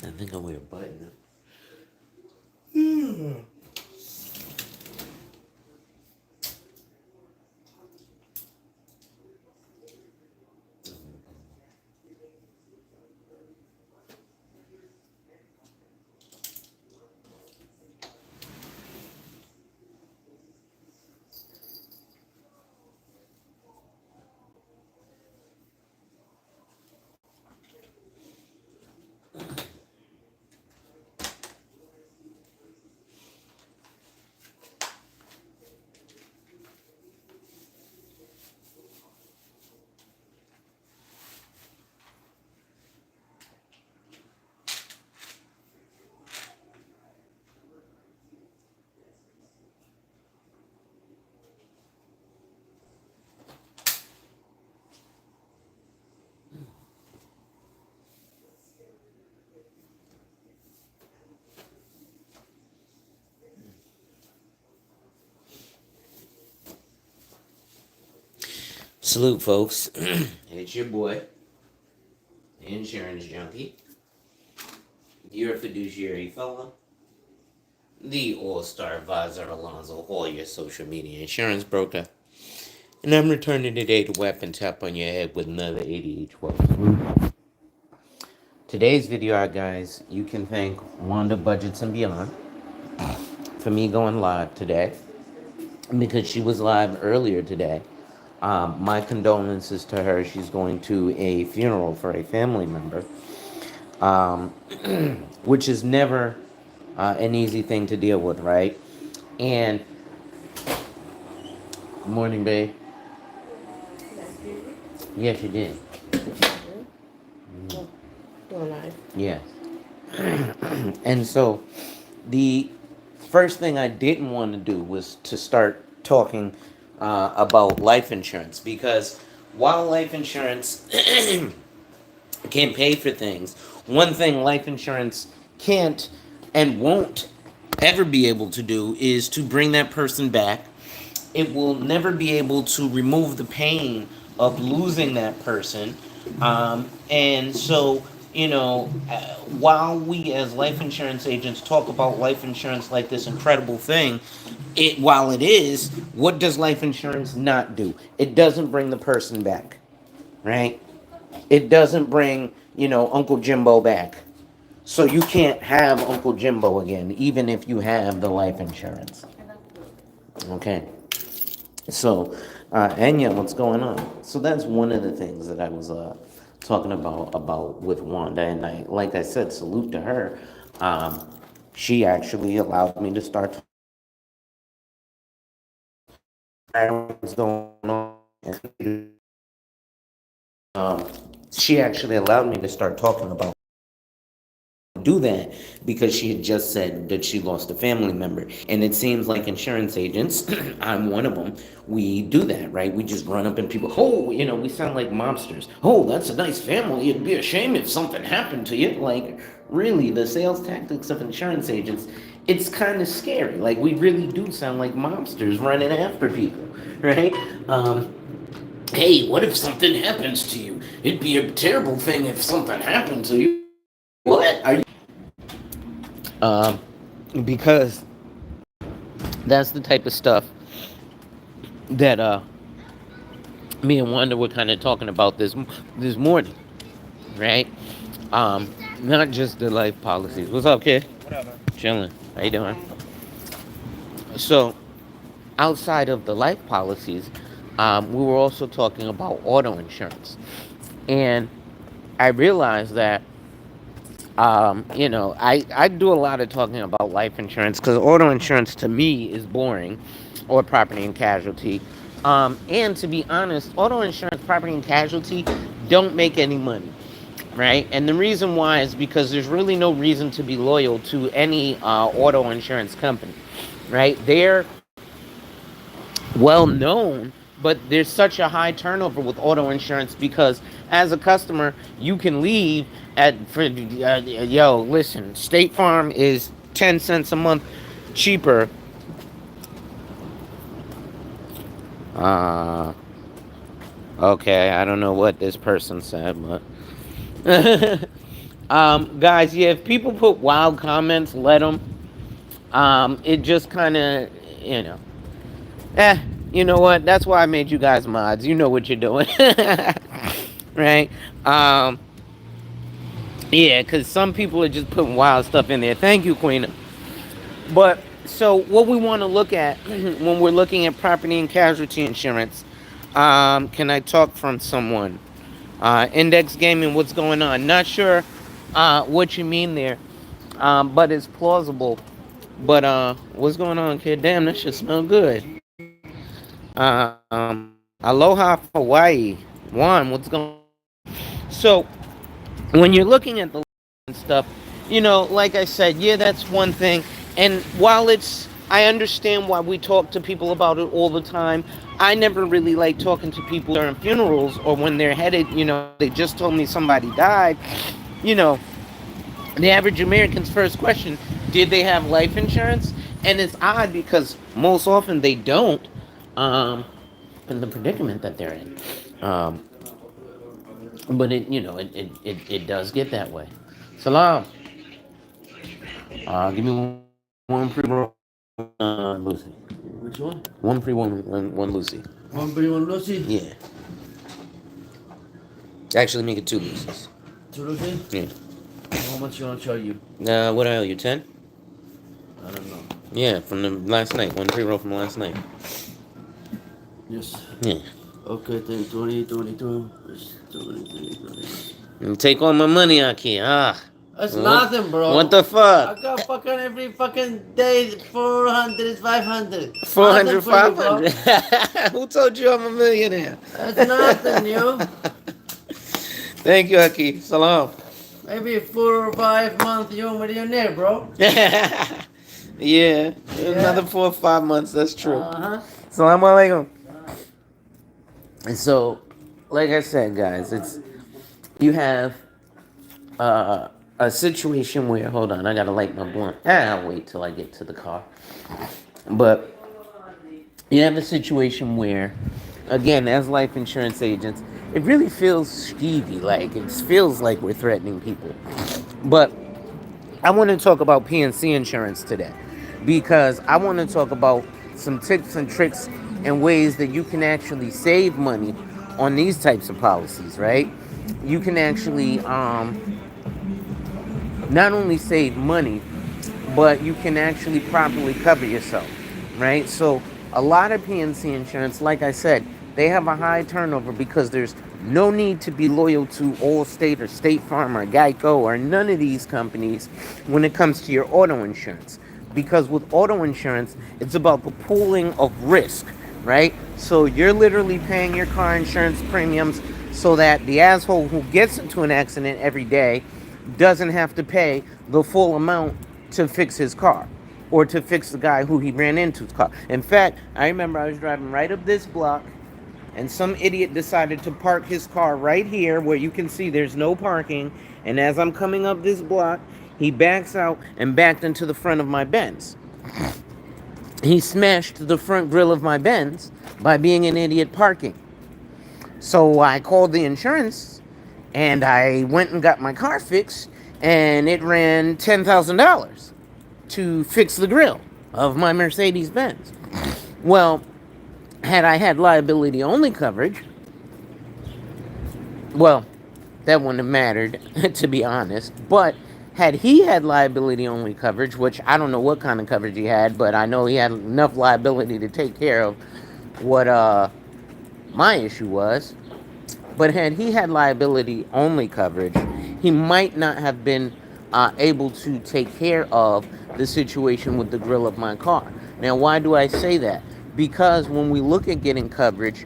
I think I wear a button. Salute, folks. It's your boy, the insurance junkie, your fiduciary fella, the all-star advisor Alonzo Hall, your social media insurance broker. And I'm returning today to whap and tap on your head with another 8812. Today's video, guys, you can thank Wanda Budgets and Beyond for me going live today because she was live earlier today. My condolences to her. She's going to a funeral for a family member, um, which is never an easy thing to deal with, right? And good morning, babe. Yes, you did. Doing live. Yes. And so the first thing I didn't want to do was to start talking about life insurance because while life insurance can pay for things, one thing life insurance can't and won't ever be able to do is to bring that person back. It will never be able to remove the pain of losing that person. And so, while we as life insurance agents talk about life insurance like this incredible thing, while it is, what does life insurance not do? It doesn't bring the person back, right? It doesn't bring, Uncle Jimbo back. So you can't have Uncle Jimbo again, even if you have the life insurance. Okay. So, Anya, what's going on? So that's one of the things that I was talking about with Wanda, and like I said, salute to her. She actually allowed me to start what's going on. Um, she actually allowed me to start talking about do that because she had just said that she lost a family member, and it seems like insurance agents, I'm one of them, we do that, right? We just run up and people, oh, we sound like mobsters. Oh, that's a nice family, it'd be a shame if something happened to you. Like, really, the sales tactics of insurance agents, it's kind of scary. Like, we really do sound like mobsters running after people, right? Hey, what if something happens to you? It'd be a terrible thing if something happened to you. What are you? Um, because that's the type of stuff that me and Wanda were kind of talking about this morning, right? Not just the life policies. What's up, kid? Whatever. Chilling. How you doing? So, outside of the life policies, we were also talking about auto insurance, and I realized that I do a lot of talking about life insurance because auto insurance to me is boring, or property and casualty. And to be honest, auto insurance, property and casualty don't make any money, right? And the reason why is because there's really no reason to be loyal to any auto insurance company, right? They're well known, but there's such a high turnover with auto insurance because as a customer, you can leave listen, State Farm is 10 cents a month cheaper. Uh, okay, I don't know what this person said, but Guys, yeah, if people put wild comments, let them. It just kind of, you know, eh, you know what? That's why I made you guys mods. You know what you're doing, right? Um, yeah, because some people are just putting wild stuff in there. Thank you, Queen. But so what we want to look at when we're looking at property and casualty insurance, can I talk from someone? Index gaming, what's going on? Not sure what you mean there, but it's plausible. But what's going on, kid? Damn, that shit smell good. Aloha Hawaii. Juan, what's going on? So when you're looking at the and stuff, like I said, yeah, that's one thing. And while I understand why we talk to people about it all the time. I never really like talking to people during funerals or when they're headed, they just told me somebody died. You know, the average American's first question, did they have life insurance? And it's odd because most often they don't, in the predicament that they're in. Um, but it does get that way. Salam. Give me one free Lucy. Which one? One free one Lucy. One free one Lucy? Yeah. Actually, make it two Lucy's. Two Lucy? Yeah. How much you want to charge you? What I owe you, 10? I don't know. Yeah, from the last night. One free roll from last night. Yes. Yeah. Okay, 10, 20, 22. 20. And take all my money out here. That's nothing, bro. What the fuck? I got fucking every fucking day 400, 500. 400, 500. Who told you I'm a millionaire? That's nothing, yo. Thank you, Aki. Salam. Maybe 4 or 5 months, you're a millionaire, bro. Yeah. Another 4 or 5 months. That's true. Salam alaikum. And so, like I said, guys, you have a situation where, hold on, I gotta light my blunt. I'll wait till I get to the car. But you have a situation where, again, as life insurance agents, it really feels skeevy, like it feels like we're threatening people. But I want to talk about PNC insurance today because I want to talk about some tips and tricks and ways that you can actually save money on these types of policies, right? You can actually not only save money, but you can actually properly cover yourself, right? So a lot of PNC insurance, like I said, they have a high turnover because there's no need to be loyal to Allstate or State Farm or Geico or none of these companies when it comes to your auto insurance. Because with auto insurance, it's about the pooling of risk, right? So you're literally paying your car insurance premiums so that the asshole who gets into an accident every day doesn't have to pay the full amount to fix his car or to fix the guy who he ran into's car. In fact, I remember I was driving right up this block and some idiot decided to park his car right here where you can see there's no parking. And as I'm coming up this block, he backs out and backed into the front of my Benz. He smashed the front grill of my Benz by being an idiot parking. So I called the insurance and I went and got my car fixed, and it ran $10,000 to fix the grill of my Mercedes Benz. Well, had I had liability only coverage, well, that wouldn't have mattered, to be honest. But had he had liability only coverage, which I don't know what kind of coverage he had, but I know he had enough liability to take care of what my issue was. But had he had liability only coverage, he might not have been able to take care of the situation with the grill of my car. Now, why do I say that? Because when we look at getting coverage,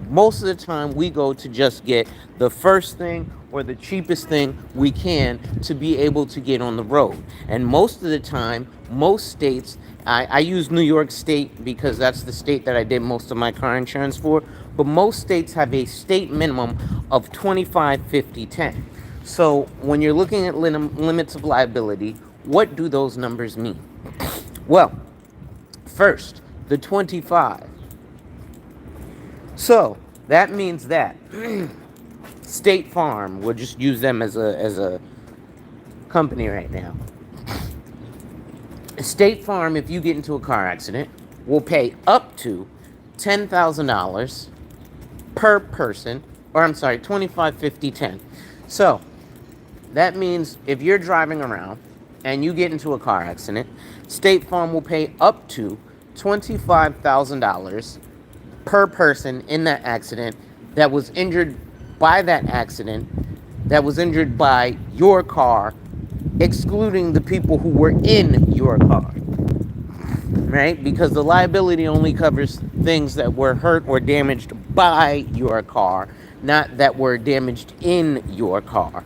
most of the time we go to just get the first thing or the cheapest thing we can to be able to get on the road. And most of the time, most states, I use New York State because that's the state that I did most of my car insurance for, but most states have a state minimum of 25, 50, 10. So when you're looking at limits of liability, what do those numbers mean? Well, first, the 25. So that means that State Farm, we'll just use them as a company right now. State Farm, if you get into a car accident, will pay up to $10,000 per person, or I'm sorry, 25, 50, 10. So that means if you're driving around and you get into a car accident, State Farm will pay up to $25,000 per person in that accident that was injured by that accident, that was injured by your car, excluding the people who were in your car, right? Because the liability only covers things that were hurt or damaged by your car, not that were damaged in your car.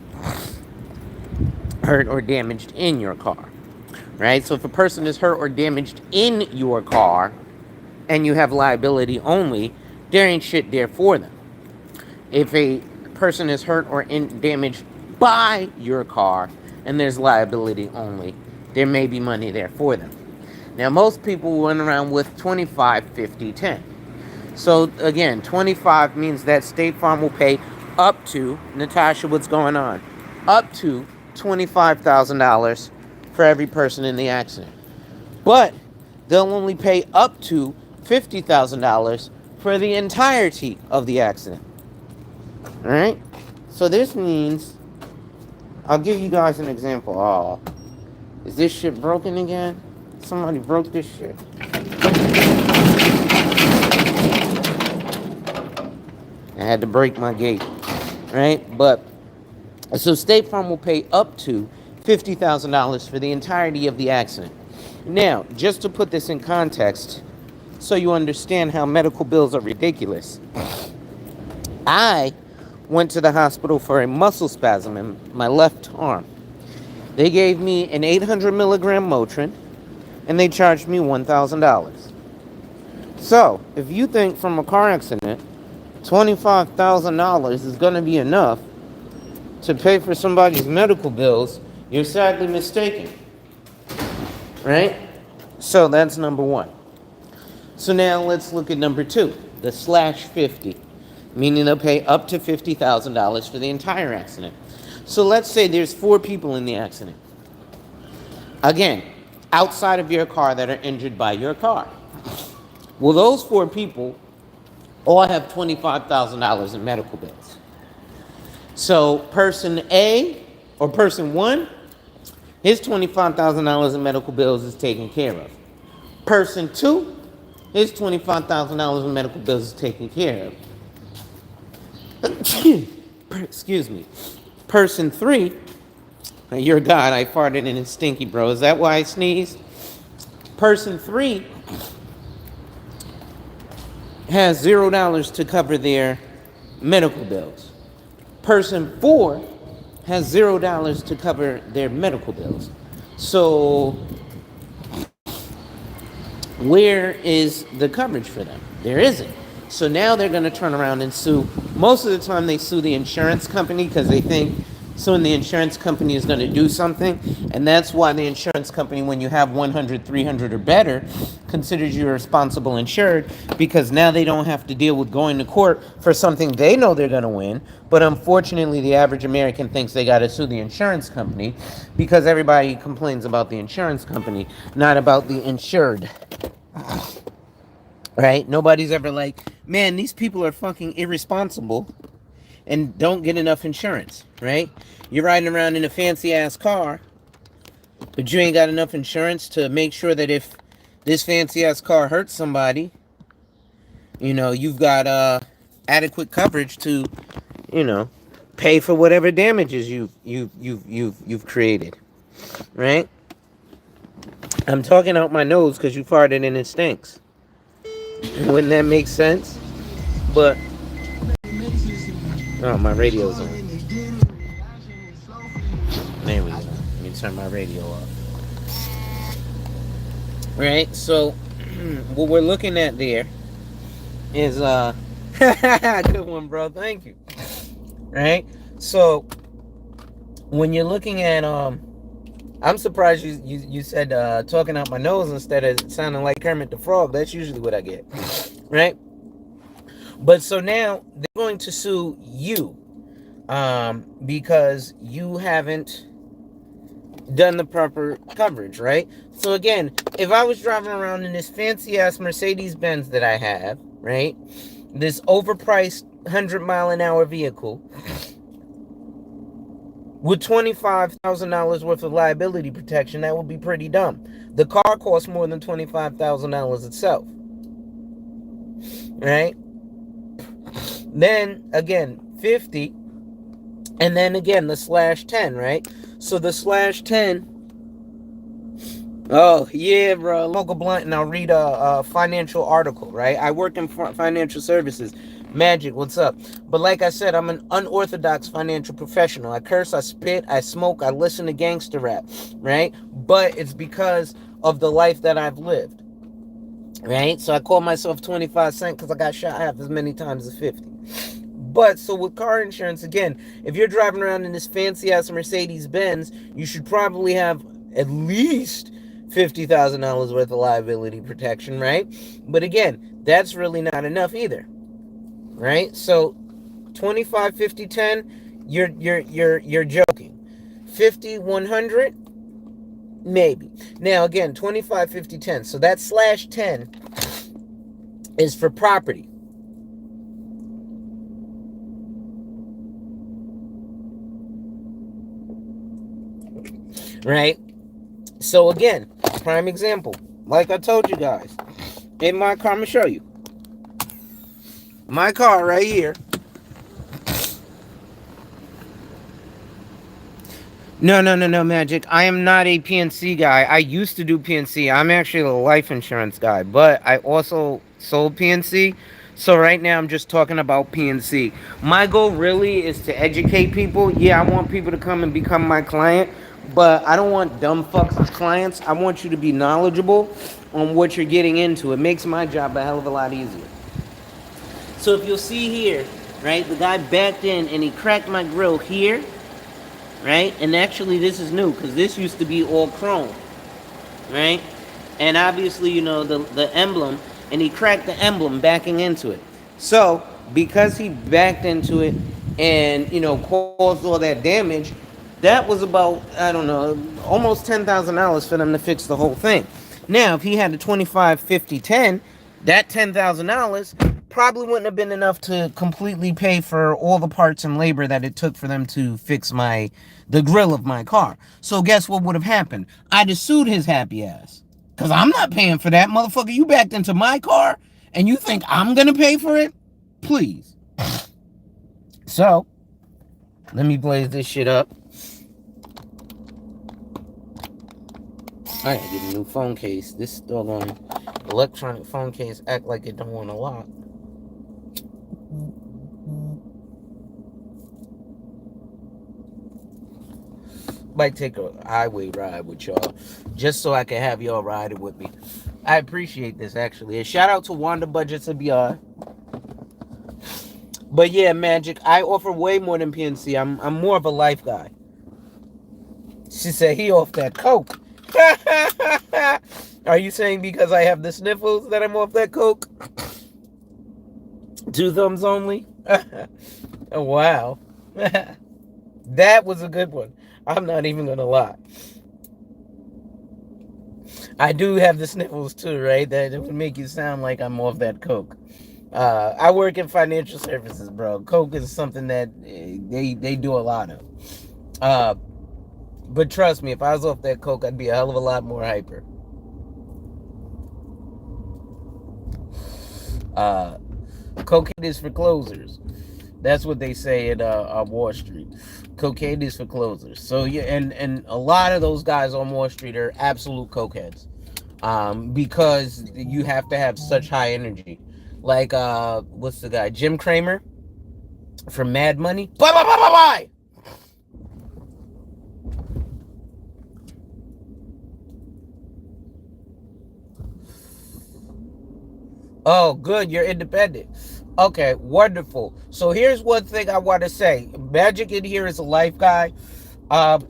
Hurt or damaged in your car, right? So if a person is hurt or damaged in your car and you have liability only, there ain't shit there for them. If a person is hurt or damaged by your car and there's liability only, there may be money there for them. Now, most people run around with 25, 50, 10. So, again, 25 means that State Farm will pay up to, Natasha, what's going on? Up to $25,000 for every person in the accident. But they'll only pay up to $50,000 for the entirety of the accident. All right? So this means, I'll give you guys an example. Oh, is this shit broken again? Somebody broke this shit. I had to break my gate, right? But, so State Farm will pay up to $50,000 for the entirety of the accident. Now, just to put this in context, so you understand how medical bills are ridiculous, I went to the hospital for a muscle spasm in my left arm. They gave me an 800 milligram Motrin, and they charged me $1,000. So, if you think from a car accident, $25,000 is going to be enough to pay for somebody's medical bills, you're sadly mistaken. Right? So that's number one. So now let's look at number two, the /50, meaning they'll pay up to $50,000 for the entire accident. So let's say there's 4 people in the accident. Again, outside of your car that are injured by your car. Well, those 4 people all have $25,000 in medical bills. So person A or person 1, his $25,000 in medical bills is taken care of. Person 2, his $25,000 in medical bills is taken care of. Excuse me. Person 3, your God, I farted in it stinky, bro. Is that why I sneezed? Person 3 has $0 to cover their medical bills. Person 4 has $0 to cover their medical bills. So where is the coverage for them? There isn't. So now they're going to turn around and sue. Most of the time they sue the insurance company because they think suing the insurance company is going to do something. And that's why the insurance company, when you have 100, 300 or better, considers you a responsible insured, because now they don't have to deal with going to court for something they know they're going to win. But unfortunately, the average American thinks they got to sue the insurance company because everybody complains about the insurance company, not about the insured. Right? Nobody's ever like, man, these people are fucking irresponsible and don't get enough insurance, right? You're riding around in a fancy ass car, but you ain't got enough insurance to make sure that if this fancy ass car hurts somebody, you know, you've got adequate coverage to, you know, pay for whatever damages you've created, right? I'm talking out my nose because you farted and it stinks. Wouldn't that make sense? But oh, my radio's on. There we go. Let me turn my radio off. Right? So what we're looking at there is good one, bro. Thank you. Right? So when you're looking at I'm surprised you said talking out my nose instead of sounding like Kermit the Frog. That's usually what I get. Right? But so now they're going to sue you because you haven't done the proper coverage, right? So again, if I was driving around in this fancy ass Mercedes Benz that I have, right? This overpriced 100-mile-an-hour vehicle with $25,000 worth of liability protection, that would be pretty dumb. The car costs more than $25,000 itself, right? Then again, 50, and then again the slash 10, right? So the slash 10. Oh yeah, bro. Local blunt, and I'll read a financial article. Right, I work in financial services. Magic, what's up? But like I said, I'm an unorthodox financial professional. I curse, I spit, I smoke, I listen to gangster rap. Right, but it's because of the life that I've lived. Right, so I call myself 25 cent because I got shot half as many times as 50. But so with car insurance, again, if you're driving around in this fancy ass Mercedes Benz, you should probably have at least $50,000 worth of liability protection, right? But again, that's really not enough either, right? So 25, 50, 10, you're joking. 50, 100, maybe. Now again, 25, 50, 10. So that slash 10 is for property. Right? So again, prime example. Like I told you guys, in my car, I'm gonna show you. My car right here. No, no, no, no, Magic. I am not a PNC guy. I used to do PNC. I'm actually a life insurance guy, but I also sold PNC. So right now I'm just talking about PNC. My goal really is to educate people. Yeah, I want people to come and become my client, but I don't want dumb fucks as clients. I want you to be knowledgeable on what you're getting into. It makes my job a hell of a lot easier. So if you'll see here, right, the guy backed in and he cracked my grill here, right? And actually this is new because this used to be all chrome, right? And obviously, the emblem, and he cracked the emblem backing into it. So because he backed into it and caused all that damage, that was about, I don't know, almost $10,000 for them to fix the whole thing. Now if he had a 25, 50, 10, that $10,000 probably wouldn't have been enough to completely pay for all the parts and labor that it took for them to fix the grill of my car. So guess what would have happened? I'd have sued his happy ass. Because I'm not paying for that. Motherfucker, you backed into my car and you think I'm going to pay for it? Please. So, let me blaze this shit up. I gotta get a new phone case. This doggone electronic phone case act like it don't want to lock. Might take a highway ride with y'all just so I can have y'all riding with me. I appreciate this actually. A shout out to Wanda Budgets and Beyond. But yeah, Magic, I offer way more than PNC. I'm more of a life guy. She said he off that coke. Are you saying because I have the sniffles that I'm off that coke? 2 thumbs only? Oh, wow. That was a good one. I'm not even gonna lie. I do have the sniffles too, right? That would make you sound like I'm off that coke. I work in financial services, bro. Coke is something that they do a lot of. But trust me, if I was off that coke, I'd be a hell of a lot more hyper. Cocaine is for closers. That's what they say at Wall Street. Cocaine is for closers. So yeah, and a lot of those guys on Wall Street are absolute cokeheads, because you have to have such high energy. Like what's the guy? Jim Cramer from Mad Money. Bye bye bye bye bye. Oh, good. You're independent. Okay, wonderful. So here's one thing I want to say. Magic in here is a life guy. I'm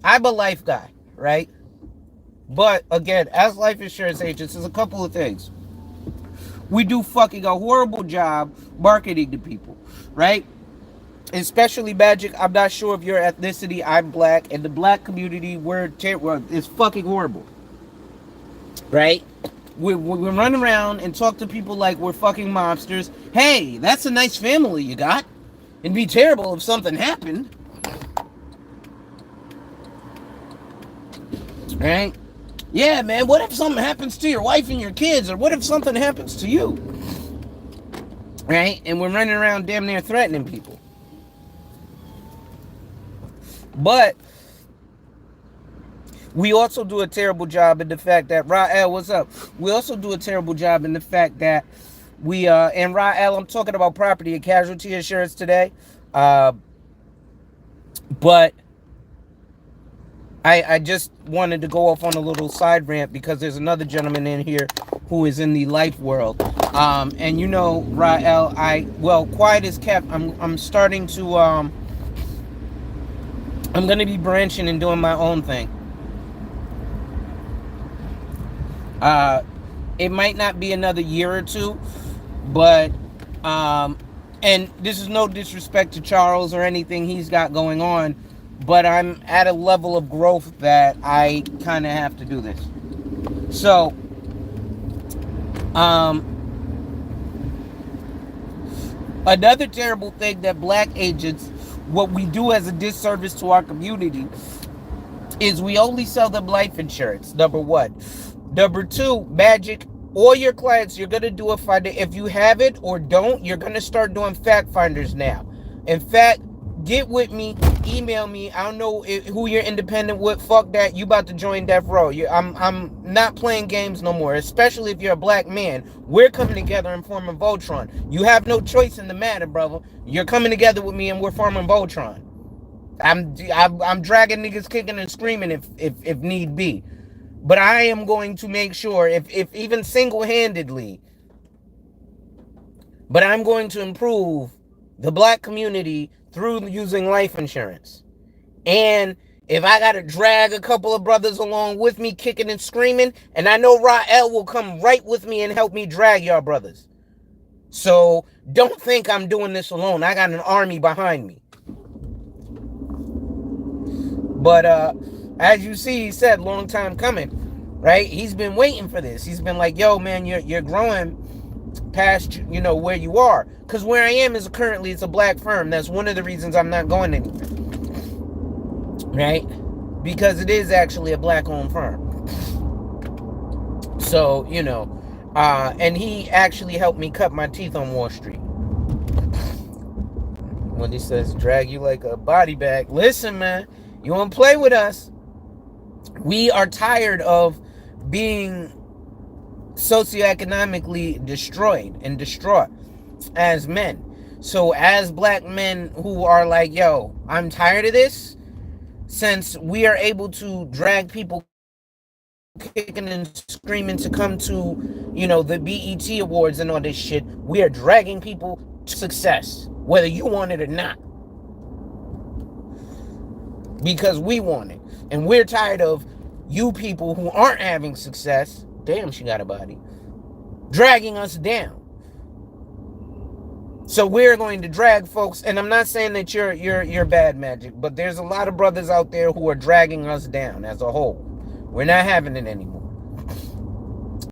a life guy, right? But again, as life insurance agents, there's a couple of things. We do fucking a horrible job marketing to people, right? especially Magic. I'm not sure of your ethnicity. I'm black, and the black community, it's fucking horrible, right? We run around and talk to people like we're fucking mobsters. Hey, that's a nice family you got. It'd be terrible if something happened, right? Yeah, man, what if something happens to your wife and your kids? Or what if something happens to you? Right? And we're running around damn near threatening people. But we also do a terrible job in the fact that, Rael, what's up? We also do a terrible job in the fact that and Rael, I'm talking about property and casualty insurance today. But I just wanted to go off on a little side rant because there's another gentleman in here who is in the life world. And you know, Rael, quiet as kept. I'm starting to I'm gonna be branching and doing my own thing. It might not be another year or two, but and this is no disrespect to Charles or anything he's got going on, but I'm at a level of growth that I kind of have to do this. So, another terrible thing that black agents, what we do as a disservice to our community, is we only sell them life insurance, number one. Number two, Magic, all your clients, you're going to do a finder. If you have it or don't, you're going to start doing fact finders now. In fact, get with me, email me. I don't know who you're independent with. Fuck that. You about to join Death Row. I'm not playing games no more, especially if you're a black man. We're coming together and forming Voltron. You have no choice in the matter, brother. You're coming together with me and we're forming Voltron. I'm dragging niggas kicking and screaming if need be. But I am going to make sure, if even single-handedly, but I'm going to improve the black community through using life insurance. And if I got to drag a couple of brothers along with me kicking and screaming, and I know Rael will come right with me and help me drag y'all brothers. So don't think I'm doing this alone. I got an army behind me. But as you see, he said, long time coming, right? He's been waiting for this. He's been like, yo, man, you're growing past, where you are. Because where I am is currently, it's a black firm. That's one of the reasons I'm not going anywhere, right? Because it is actually a black-owned firm. So, and he actually helped me cut my teeth on Wall Street. When he says drag you like a body bag, listen, man, you want to play with us? We are tired of being socioeconomically destroyed and distraught as men. So as black men who are like, yo, I'm tired of this, since we are able to drag people kicking and screaming to come to, the BET Awards and all this shit, we are dragging people to success, whether you want it or not. Because we want it. And we're tired of you people who aren't having success, damn, she got a body, dragging us down. So we're going to drag folks, and I'm not saying that you're bad, Magic, but there's a lot of brothers out there who are dragging us down as a whole. We're not having it anymore.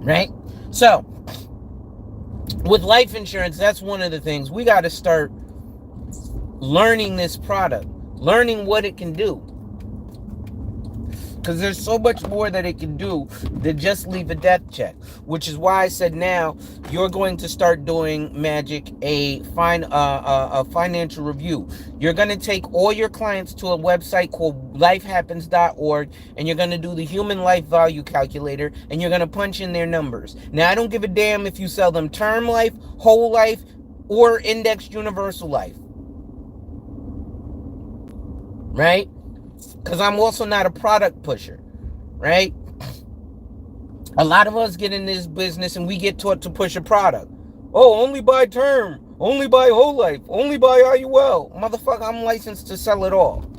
Right? So, with life insurance, that's one of the things. We got to start learning this product, learning what it can do. Because there's so much more that it can do than just leave a death check. Which is why I said now you're going to start doing, Magic, a financial review. You're going to take all your clients to a website called lifehappens.org, and you're going to do the human life value calculator, and you're going to punch in their numbers. Now, I don't give a damn if you sell them term life, whole life, or indexed universal life. Right? Because I'm also not a product pusher, right? A lot of us get in this business and we get taught to push a product. Oh, only buy term, only buy whole life, only buy IUL. Motherfucker, I'm licensed to sell it all.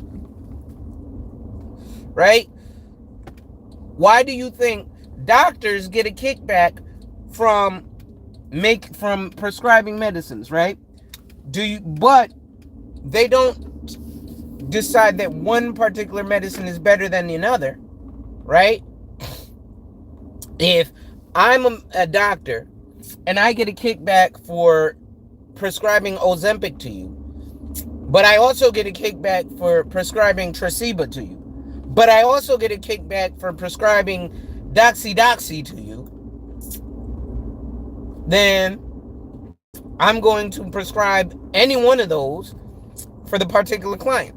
Right? Why do you think doctors get a kickback from prescribing medicines, right? But they don't decide that one particular medicine is better than another, right? If I'm a doctor and I get a kickback for prescribing Ozempic to you, but I also get a kickback for prescribing Tresiba to you, but I also get a kickback for prescribing Doxy to you, then I'm going to prescribe any one of those for the particular client.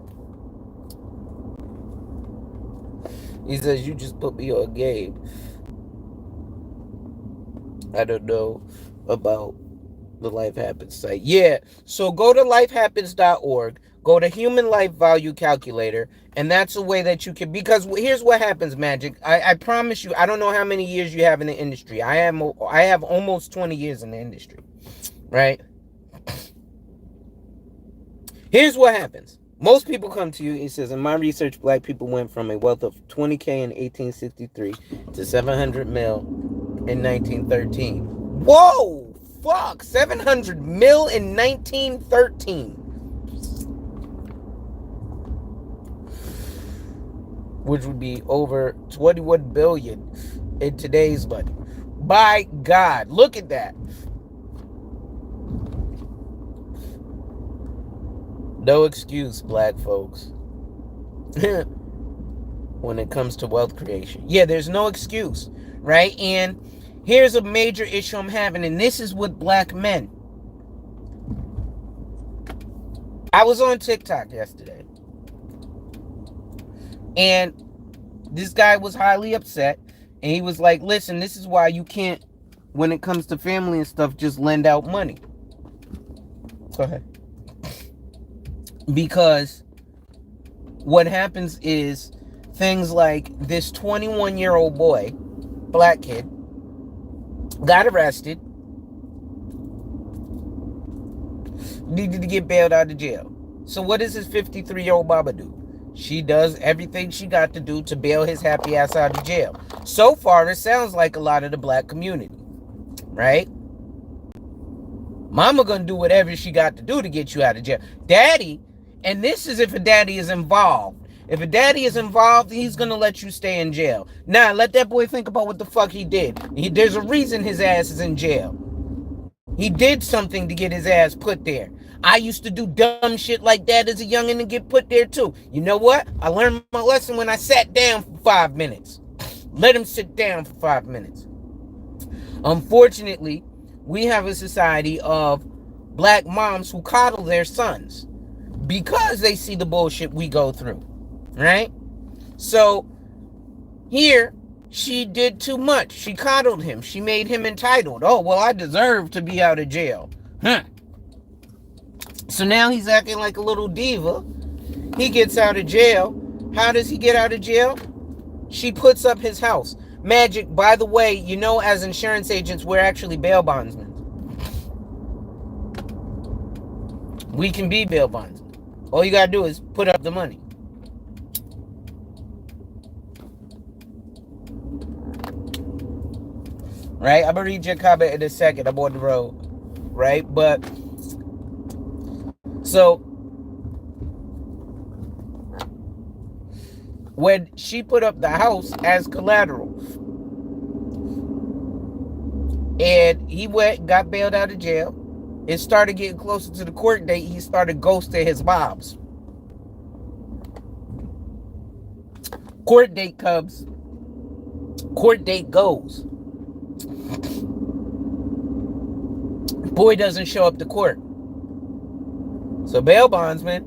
He says, you just put me on game. I don't know about the Life Happens site. Yeah, so go to lifehappens.org, go to Human Life Value Calculator, and that's a way that you can, because here's what happens, Magic. I promise you, I don't know how many years you have in the industry. I have almost 20 years in the industry, right? Here's what happens. Most people come to you, it says, in my research, black people went from a wealth of 20K in 1863 to 700 mil in 1913. Whoa! Fuck! 700 mil in 1913. Which would be over 21 billion in today's money. By God, look at that. No excuse, black folks. When it comes to wealth creation. Yeah, there's no excuse, right? And here's a major issue I'm having, and this is with black men. I was on TikTok yesterday, and this guy was highly upset, and he was like, listen, this is why you can't, when it comes to family and stuff, just lend out money. Go ahead. Because what happens is things like this 21-year-old boy, black kid, got arrested, needed to get bailed out of jail. So what does his 53-year-old mama do? She does everything she got to do to bail his happy ass out of jail. So far, it sounds like a lot of the black community, right? Mama gonna do whatever she got to do to get you out of jail. Daddy, and this is if a daddy is involved. If a daddy is involved, he's gonna let you stay in jail. Now, let that boy think about what the fuck he did. There's a reason his ass is in jail. He did something to get his ass put there. I used to do dumb shit like that as a youngin' and get put there too. You know what? I learned my lesson when I sat down for 5 minutes. Let him sit down for 5 minutes. Unfortunately, we have a society of black moms who coddle their sons because they see the bullshit we go through, right? So here, she did too much. She coddled him. She made him entitled. Oh, well, I deserve to be out of jail. So now he's acting like a little diva. He gets out of jail. How does he get out of jail? She puts up his house. Magic, by the way, you know, as insurance agents, we're actually bail bondsmen. We can be bail bondsmen. All you gotta do is put up the money. Right? I'm gonna read your comment in a second. I'm on the road. Right? But so when she put up the house as collateral and he got bailed out of jail, it started getting closer to the court date. He started ghosting his mobs. Court date comes. Court date goes. Boy doesn't show up to court. So bail bondsman,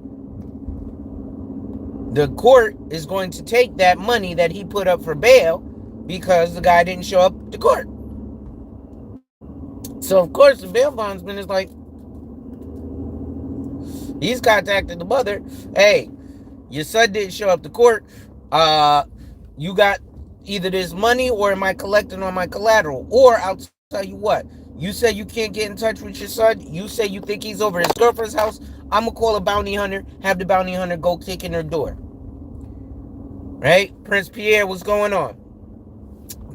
the court is going to take that money that he put up for bail because the guy didn't show up to court. So of course the bail bondsman is like, he's contacted the mother. Hey, your son didn't show up to court. You got either this money, or am I collecting on my collateral? Or I'll tell you what, you say you can't get in touch with your son. You say you think he's over his girlfriend's house. I'm going to call a bounty hunter, have the bounty hunter go kick in her door. Right? Prince Pierre, what's going on?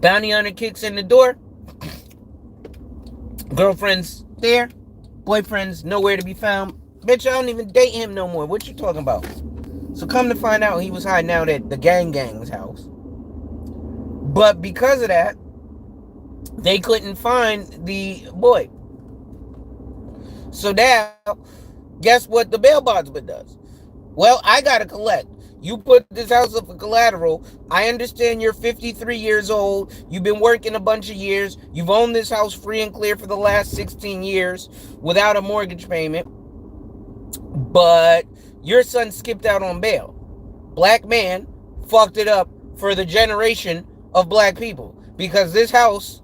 Bounty hunter kicks in the door. Girlfriend's there. Boyfriend's nowhere to be found. Bitch, I don't even date him no more. What you talking about? So come to find out, he was hiding out at the gang's house. But because of that, they couldn't find the boy. So now, guess what the bail bondsman does? Well, I gotta collect. You put this house up for collateral. I understand you're 53 years old. You've been working a bunch of years. You've owned this house free and clear for the last 16 years without a mortgage payment. But your son skipped out on bail. Black man fucked it up for the generation of black people. Because this house,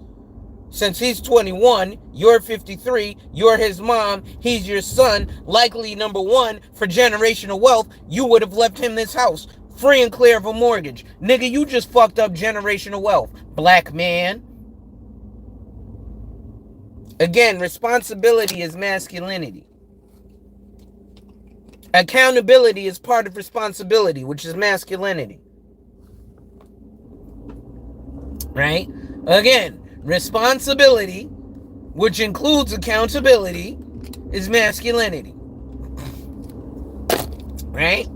since he's 21, you're 53, you're his mom, he's your son, likely number one for generational wealth, you would have left him this house free and clear of a mortgage. Nigga, you just fucked up generational wealth, black man. Again, responsibility is masculinity. Accountability is part of responsibility, which is masculinity. Right? Again, responsibility, which includes accountability, is masculinity. Right?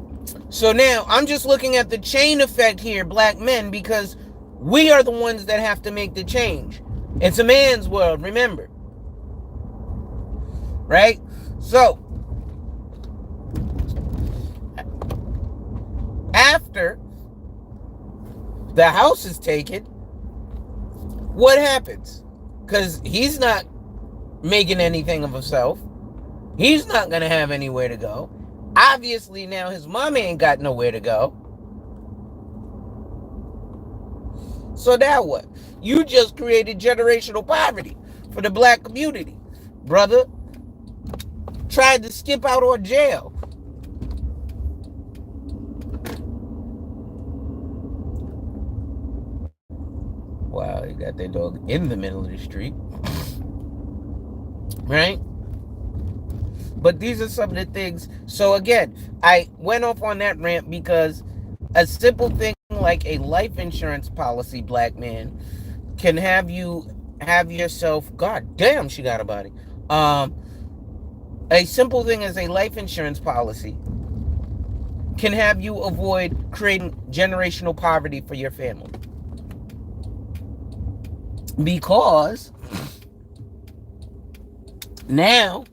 So now, I'm just looking at the chain effect here, black men, because we are the ones that have to make the change. It's a man's world, remember. Right? So, after the house is taken, what happens? Because he's not making anything of himself. He's not going to have anywhere to go. Obviously, now his mom ain't got nowhere to go. So now what? You just created generational poverty for the black community. Brother tried to skip out on jail. Wow, you got that dog in the middle of the street. Right? But these are some of the things. So again, I went off on that rant because a simple thing like a life insurance policy, black man, can have you have yourself, god damn, she got a body. A simple thing as a life insurance policy can have you avoid creating generational poverty for your family. Because now,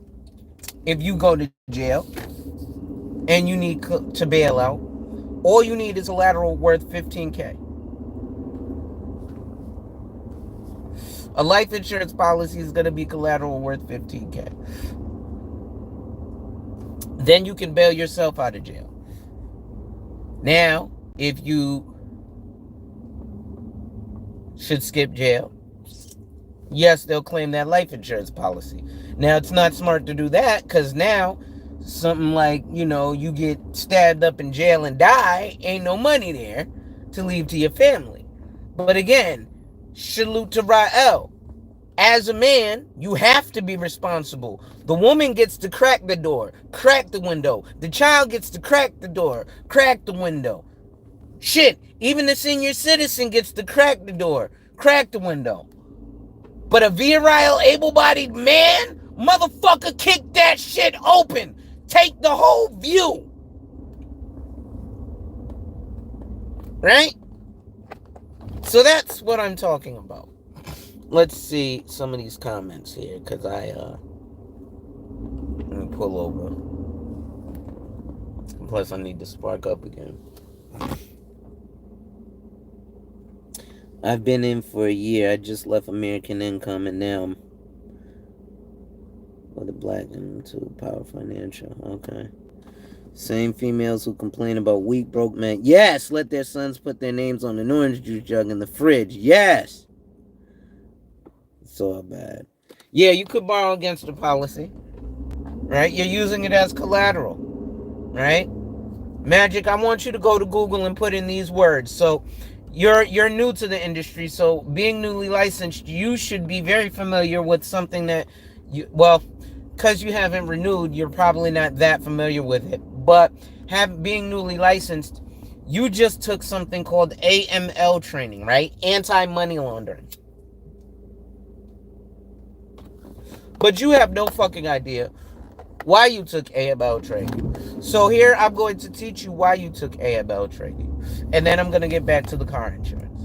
if you go to jail and you need to bail out, all you need is a collateral worth $15,000. A life insurance policy is going to be collateral worth $15,000. Then you can bail yourself out of jail. Now, if you should skip jail, yes, they'll claim that life insurance policy. Now, it's not smart to do that because now something like, you get stabbed up in jail and die, ain't no money there to leave to your family. But again, salute to Rael. As a man, you have to be responsible. The woman gets to crack the door, crack the window. The child gets to crack the door, crack the window. Shit, even the senior citizen gets to crack the door, crack the window. But a virile, able-bodied man, motherfucker, kick that shit open. Take the whole view. Right? So that's what I'm talking about. Let's see some of these comments here, because let me pull over. Plus, I need to spark up again. I've been in for a year. I just left American Income, and now I'm with a black and to Power Financial. Okay. Same females who complain about weak, broke men. Yes, let their sons put their names on an orange juice jug in the fridge. Yes. It's all bad. Yeah, you could borrow against the policy. Right? You're using it as collateral. Right? Magic, I want you to go to Google and put in these words. So, you're new to the industry, so being newly licensed, you should be very familiar with something that because you haven't renewed, you're probably not that familiar with it. But being newly licensed, you just took something called AML training, right? Anti-money laundering. But you have no fucking idea why you took AML training. So here I'm going to teach you why you took AML training. And then I'm going to get back to the car insurance.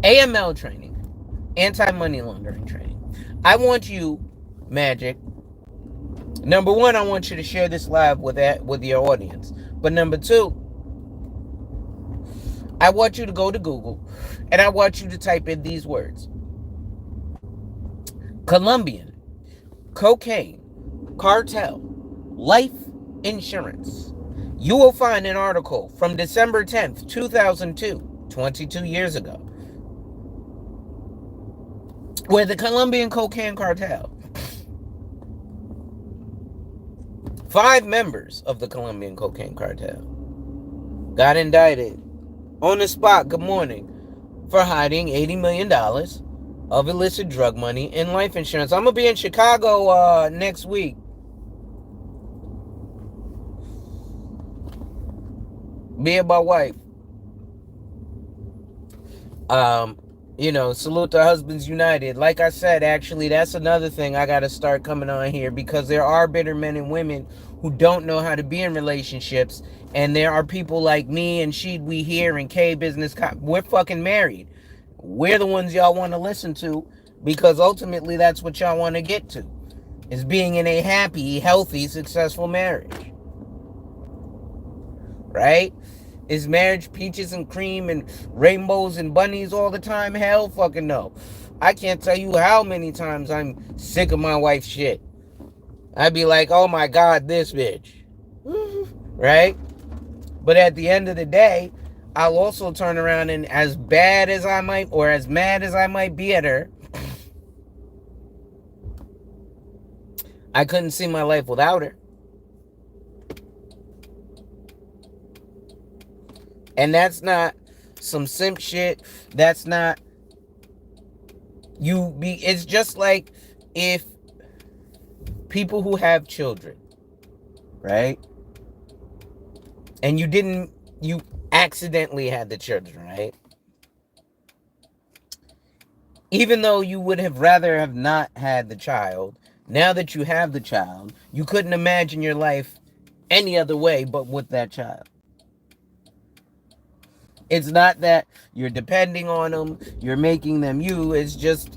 AML training, anti-money laundering training. I want you, Magic, number one, I want you to share this live with your audience. But number two, I want you to go to Google and I want you to type in these words: Colombian, cocaine, cartel, life insurance. You will find an article from December 10th, 2002, 22 years ago, where the Colombian cocaine cartel, 5 members of the Colombian cocaine cartel, got indicted on the spot, good morning, for hiding $80 million of illicit drug money in life insurance. I'm going to be in Chicago next week. Me and my wife. Salute to Husbands United. Like I said, actually, that's another thing I got to start coming on here, because there are bitter men and women who don't know how to be in relationships. And there are people like me and we here in K Business. We're fucking married. We're the ones y'all want to listen to, because ultimately that's what y'all want to get to, is being in a happy, healthy, successful marriage. Right? Is marriage peaches and cream and rainbows and bunnies all the time? Hell fucking no. I can't tell you how many times I'm sick of my wife's shit. I'd be like, oh my God, this bitch. Right? But at the end of the day, I'll also turn around and, as bad as I might, or as mad as I might be at her, I couldn't see my life without her. And that's not some simp shit. That's not it's just like if people who have children, right? And you accidentally had the children, right? Even though you would have rather have not had the child, now that you have the child, you couldn't imagine your life any other way but with that child. It's not that you're depending on them, you're making them you. It's just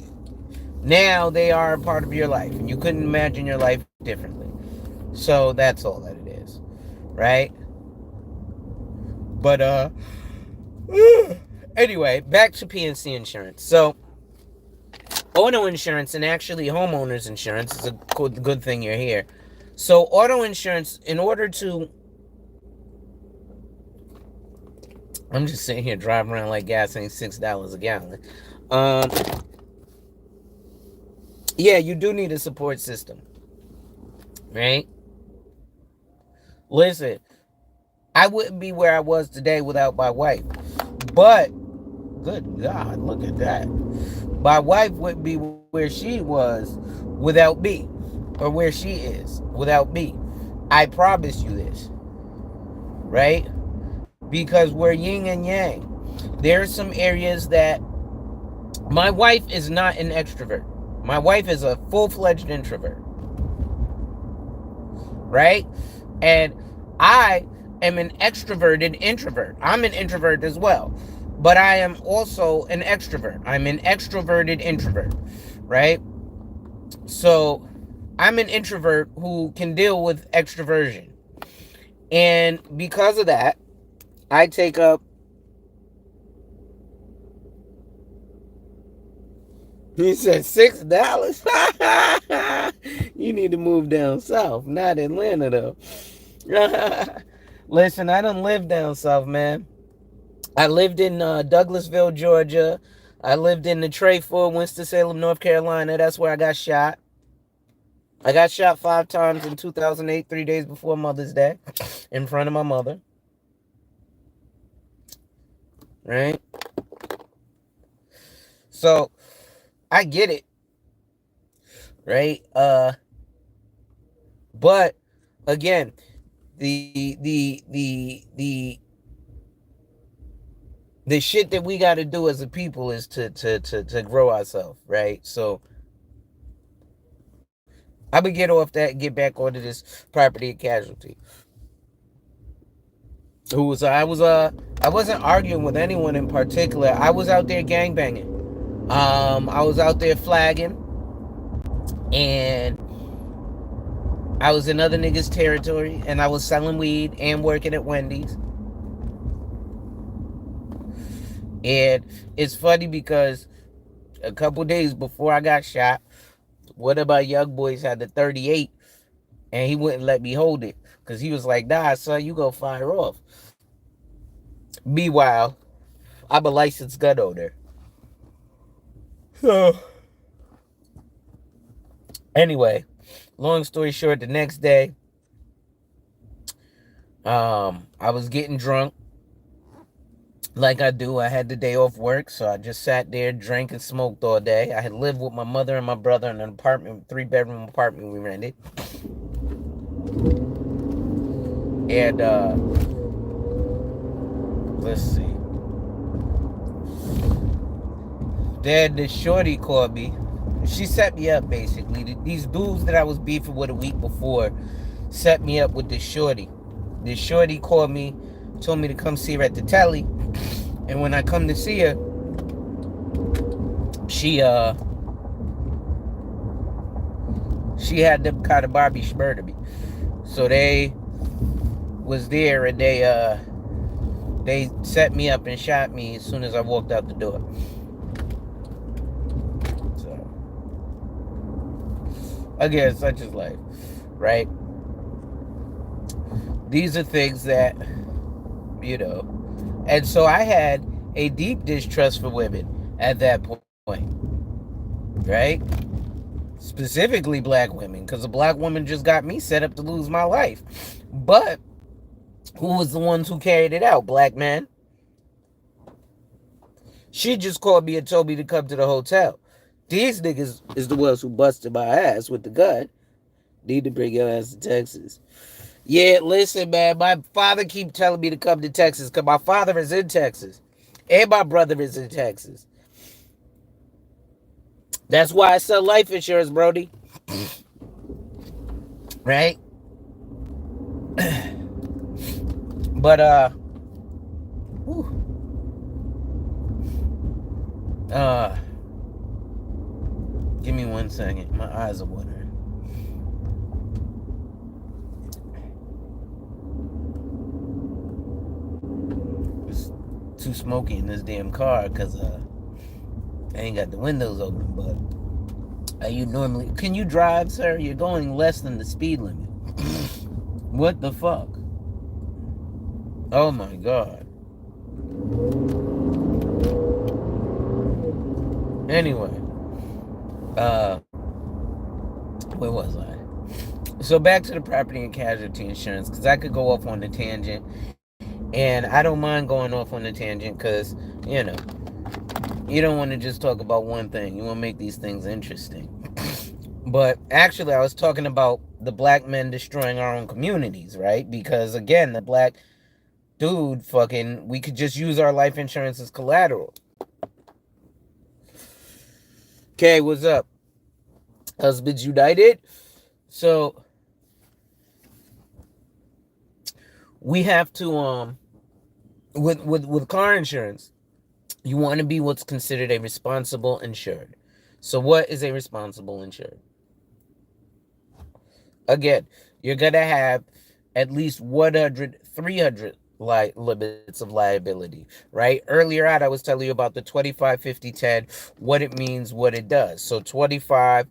now they are a part of your life, and you couldn't imagine your life differently. So that's all that it is, right? But anyway, back to PNC insurance. So auto insurance, and actually homeowners insurance, is a good thing you're here. So auto insurance, in order to, I'm just sitting here driving around like gas ain't $6 a gallon. Yeah, you do need a support system, right? Listen, I wouldn't be where I was today without my wife. But, good God, look at that. My wife wouldn't be where she was without me, or where she is without me. I promise you this, right? Because we're yin and yang. There are some areas that my wife is not an extrovert. My wife is a full-fledged introvert, right? And I am an extroverted introvert. I'm an introvert as well, but I am also an extrovert. I'm an extroverted introvert, right? So I'm an introvert who can deal with extroversion. And because of that, I take up, he said $6. You need to move down south, not Atlanta though. Listen, I done lived down south, man. I lived in Douglasville, Georgia. I lived in the Trey Ford, Winston-Salem, North Carolina. That's where I got shot. I got shot 5 times in 2008, 3 days before Mother's Day, in front of my mother. Right? So, I get it. Right? But again, the shit that we got to do as a people is to grow ourselves, right? So I would get off that and get back onto this property and casualty. I wasn't arguing with anyone in particular. I was out there gangbanging. I was out there flagging, and I was in other niggas' territory, and I was selling weed and working at Wendy's. And it's funny because a couple days before I got shot, one of my young boys had the 38, and he wouldn't let me hold it because he was like, "Nah, son, you gonna fire off." Meanwhile, I'm a licensed gun owner. So anyway, long story short, the next day, I was getting drunk like I do. I had the day off work, so I just sat there, drank and smoked all day. I had lived with my mother and my brother in an apartment, 3-bedroom apartment we rented. And let's see. Then the shorty called me. She set me up basically. These dudes that I was beefing with a week before set me up with this shorty. This shorty called me, told me to come see her at the telly. And when I come to see her, she she had them kind of Barbie murder me. So they was there, and they set me up and shot me as soon as I walked out the door. So again, such is life, right? These are things that, you know. And so I had a deep distrust for women at that point, right? Specifically black women, because a black woman just got me set up to lose my life. But who was the ones who carried it out? Black men. She just called me and told me to come to the hotel. These niggas is the ones who busted my ass with the gun. Need to bring your ass to Texas. Yeah, listen, man. My father keep telling me to come to Texas because my father is in Texas. And my brother is in Texas. That's why I sell life insurance, Brody. Right? But whew, uh give me 1 second. My eyes are watering. It's too smoky in this damn car because I ain't got the windows open. But are you normally? Can you drive, sir? You're going less than the speed limit. What the fuck? Oh my god. Anyway, where was I? So back to the property and casualty insurance, because I could go off on a tangent, and I don't mind going off on a tangent because, you know, you don't want to just talk about one thing. You want to make these things interesting. But actually, I was talking about the black men destroying our own communities, right? Because again, the black dude fucking, we could just use our life insurance as collateral. Okay, what's up? Husbands United. So we have to with car insurance, you want to be what's considered a responsible insured. So what is a responsible insured? Again, you're gonna have at least 100, 300 limits of liability, right? Earlier I was telling you about the 25, 50, 10, what it means, what it does. So 25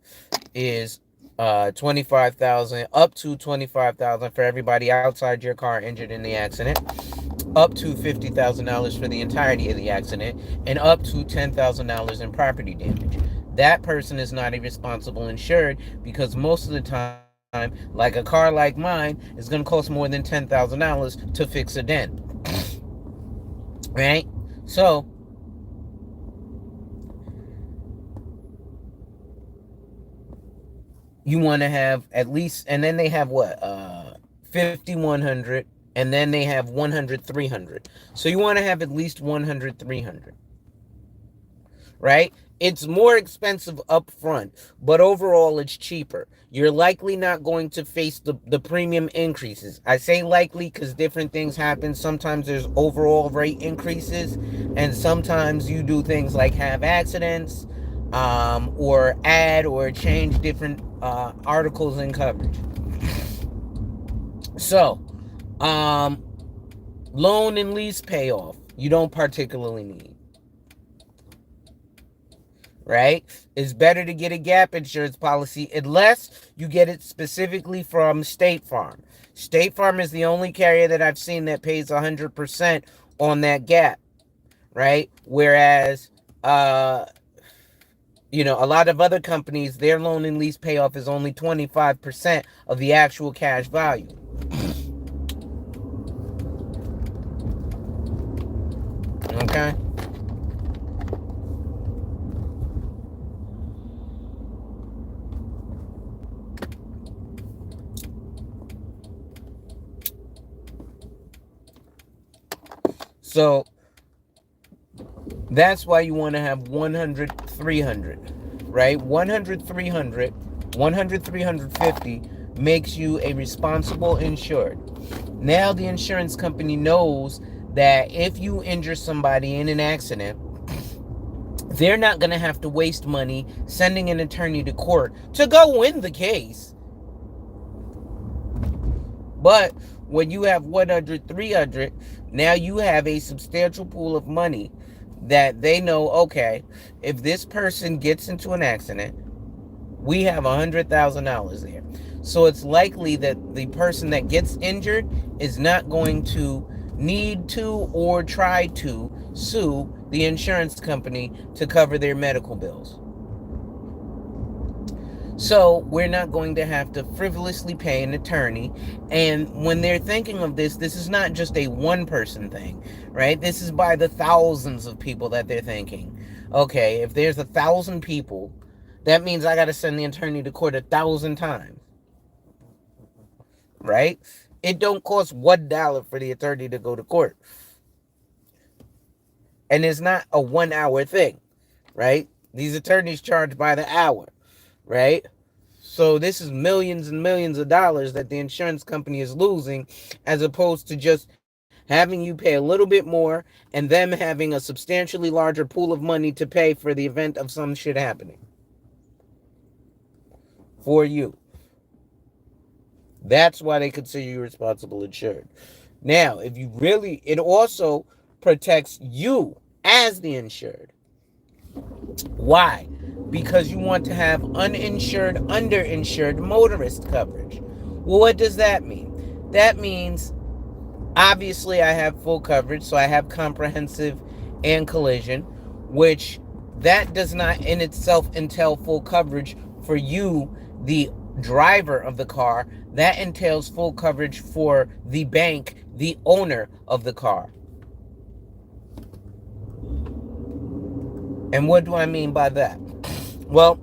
is 25,000, up to 25,000 for everybody outside your car injured in the accident, up to $50,000 for the entirety of the accident, and up to $10,000 in property damage. That person is not a responsible insured because most of the time, like a car like mine, is going to cost more than $10,000 to fix a dent. Right? So, you want to have at least, and then they have what? 50, 100, and then they have 100, 300. So you want to have at least 100, 300. Right? It's more expensive up front, but overall it's cheaper. You're likely not going to face the premium increases. I say likely because different things happen. Sometimes there's overall rate increases, and sometimes you do things like have accidents, or add or change different articles in coverage. So, um, loan and lease payoff, you don't particularly need. Right? It's better to get a gap insurance policy unless you get it specifically from State Farm. State Farm is the only carrier that I've seen that pays 100% on that gap, right? Whereas, a lot of other companies, their loan and lease payoff is only 25% of the actual cash value. Okay? So that's why you want to have 100, 300, right? 100, 300, 100, 350 makes you a responsible insured. Now the insurance company knows that if you injure somebody in an accident, they're not going to have to waste money sending an attorney to court to go win the case. But when you have 100, 300, now you have a substantial pool of money that they know, okay, if this person gets into an accident, we have $100,000 there. So it's likely that the person that gets injured is not going to need to or try to sue the insurance company to cover their medical bills. So we're not going to have to frivolously pay an attorney. And when they're thinking of this, this is not just a one-person thing, right? This is by the thousands of people that they're thinking. Okay, if there's 1,000 people, that means I got to send the attorney to court 1,000 times, right? It don't cost $1 for the attorney to go to court. And it's not a 1 hour thing, right? These attorneys charge by the hour, right? So this is millions and millions of dollars that the insurance company is losing, as opposed to just having you pay a little bit more and them having a substantially larger pool of money to pay for the event of some shit happening for you. That's why they consider you responsible insured. Now, if you really, it also protects you as the insured. Why? Because you want to have uninsured, underinsured motorist coverage. Well, what does that mean? That means, obviously, I have full coverage, so I have comprehensive and collision, which that does not in itself entail full coverage for you, the driver of the car. That entails full coverage for the bank, the owner of the car. And what do I mean by that? Well,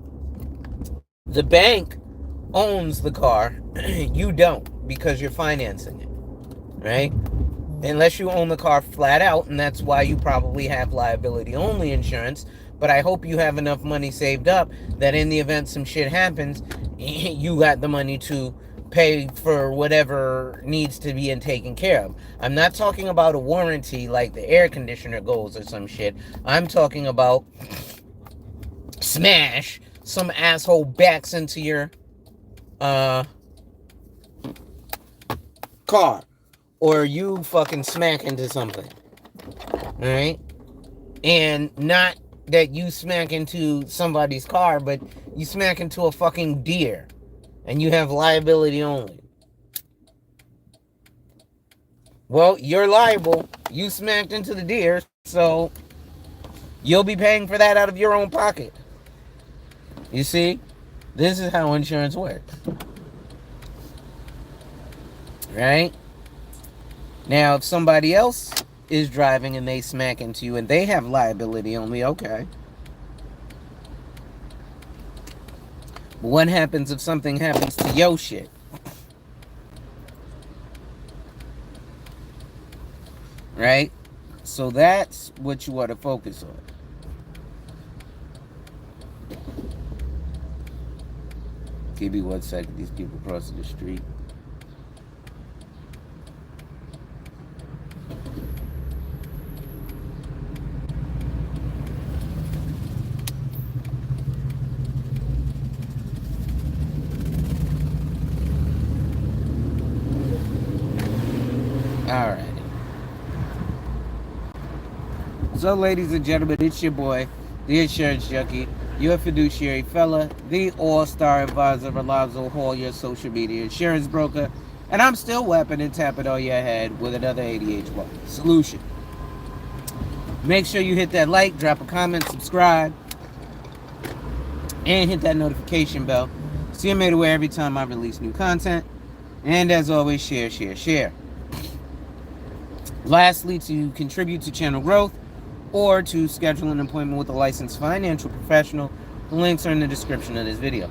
the bank owns the car. You don't, because you're financing it, right? Unless you own the car flat out, and that's why you probably have liability only insurance. But I hope you have enough money saved up that in the event some shit happens, you got the money to pay for whatever needs to be taken care of. I'm not talking about a warranty like the air conditioner goes or some shit. I'm talking about smash, some asshole backs into your car, or you fucking smack into something, all right? And not that you smack into somebody's car, but you smack into a fucking deer, and you have liability only. Well, you're liable. You smacked into the deer, so you'll be paying for that out of your own pocket. You see? This is how insurance works. Right? Now, if somebody else is driving and they smack into you and they have liability only, okay. But what happens if something happens to your shit? Right? So that's what you want to focus on. Give me 1 second. These people crossing the street. Alright. So, ladies and gentlemen, it's your boy, the insurance junkie, your fiduciary fella, the all-star advisor, Alonzo Hall, your social media insurance broker, and I'm still whapping and tapping on your head with another ADHD solution. Make sure you hit that like, drop a comment, subscribe, and hit that notification bell so you're made aware every time I release new content. And as always, share, share, share. Lastly, to contribute to channel growth or to schedule an appointment with a licensed financial professional, the links are in the description of this video.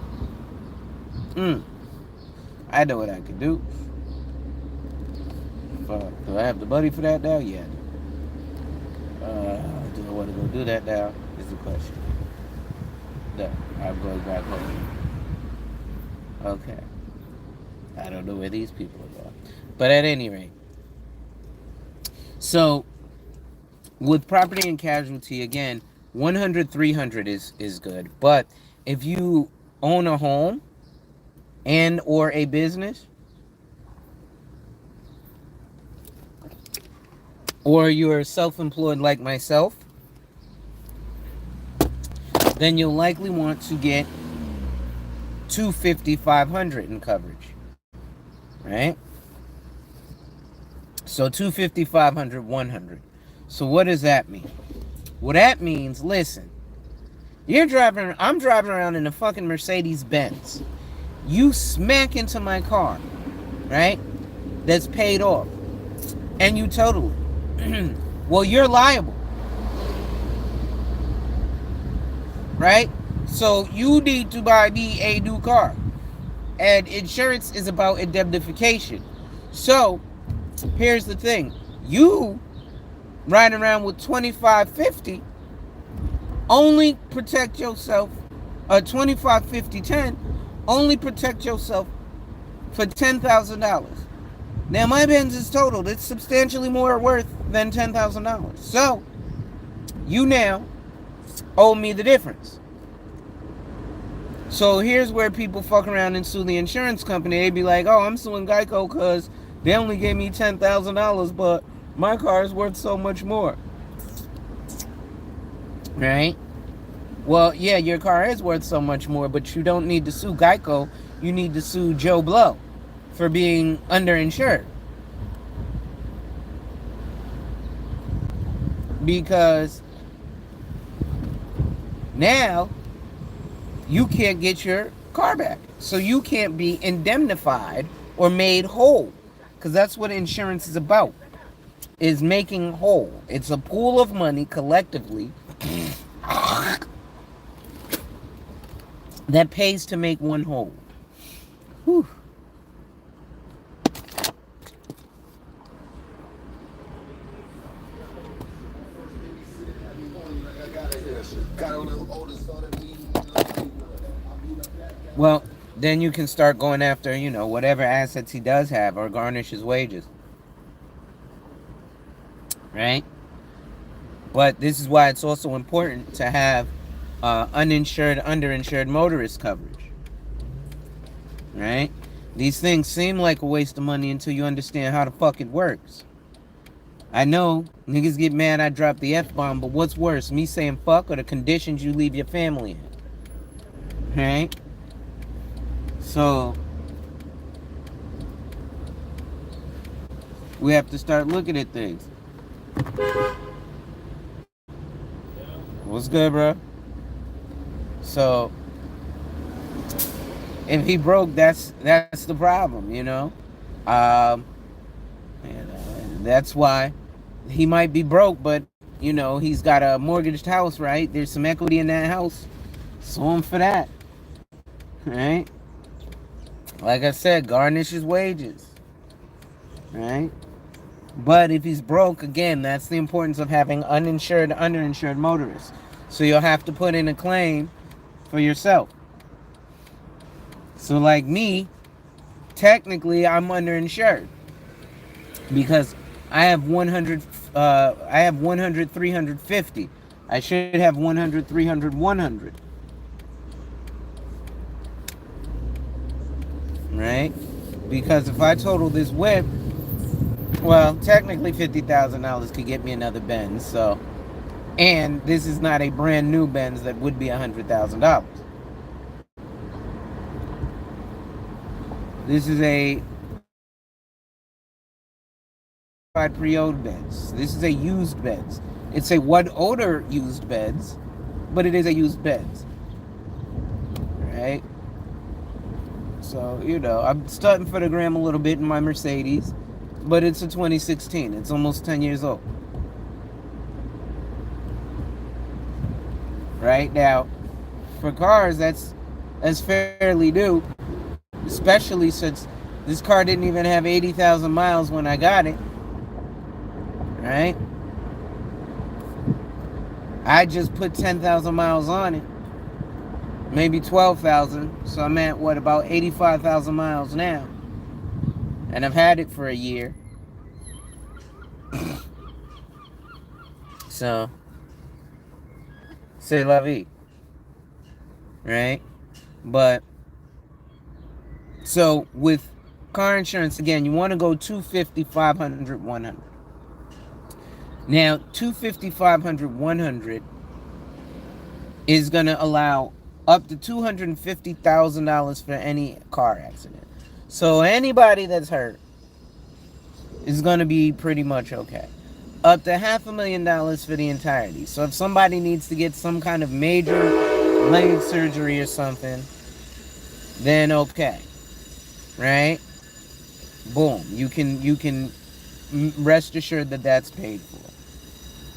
I know what I could do. Do I have the money for that now? Yeah. Do I want to go do that now? Is the question. No, I'm going back home. Okay. I don't know where these people are going. But at any rate. So, with property and casualty, again, 100, 300 is good. But if you own a home and or a business, or you're self-employed like myself, then you'll likely want to get 250, 500 in coverage, right? So 250, 500, 100. So what does that mean? Well, that means, listen, I'm driving around in a fucking Mercedes Benz. You smack into my car, right? That's paid off. And you total it. Well, you're liable. Right? So you need to buy me a new car. And insurance is about indemnification. So, here's the thing. You riding around with 2550 only protect yourself, 25 50 10 only protect yourself for $10,000. Now my Benz is totaled. It's substantially more worth than $10,000. So you now owe me the difference. So here's where people fuck around and sue the insurance company. They be like, oh, I'm suing Geico because they only gave me $10,000, but my car is worth so much more. Right? Well, yeah, your car is worth so much more, but you don't need to sue Geico. You need to sue Joe Blow for being underinsured. Because now you can't get your car back. So you can't be indemnified or made whole. Because that's what insurance is about. Is making whole. It's a pool of money collectively that pays to make one whole. Whew. Well, then you can start going after, whatever assets he does have or garnish his wages. Right? But this is why it's also important to have uninsured, underinsured motorist coverage. Right? These things seem like a waste of money until you understand how the fuck it works. I know niggas get mad I drop the F-bomb, but what's worse, me saying fuck or the conditions you leave your family in? Right? So we have to start looking at things. What's good, bro? So if he broke, that's the problem, that's why he might be broke, but he's got a mortgaged house, right? There's some equity in that house. Sue him for that, right? Like I said, garnish his wages, right? But if he's broke, again, that's the importance of having uninsured, underinsured motorists. So you'll have to put in a claim for yourself. So like me, technically I'm underinsured because I have 100 I have 100 350. I should have 100 300 100, right? Because if I total this whip, well, technically $50,000 could get me another Benz. So, and this is not a brand new Benz that would be $100,000. This is a pre-owned Benz. This is a used Benz. It's a one owner used Benz, but it is a used Benz, right? So, I'm starting for the gram a little bit in my Mercedes, but it's a 2016. It's almost 10 years old. Right now, for cars, that's fairly new, especially since this car didn't even have 80,000 miles when I got it. Right? I just put 10,000 miles on it. Maybe 12,000. So I'm at, about 85,000 miles now. And I've had it for a year. So, c'est la vie. Right? But, so with car insurance, again, you want to go 250, 500, 100. Now, 250, 500, 100 is going to allow up to $250,000 for any car accident. So anybody that's hurt is going to be pretty much okay. Up to $500,000 for the entirety. So if somebody needs to get some kind of major leg surgery or something, then okay. Right? Boom. You can rest assured that that's paid for.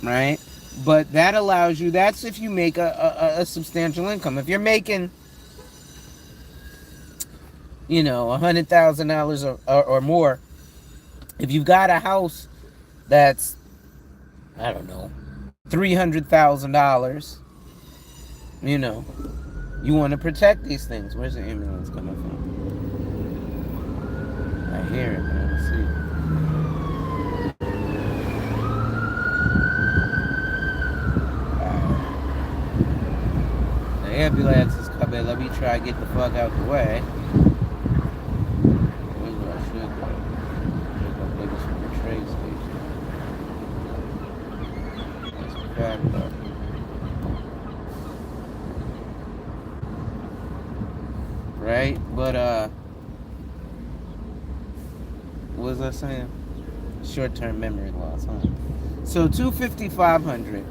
Right? But that allows you, that's if you make a substantial income. If you're making, $100,000 or more, if you've got a house that's, I don't know, $300,000, you want to protect these things. Where's the ambulance coming from? I hear it, but I don't see it. The ambulance is coming. Let me try to get the fuck out the way. Where's where I should go? Should go maybe from the train station. That's bad enough. Right? But what was I saying? Short-term memory loss, huh? So 250, 500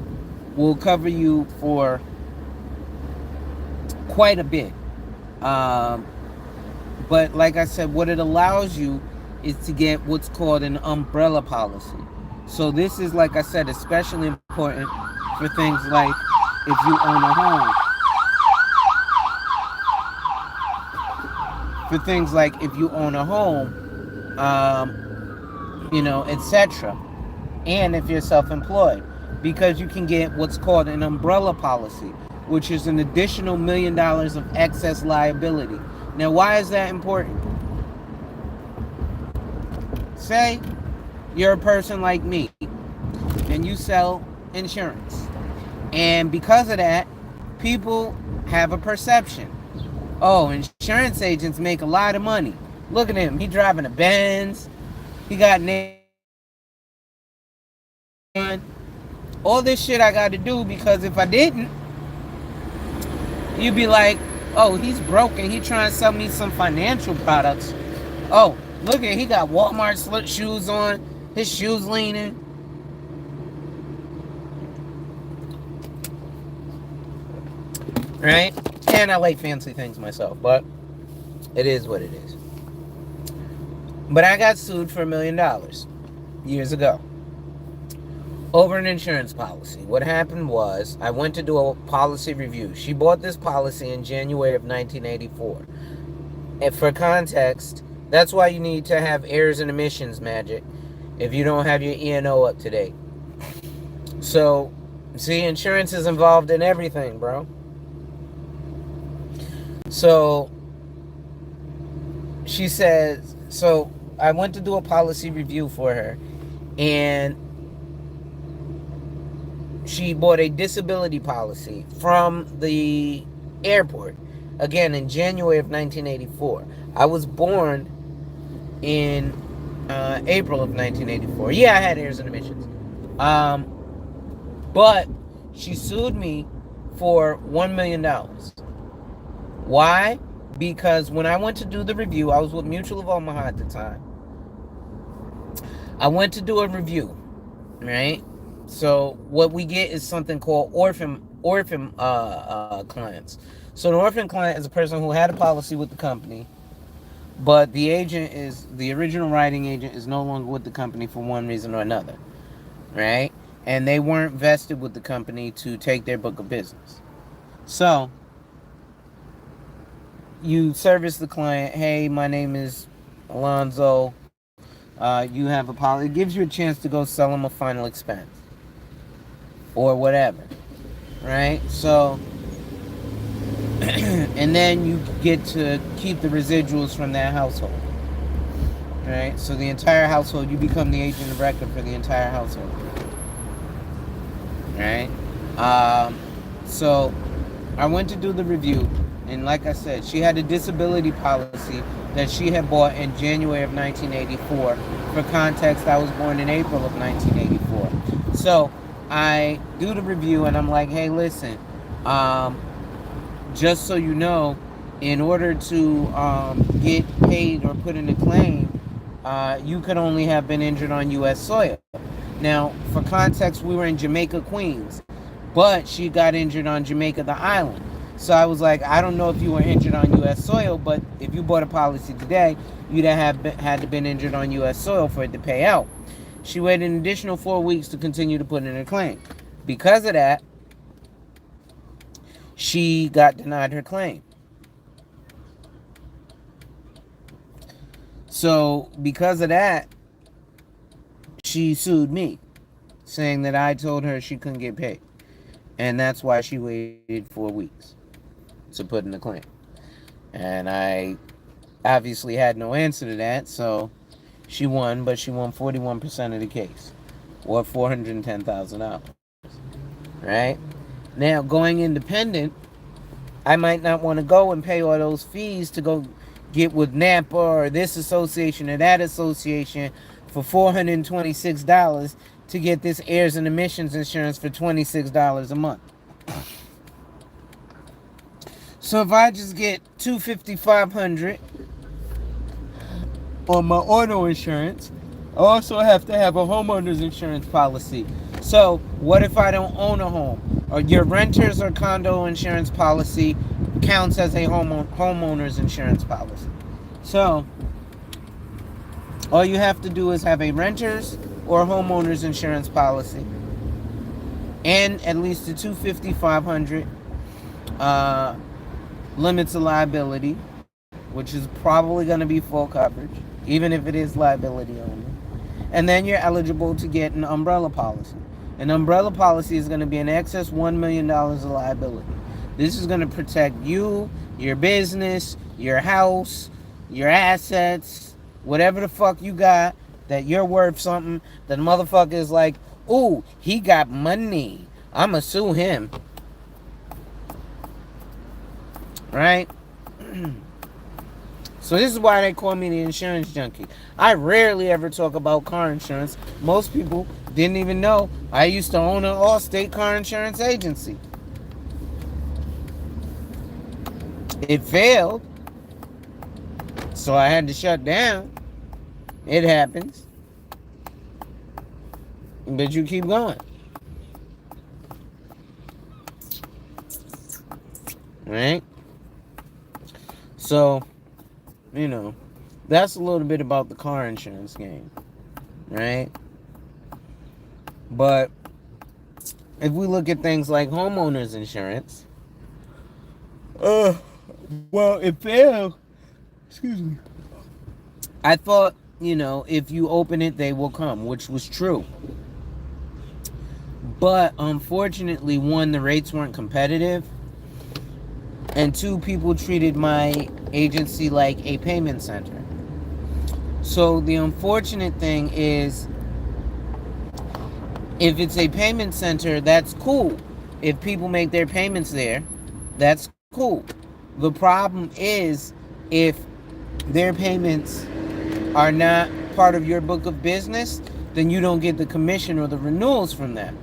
will cover you for quite a bit. But like I said, what it allows you is to get what's called an umbrella policy. So this is, like I said, especially important for things like if you own a home. For things like if you own a home, etc. And if you're self-employed. Because you can get what's called an umbrella policy, which is an additional $1 million of excess liability. Now, why is that important? Say you're a person like me and you sell insurance. And because of that, people have a perception. Oh, insurance agents make a lot of money. Look at him. He driving a Benz. He got all this shit I got to do, because if I didn't, you'd be like, oh, he's broken. He trying to sell me some financial products. Oh, look at, he got Walmart slit shoes on. His shoes leaning. Right? And I like fancy things myself, but it is what it is. But I got sued for $1 million years ago over an insurance policy. What happened was, I went to do a policy review. She bought this policy in January of 1984. And for context, that's why you need to have errors and omissions, Magic, if you don't have your E&O up to date. So, see, insurance is involved in everything, bro. So, she says, so I went to do a policy review for her, and she bought a disability policy from the airport, again in January of 1984. I was born in April of 1984. Yeah, I had heirs and emissions. But she sued me for $1 million. Why? Because when I went to do the review, I was with Mutual of Omaha at the time. I went to do a review, right? So what we get is something called orphan clients. So an orphan client is a person who had a policy with the company, but the original writing agent is no longer with the company for one reason or another, right? And they weren't vested with the company to take their book of business. So you service the client. Hey, my name is Alonzo. You have a policy. It gives you a chance to go sell them a final expense or whatever, right? So, and then you get to keep the residuals from that household, right? So the entire household, you become the agent of record for the entire household, right? So I went to do the review, and like I said, she had a disability policy that she had bought in January of 1984. For context, I was born in April of 1984. So I do the review, and I'm like, hey, listen, just so you know, in order to get paid or put in a claim, you could only have been injured on U.S. soil. Now, for context, we were in Jamaica, Queens, but she got injured on Jamaica, the island. So I was like, I don't know if you were injured on U.S. soil, but if you bought a policy today, you'd have had to been injured on U.S. soil for it to pay out. She waited an additional 4 weeks to continue to put in her claim. Because of that, she got denied her claim. So because of that, she sued me, saying that I told her she couldn't get paid. And that's why she waited 4 weeks to put in the claim. And I obviously had no answer to that, so she won, but she won 41% of the case, or $410,000, right? Now, going independent, I might not want to go and pay all those fees to go get with NAPA or this association or that association for $426 to get this heirs and emissions insurance for $26 a month. So if I just get $250, $500 on my auto insurance, I also have to have a homeowner's insurance policy. So what if I don't own a home? Or your renters or condo insurance policy counts as a homeowner's insurance policy. So all you have to do is have a renter's or homeowner's insurance policy and at least a $250, $500 limits of liability, which is probably going to be full coverage, even if it is liability only. And then you're eligible to get an umbrella policy. An umbrella policy is going to be in excess $1 million of liability. This is going to protect you, your business, your house, your assets, whatever the fuck you got that you're worth something. That motherfucker is like, ooh, he got money, I'ma sue him. Right? So this is why they call me the insurance junkie. I rarely ever talk about car insurance. Most people didn't even know I used to own an Allstate car insurance agency. It failed, so I had to shut down. It happens. But you keep going. Right? So, you know, that's a little bit about the car insurance game. Right? But if we look at things like homeowners insurance, well, it failed. Excuse me. I thought, if you open it, they will come, which was true. But unfortunately, one, the rates weren't competitive. And two, people treated my agency like a payment center. So the unfortunate thing is, if it's a payment center, that's cool. If people make their payments there, that's cool. The problem is, if their payments are not part of your book of business, then you don't get the commission or the renewals from them.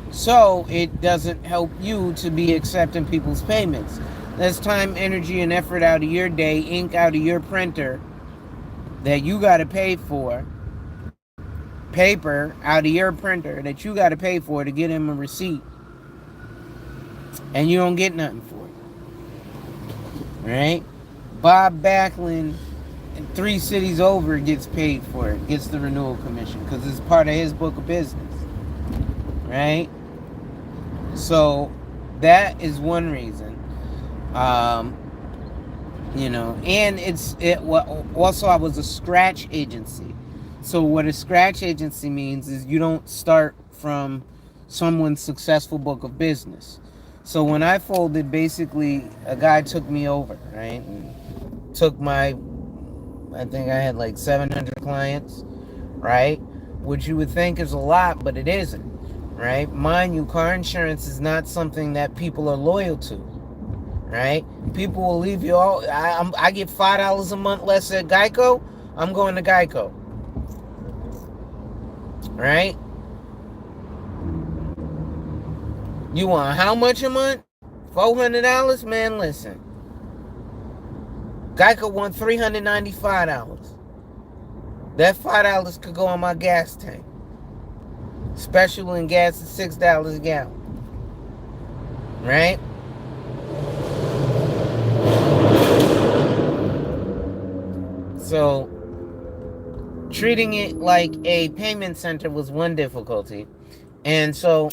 So it doesn't help you to be accepting people's payments. That's time, energy, and effort out of your day, ink out of your printer that you got to pay for, paper out of your printer that you got to pay for to get him a receipt, and you don't get nothing for it. Right? Bob Backlund, 3 cities over, gets paid for it, gets the renewal commission because it's part of his book of business. Right? So that is one reason. And also, I was a scratch agency. So what a scratch agency means is you don't start from someone's successful book of business. So when I folded, basically a guy took me over, right? And took I think I had like 700 clients, right? Which you would think is a lot, but it isn't, right? Mind you, car insurance is not something that people are loyal to, right? People will leave you all. I get $5 a month less at Geico. I'm going to Geico, right? You want how much a month? $400, man. Listen, Geico want $395. That $5 could go on my gas tank. Special in gas is $6 a gallon, right? So treating it like a payment center was one difficulty. And so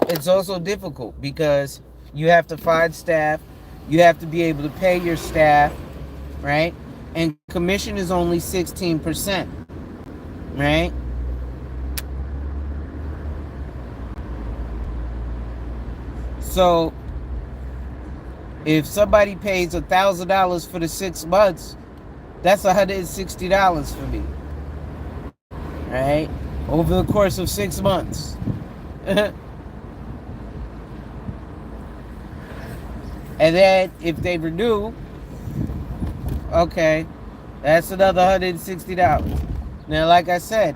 it's also difficult because you have to find staff, you have to be able to pay your staff, right? And commission is only 16%, right? So if somebody pays $1,000 for the 6 months, that's $160 for me, right? Over the course of 6 months. And then if they renew, okay, that's another $160. Now, like I said,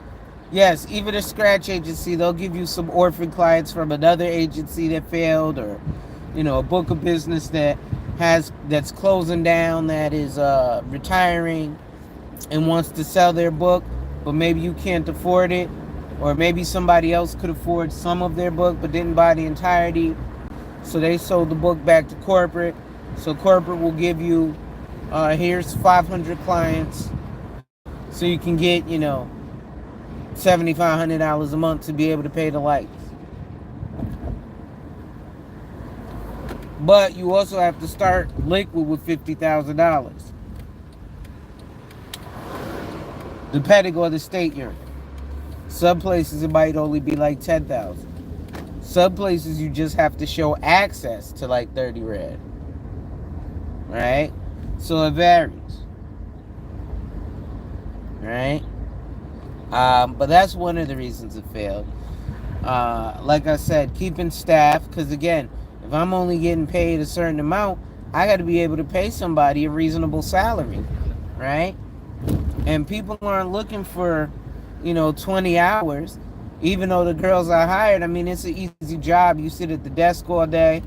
yes, even a scratch agency, they'll give you some orphan clients from another agency that failed, or a book of business that's closing down, that is retiring and wants to sell their book, but maybe you can't afford it, or maybe somebody else could afford some of their book but didn't buy the entirety. So they sold the book back to corporate. So corporate will give you, here's 500 clients, so you can get, $7,500 a month to be able to pay the lights. But you also have to start liquid with $50,000, depending on the state you're in. Some places it might only be like $10,000. Some places you just have to show access to like 30 Rand, right? So it varies, right? But that's one of the reasons it failed. Like I said, keeping staff, because again, if I'm only getting paid a certain amount, I got to be able to pay somebody a reasonable salary, right? And people aren't looking for, 20 hours. Even though the girls I hired, I mean, it's an easy job. You sit at the desk all day.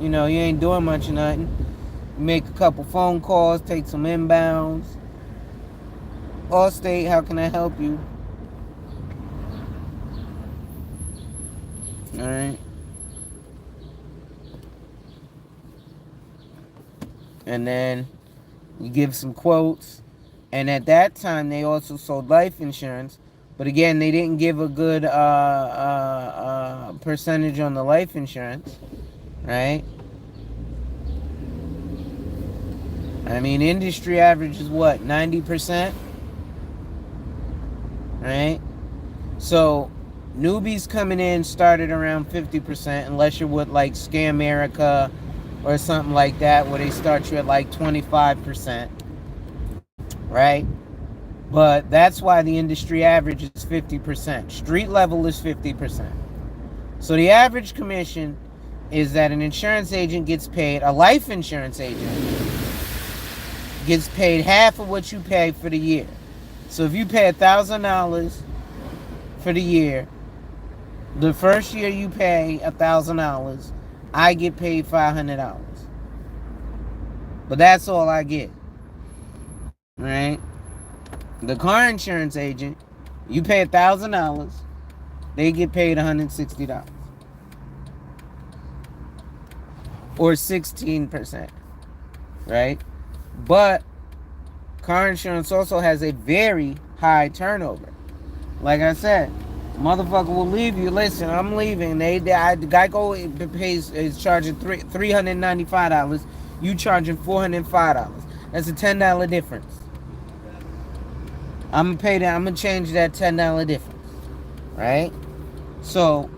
You ain't doing much of nothing. You make a couple phone calls, take some inbounds. Allstate, how can I help you? All right. And then you give some quotes. And at that time, they also sold life insurance. But again, they didn't give a good percentage on the life insurance, right? I mean, industry average is what, 90%? Right? So newbies coming in started around 50%, unless you're with like Scam America or something like that, where they start you at like 25%, right? But that's why the industry average is 50%. Street level is 50%. So the average commission is that an insurance agent gets paid, a life insurance agent gets paid half of what you pay for the year. So if you pay $1,000 for the year, the first year you pay $1,000, I get paid $500. But that's all I get, right? The car insurance agent, you pay $1,000, they get paid $160 or 16%, right? But car insurance also has a very high turnover. Like I said, motherfucker will leave you. Listen, I'm leaving. Geico is charging $395. You charging $405. That's a $10 difference. I'm gonna pay that. I'm gonna change that $10 difference, right? So,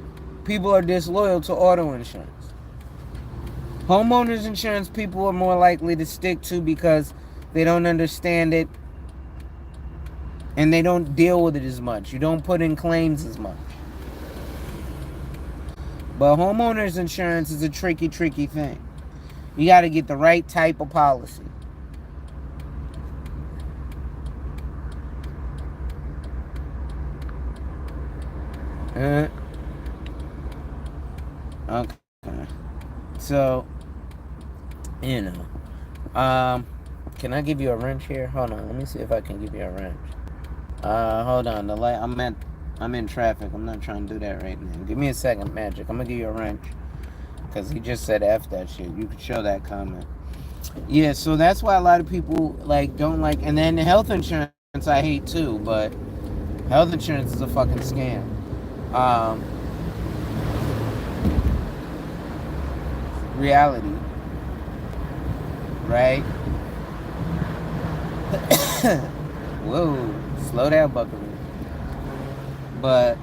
people are disloyal to auto insurance. Homeowners insurance, people are more likely to stick to because they don't understand it and they don't deal with it as much. You don't put in claims as much. But homeowners insurance is a tricky thing. You got to get the right type of policy. Okay. So, you know, can I give you a wrench here? Hold on, let me see if I can give you a wrench. Hold on. The light. I'm in traffic. I'm not trying to do that right now. Give me a second, Magic. I'm gonna give you a wrench because he just said F that shit. You could show that comment. Yeah. So that's why a lot of people like don't like. And then the health insurance I hate too, but health insurance is a fucking scam. Reality, right? Whoa, slow down, Buckaroo. But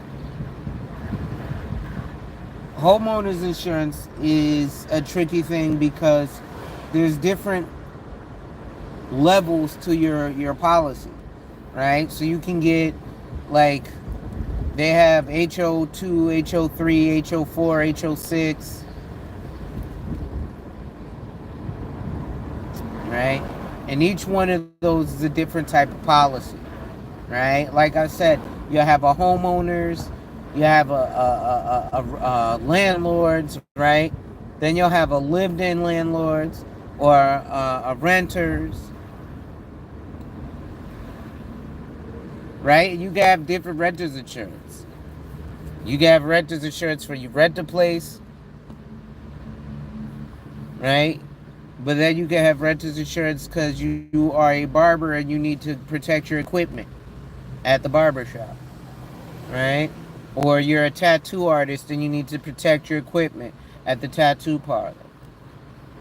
homeowners insurance is a tricky thing because there's different levels to your policy, right? So you can get like they have HO2, HO3, HO4, HO6, right? And each one of those is a different type of policy, right? Like I said, you have a homeowners, you have a landlords, right? Then you'll have a lived-in landlords or a renters, right? You can have different renters insurance. You can have renters insurance for you rent a place, right? But then you can have renters insurance because you are a barber and you need to protect your equipment at the barber shop, right? Or you're a tattoo artist and you need to protect your equipment at the tattoo parlor,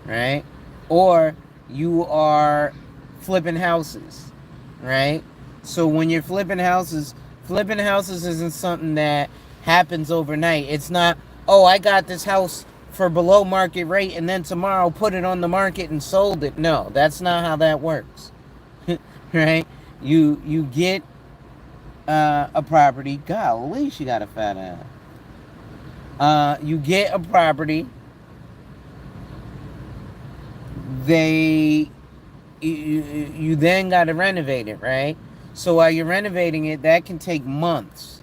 right? Or you are flipping houses, right? So when you're flipping houses isn't something that happens overnight. It's not, oh, I got this house for below market rate and then tomorrow put it on the market and sold it. No, that's not how that works. Right? You get a property. Golly, she got a fat ass. You get a property. You then got to renovate it, right? So while you're renovating it, that can take months.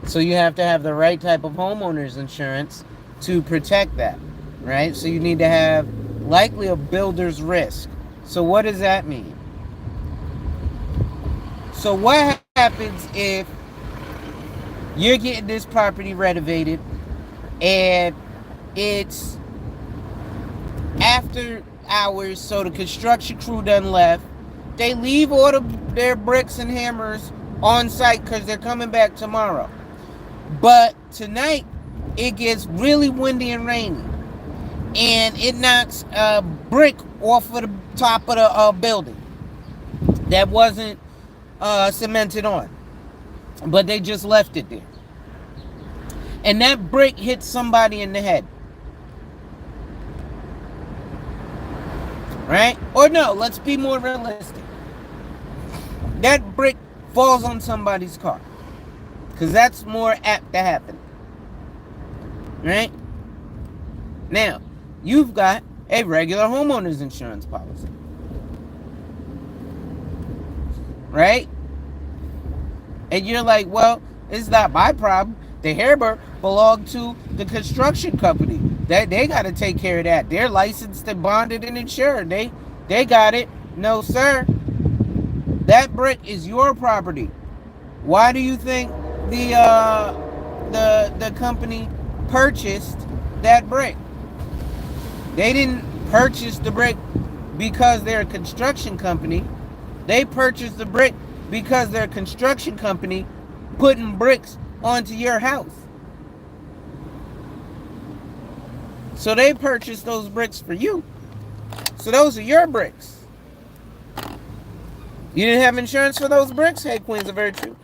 So you have to have the right type of homeowners insurance to protect that, right? So you need to have likely a builder's risk. So what does that mean? So what happens if you're getting this property renovated and it's after hours, so the construction crew done left. They leave all their bricks and hammers on site because they're coming back tomorrow. But tonight, it gets really windy and rainy. And it knocks a brick off of the top of the building that wasn't cemented on. but they just left it there. And that brick hit somebody in the head. Right? Or no, let's be more realistic. That brick falls on somebody's car. Because that's more apt to happen. Right? Now, you've got a regular homeowner's insurance policy. Right? And you're like, well, it's not my problem. The Hairbur belonged to the construction company. They got to take care of that. They're licensed and bonded and insured. They got it. No, sir. That brick is your property. Why do you think the company purchased that brick? They didn't purchase the brick because they're a construction company. They purchased the brick because they're a construction company putting bricks onto your house. So they purchased those bricks for you. So those are your bricks. You didn't have insurance for those bricks? Hey, Queens of Virtue.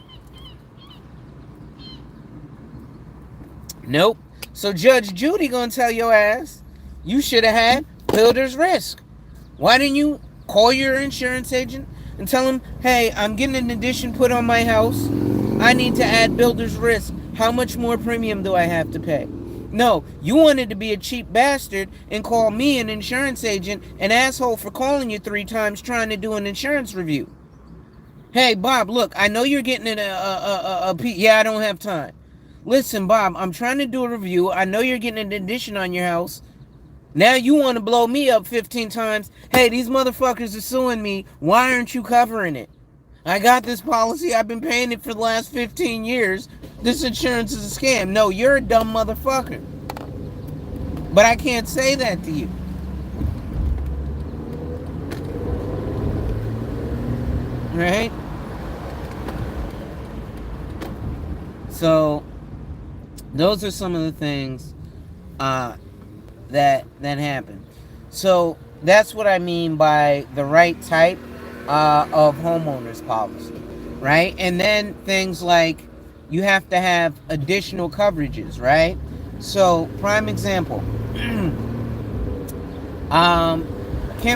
Nope. So Judge Judy gonna tell your ass you should have had builder's risk. Why didn't you call your insurance agent and tell him, hey, I'm getting an addition put on my house. I need to add builder's risk. How much more premium do I have to pay? No, you wanted to be a cheap bastard and call me, an insurance agent, an asshole for calling you 3 times trying to do an insurance review. Hey, Bob, look, I know you're getting yeah, I don't have time. Listen, Bob, I'm trying to do a review. I know you're getting an addition on your house. Now you want to blow me up 15 times. Hey, these motherfuckers are suing me. Why aren't you covering it? I got this policy. I've been paying it for the last 15 years. This insurance is a scam. No, you're a dumb motherfucker. But I can't say that to you. Right? So, those are some of the things that happen. So, that's what I mean by the right type of homeowners policy, right? And then things like you have to have additional coverages, right? So, prime example, Kim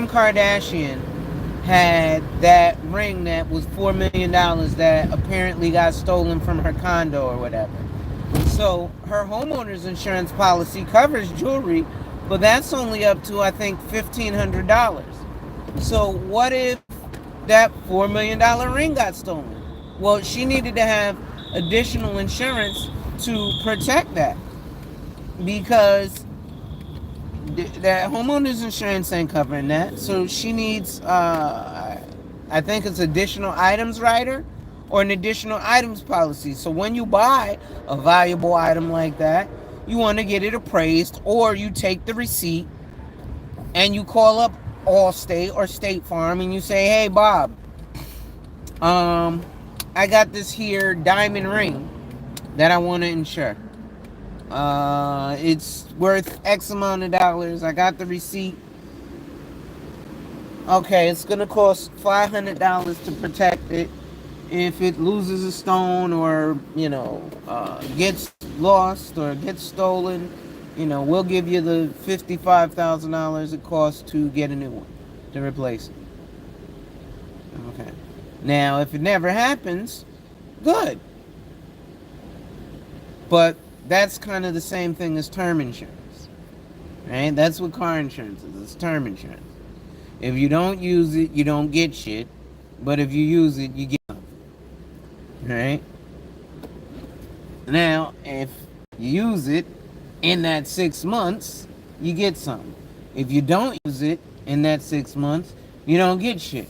Kardashian had that ring that was $4 million that apparently got stolen from her condo or whatever. So her homeowner's insurance policy covers jewelry, but that's only up to, I think, $1,500. So what if that $4 million ring got stolen? Well, she needed to have additional insurance to protect that, because that homeowner's insurance ain't covering that. So she needs, I think it's additional items rider or an additional items policy. So when you buy a valuable item like that, you want to get it appraised, or you take the receipt and you call up Allstate or State Farm and you say, hey, Bob, I got this here diamond ring that I want to insure. It's worth X amount of dollars. I got the receipt. Okay, it's gonna cost $500 to protect it. If it loses a stone or, gets lost or gets stolen, we'll give you the $55,000 it costs to get a new one, to replace it. Okay. Now, if it never happens, good. But that's kind of the same thing as term insurance, right? That's what car insurance is. It's term insurance. If you don't use it, you don't get shit. But if you use it, you get something, right? Now, if you use it in that 6 months, you get something. If you don't use it in that 6 months, you don't get shit.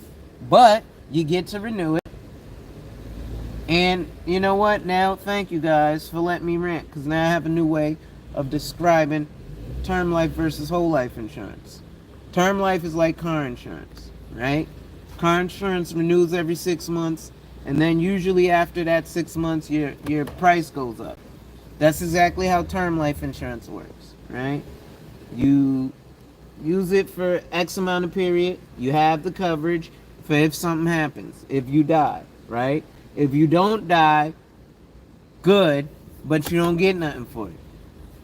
But you get to renew it. And you know what? Now, thank you guys for letting me rant, because now I have a new way of describing term life versus whole life insurance. Term life is like car insurance, right? Car insurance renews every 6 months, and then usually after that 6 months, your price goes up. That's exactly how term life insurance works, right? You use it for X amount of period. You have the coverage for if something happens, if you die, right? If you don't die, good, but you don't get nothing for it,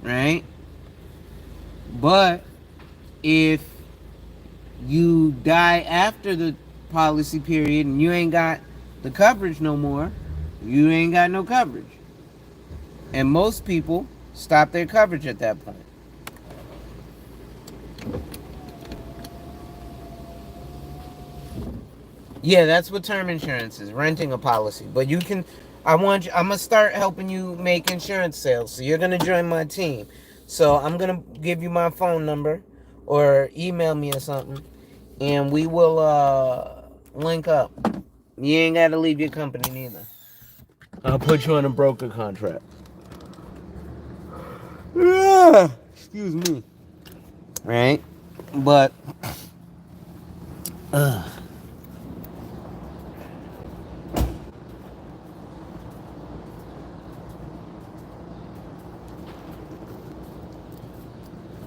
right? But if you die after the policy period and you ain't got the coverage no more, you ain't got no coverage. And most people stop their coverage at that point. Yeah, that's what term insurance is, renting a policy. But you can I'm gonna start helping you make insurance sales. So you're gonna join my team. So I'm gonna give you my phone number or email me or something and we will link up. You ain't gotta leave your company neither. I'll put you on a broker contract. Yeah, excuse me. Right? But uh,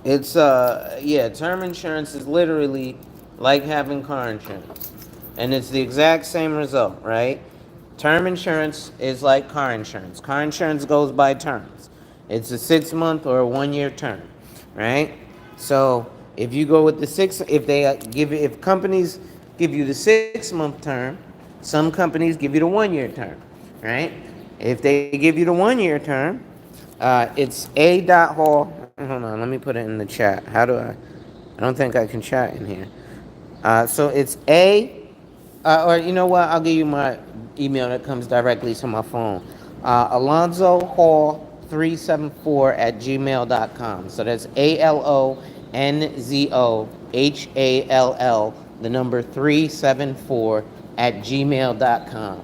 it's yeah, term insurance is literally like having car insurance. And it's the exact same result, right? Term insurance is like car insurance. Car insurance goes by terms. It's a 6 month or a 1 year term, right? So if you go with the if companies give you the 6 month term, some companies give you the 1 year term, right? If they give you the 1 year term, it's a dot hall. Hold on, let me put it in the chat. How do I? I don't think I can chat in here. So it's or you know what? I'll give you my email that comes directly to my phone. Alonzo Hall 374 at gmail.com. So that's ALONZOHALL, the number 374 at gmail.com.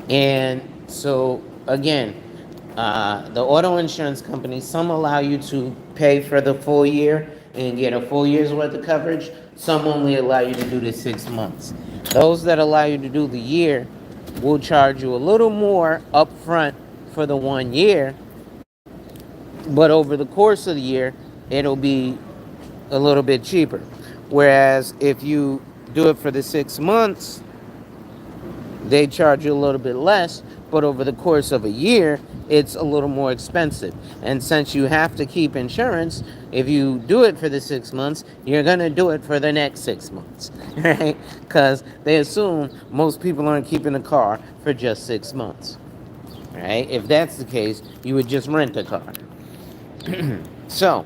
And so, again, the auto insurance companies, some allow you to pay for the full year and get a full year's worth of coverage. Some only allow you to do the 6 months. Those that allow you to do the year will charge you a little more upfront for the 1 year, but over the course of the year, it'll be a little bit cheaper. Whereas if you do it for the 6 months, they charge you a little bit less, but over the course of a year, it's a little more expensive. And since you have to keep insurance, if you do it for the 6 months, you're going to do it for the next 6 months, right? Because they assume most people aren't keeping a car for just 6 months, right? If that's the case, you would just rent a car. So,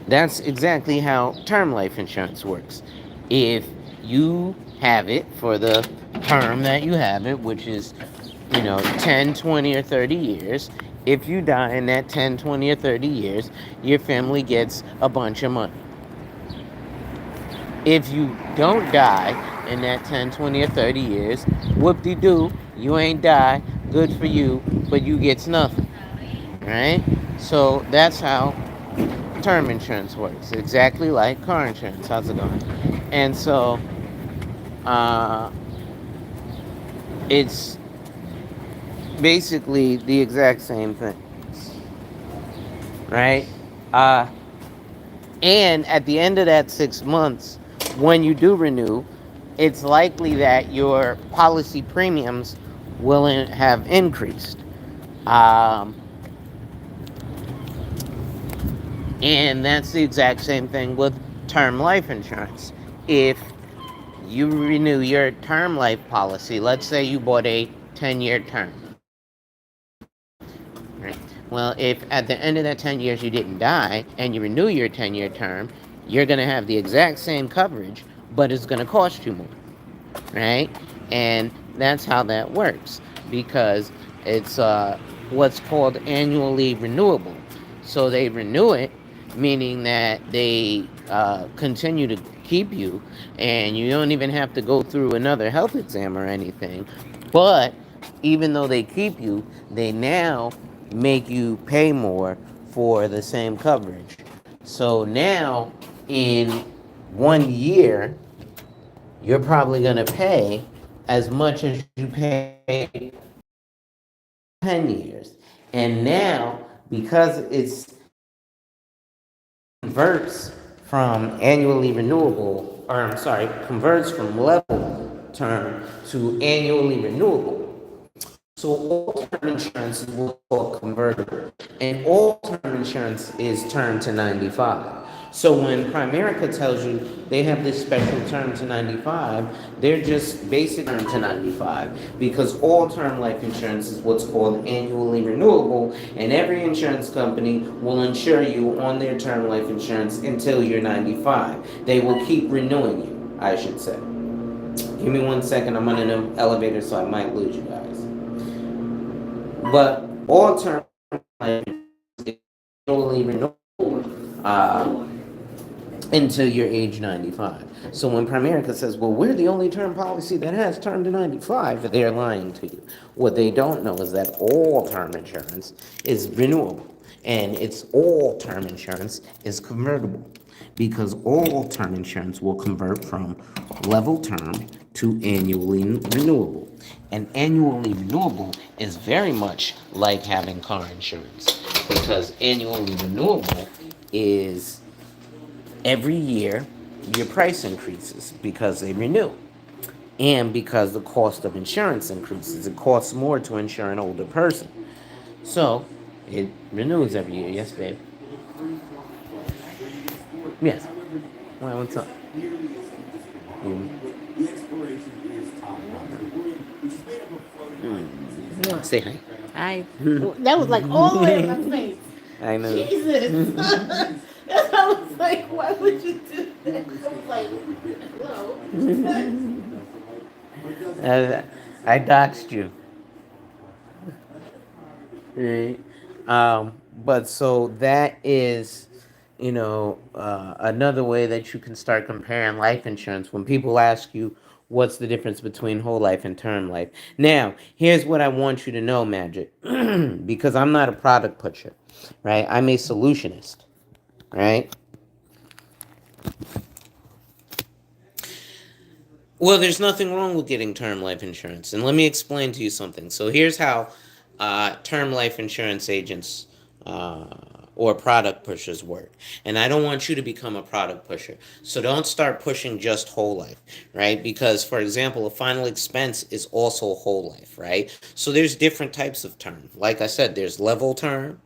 that's exactly how term life insurance works. If you have it for the term that you have it, which is, 10, 20, or 30 years, if you die in that 10, 20, or 30 years, your family gets a bunch of money. If you don't die in that 10, 20, or 30 years, whoop-de-doo, you ain't die, good for you, but you gets nothing, right? So that's how term insurance works, exactly like car insurance. How's it going? And so uh, it's basically the exact same thing, right? Uh, and at the end of that 6 months, when you do renew, it's likely that your policy premiums will have increased. Um, and that's the exact same thing with term life insurance. If you renew your term life policy, let's say you bought a 10-year term. Right? Well, if at the end of that 10 years you didn't die and you renew your 10-year term, you're going to have the exact same coverage, but it's going to cost you more. Right? And that's how that works because it's what's called annually renewable. So they renew it, meaning that they continue to keep you, and you don't even have to go through another health exam or anything. But even though they keep you, they now make you pay more for the same coverage. So now, in 1 year, you're probably going to pay as much as you pay 10 years. And now, because it's converts from annually renewable, or I'm sorry, converts from level term to annually renewable. So all term insurance is what's called convertible, and all term insurance is term to 95. So when Primerica tells you they have this special term to 95, they're just basic term to 95 because all term life insurance is what's called annually renewable, and every insurance company will insure you on their term life insurance until you're 95. They will keep renewing you, I should say. Give me 1 second, I'm on an elevator, so I might lose you guys. But all term life is annually renewable until you're age 95. So when Primerica says, well, we're the only term policy that has term to 95, they're lying to you. What they don't know is that all term insurance is renewable, and it's all term insurance is convertible because all term insurance will convert from level term to annually renewable. And annually renewable is very much like having car insurance because annually renewable is every year your price increases because they renew. And because the cost of insurance increases, it costs more to insure an older person. So it renews every year. Yes, babe. Yes. Well, what's up? Say hi. I that was like all the way in my face. I know. Jesus. That's I was like, why would you do that? I was like, no. I doxed you. Right. But so that is, another way that you can start comparing life insurance when people ask you what's the difference between whole life and term life. Now, here's what I want you to know, Magic, because I'm not a product pusher, right? I'm a solutionist, right? Well, there's nothing wrong with getting term life insurance. And let me explain to you something. So here's how term life insurance agents or product pushers work. And I don't want you to become a product pusher. So don't start pushing just whole life, right? Because, for example, a final expense is also whole life, right? So there's different types of term. Like I said, there's level term.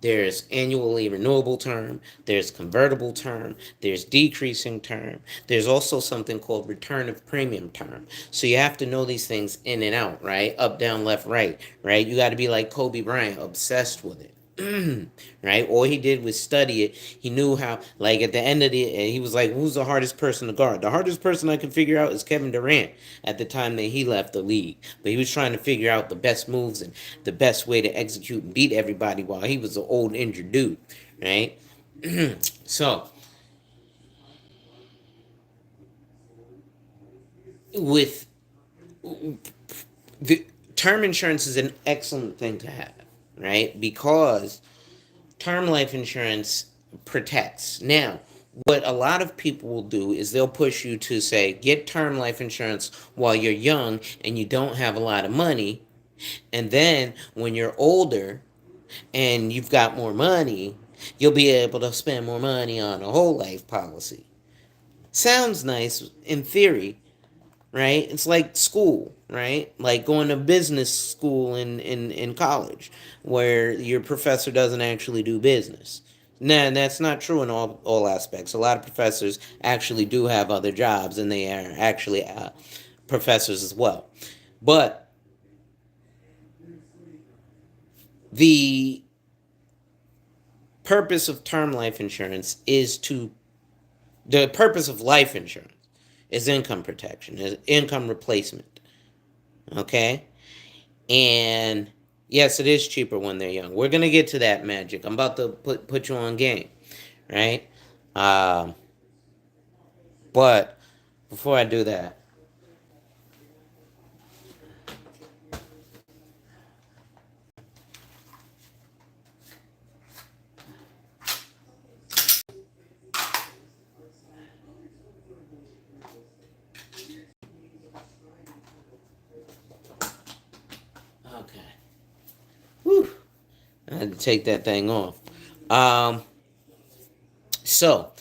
There's annually renewable term, there's convertible term, there's decreasing term. There's also something called return of premium term. So you have to know these things in and out, right? Up, down, left, right? You got to be like Kobe Bryant, obsessed with it. Right? All he did was study it. He knew how, like at the end of he was like, who's the hardest person to guard? The hardest person I can figure out is Kevin Durant at the time that he left the league. But he was trying to figure out the best moves and the best way to execute and beat everybody while he was an old injured dude, right? So, with the term insurance is an excellent thing to have, right? Because term life insurance protects. Now, what a lot of people will do is they'll push you to say, get term life insurance while you're young and you don't have a lot of money. And then when you're older and you've got more money, you'll be able to spend more money on a whole life policy. Sounds nice in theory, right? It's like school, right? Like going to business school in college where your professor doesn't actually do business. Nah, that's not true in all aspects. A lot of professors actually do have other jobs and they are actually professors as well. But the purpose of term life insurance is to, the purpose of life insurance is income protection, is income replacement. Okay? And yes, it is cheaper when they're young. We're gonna get to that, Magic. I'm about to put you on game, right? Um, but before I do that, okay. Whew. I had to take that thing off. Um, so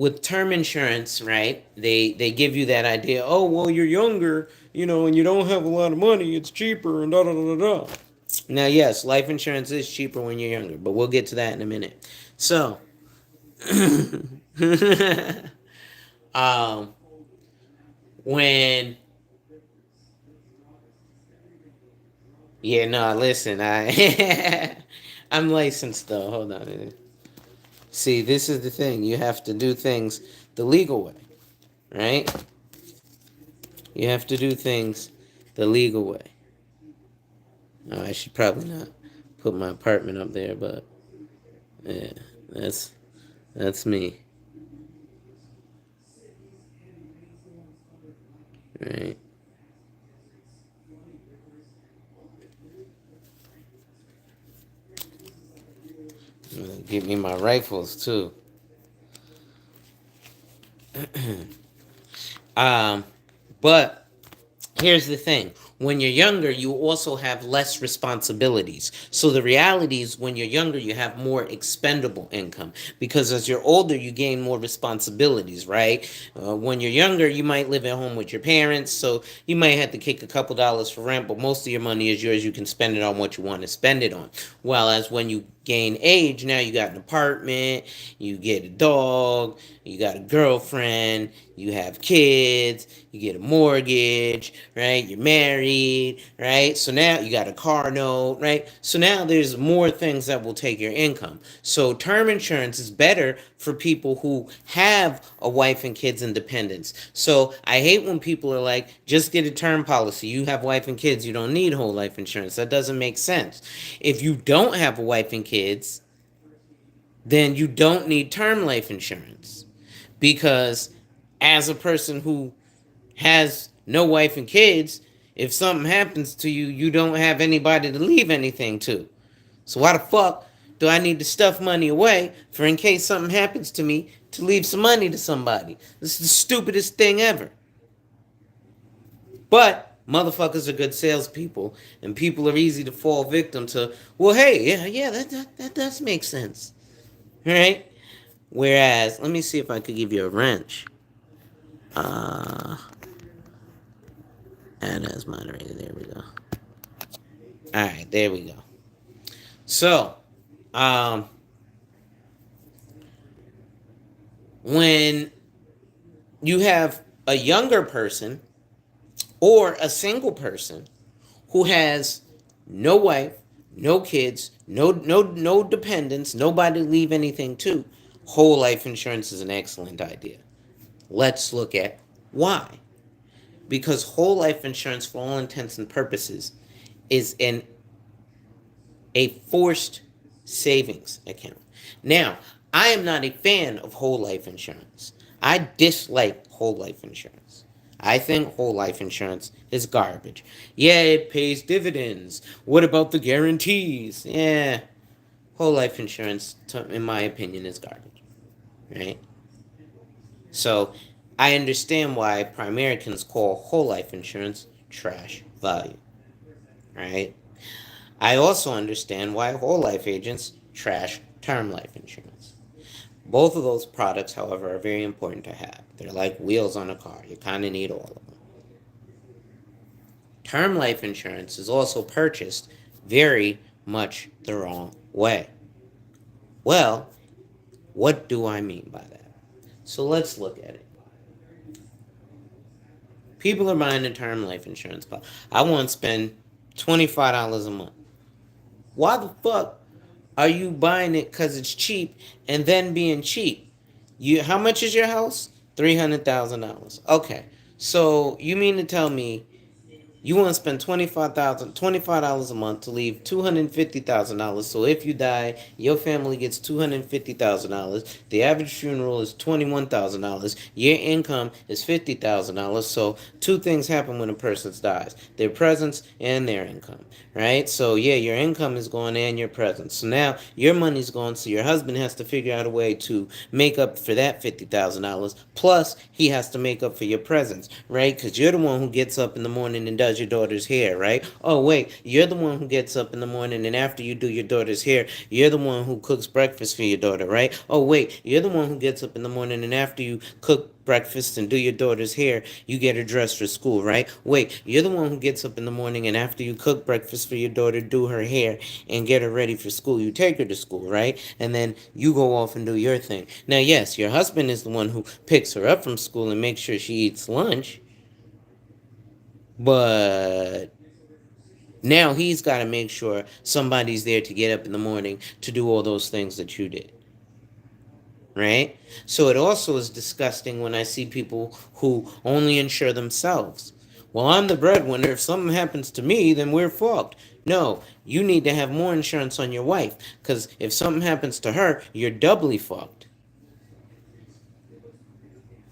with term insurance, right? They give you that idea. Oh well, you're younger, and you don't have a lot of money. It's cheaper and da da da da da. Now, yes, life insurance is cheaper when you're younger, but we'll get to that in a minute. So, um, when yeah, no, listen, I'm licensed though. Hold on. See, this is the thing. You have to do things the legal way, right? You have to do things the legal way. Oh, I should probably not put my apartment up there, but yeah, that's me, right? Give me my rifles too. um, but here's the thing. When you're younger, you also have less responsibilities. So the reality is when you're younger, you have more expendable income because as you're older, you gain more responsibilities, right? When you're younger, you might live at home with your parents, so you might have to kick a couple dollars for rent, but most of your money is yours. You can spend it on what you want to spend it on. Whereas when you gain age, now you got an apartment, you get a dog, you got a girlfriend, you have kids, you get a mortgage, right? You're married, right? So now you got a car note, right? So now there's more things that will take your income. So term insurance is better for people who have a wife and kids independence. So I hate when people are like, just get a term policy. You have wife and kids, you don't need whole life insurance. That doesn't make sense. If you don't have a wife and kids, then you don't need term life insurance because as a person who has no wife and kids, if something happens to you, you don't have anybody to leave anything to. So why the fuck do I need to stuff money away for in case something happens to me to leave some money to somebody? This is the stupidest thing ever. But motherfuckers are good salespeople, and people are easy to fall victim to. Well, hey, yeah, that does make sense, right? Whereas, let me see if I could give you a wrench. Uh, and as moderator, there we go. All right, there we go. So, um, when you have a younger person or a single person who has no wife, no kids, no dependents, nobody to leave anything to, whole life insurance is an excellent idea. Let's look at why. Because whole life insurance, for all intents and purposes, is a forced savings account. Now, I am not a fan of whole life insurance. I dislike whole life insurance. I think whole life insurance is garbage. Yeah, it pays dividends. What about the guarantees? Yeah, whole life insurance, in my opinion, is garbage. Right? So, I understand why Primericans call whole life insurance trash value. Right? I also understand why whole life agents trash term life insurance. Both of those products, however, are very important to have. They're like wheels on a car. You kind of need all of them. Term life insurance is also purchased very much the wrong way. Well, what do I mean by that? So let's look at it. People are buying a term life insurance policy. I want to spend $25 a month. Why the fuck are you buying it because it's cheap and then being cheap? How much is your house? $300,000. Okay, so you mean to tell me you want to spend $25 a month to leave $250,000. So if you die, your family gets $250,000. The average funeral is $21,000. Your income is $50,000. So two things happen when a person dies: their presence and their income. Right? So yeah, your income is gone and your presence. So now your money's gone. So your husband has to figure out a way to make up for that $50,000. Plus he has to make up for your presence, right? Because you're the one who gets up in the morning and does does your daughter's hair, right? Oh, wait, you're the one who gets up in the morning, and after you do your daughter's hair, you're the one who cooks breakfast for your daughter, right? Oh, wait, you're the one who gets up in the morning, and after you cook breakfast and do your daughter's hair, you get her dressed for school, right? Wait, you're the one who gets up in the morning, and after you cook breakfast for your daughter, do her hair, and get her ready for school, you take her to school, right? And then you go off and do your thing. Now, yes, your husband is the one who picks her up from school and makes sure she eats lunch, but now he's got to make sure somebody's there to get up in the morning to do all those things that you did, right? So it also is disgusting when I see people who only insure themselves. Well, I'm the breadwinner. If something happens to me, then we're fucked. No, you need to have more insurance on your wife, because if something happens to her, you're doubly fucked.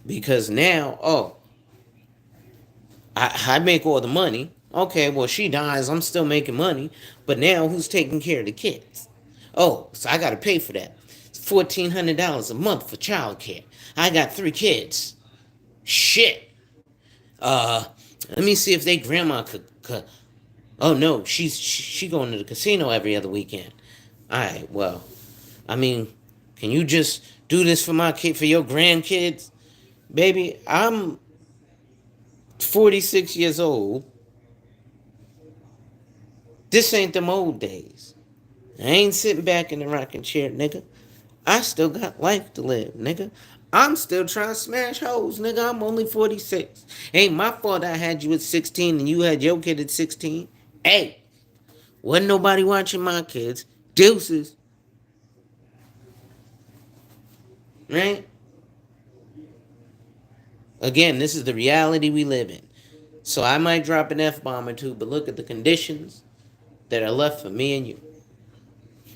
Because now, oh, I make all the money. Okay, well, she dies. I'm still making money. But now who's taking care of the kids? Oh, so I got to pay for that. It's $1,400 a month for childcare. I got 3 kids. Shit. Uh, Let me see if they grandma could. Oh no, she going to the casino every other weekend. All right, well, I mean, can you just do this for my kid, for your grandkids, baby? I'm 46 years old. This ain't them old days. I ain't sitting back in the rocking chair, nigga. I still got life to live, nigga. I'm still trying to smash hoes, nigga. I'm only 46. Ain't my fault I had you at 16 and you had your kid at 16. Hey, wasn't nobody watching my kids. Deuces, right? Again, this is the reality we live in. So I might drop an F bomb or two, but look at the conditions that are left for me and you,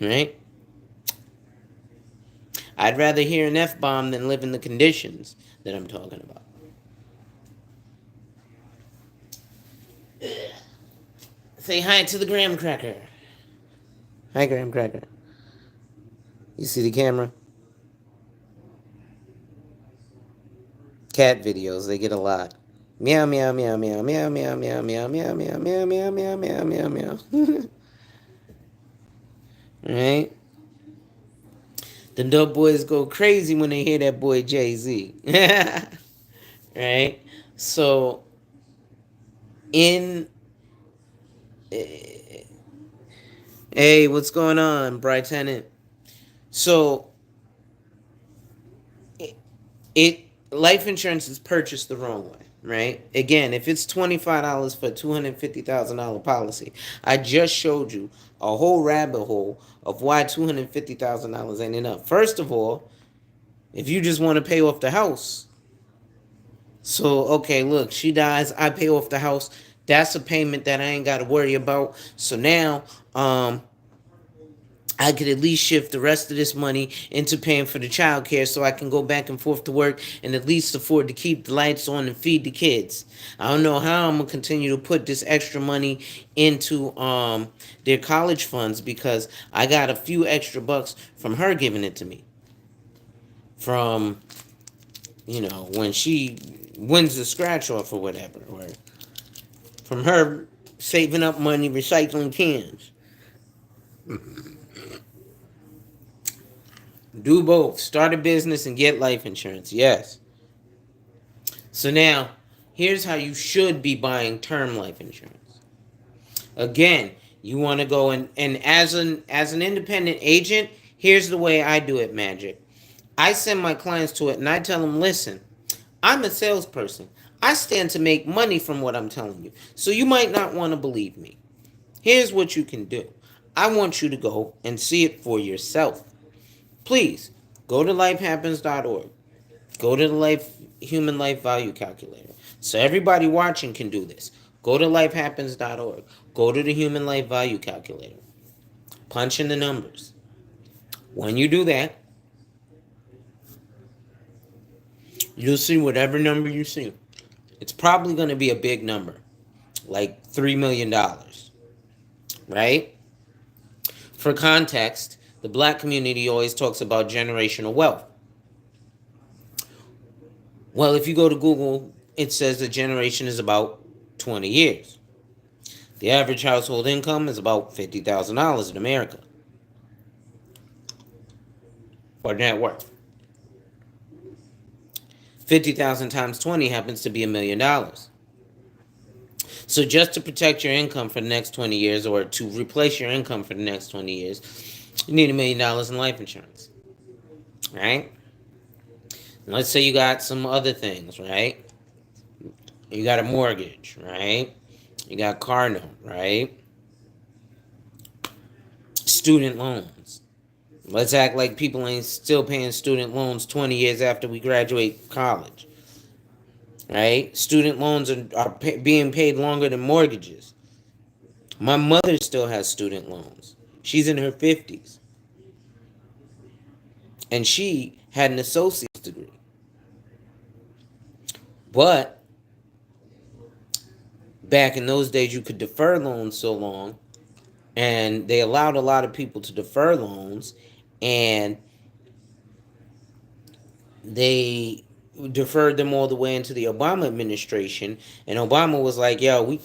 right? I'd rather hear an F bomb than live in the conditions that I'm talking about. Say hi to the graham cracker. Hi, graham cracker. You see the camera? Cat videos, they get a lot. Meow, meow, meow, meow, meow, meow, meow, meow, meow, meow, meow, meow, meow, meow, meow, meow. Right? The dope boys go crazy when they hear that boy Jay-Z. Right? So, in... Hey, what's going on, Bright Tenant? So, it life insurance is purchased the wrong way, right? Again, if it's $25 for a $250,000 policy, I just showed you a whole rabbit hole of why $250,000 ain't enough. First of all, if you just want to pay off the house, so okay, look, she dies, I pay off the house. That's a payment that I ain't got to worry about. So now, I could at least shift the rest of this money into paying for the child care so I can go back and forth to work and at least afford to keep the lights on and feed the kids. I don't know how I'm gonna continue to put this extra money into their college funds because I got a few extra bucks from her giving it to me. From, when she wins the scratch off or whatever, or from her saving up money recycling cans. Do both. Start a business and get life insurance. Yes. So now, here's how you should be buying term life insurance. Again, you want to go and as an independent agent, here's the way I do it, Magic. I send my clients to it and I tell them, listen, I'm a salesperson. I stand to make money from what I'm telling you. So you might not want to believe me. Here's what you can do. I want you to go and see it for yourself. Please go to lifehappens.org. Go to the human life value calculator. So everybody watching can do this. Go to lifehappens.org. Go to the human life value calculator. Punch in the numbers. When you do that, you'll see whatever number you see. It's probably going to be a big number, like $3 million, right? For context, the black community always talks about generational wealth. Well, if you go to Google, it says the generation is about 20 years. The average household income is about $50,000 in America for net worth. 50,000 times 20 happens to be $1 million. So just to protect your income for the next 20 years, or to replace your income for the next 20 years, you need $1 million in life insurance, right? Let's say you got some other things, right? You got a mortgage, right? You got car note, right? Student loans. Let's act like people ain't still paying student loans 20 years after we graduate college, right? Student loans are being paid longer than mortgages. My mother still has student loans. She's in her 50s, and she had an associate's degree. But back in those days, you could defer loans so long, and they allowed a lot of people to defer loans, and they deferred them all the way into the Obama administration. And Obama was like, "Yo, we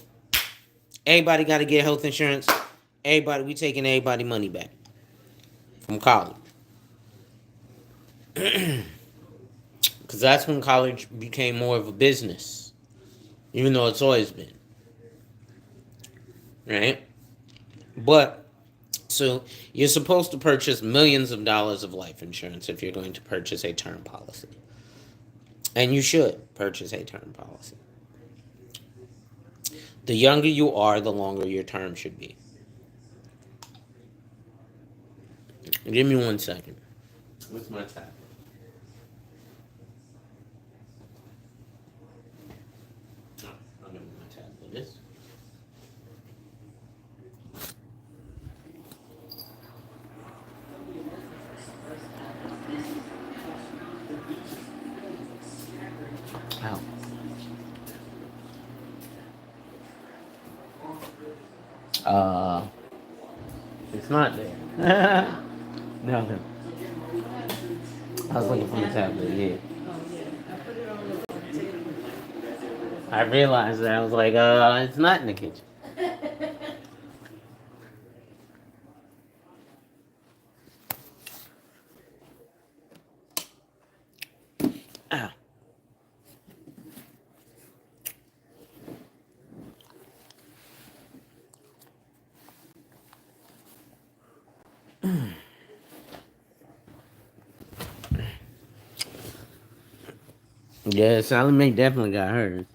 everybody got to get health insurance. Everybody, we taking everybody money back from college, because that's when college became more of a business, even though it's always been, right? But so you're supposed to purchase millions of dollars of life insurance if you're going to purchase a term policy, and you should purchase a term policy. The younger you are, the longer your term should be. Give me 1 second. What's my tab? Oh, I'll give my tab for this. Ow. Uh, it's not there. No, no. I was looking for the tablet. Yeah, I realized that. I was like, it's not in the kitchen. Ah. Yeah, Sally Mae definitely got hers.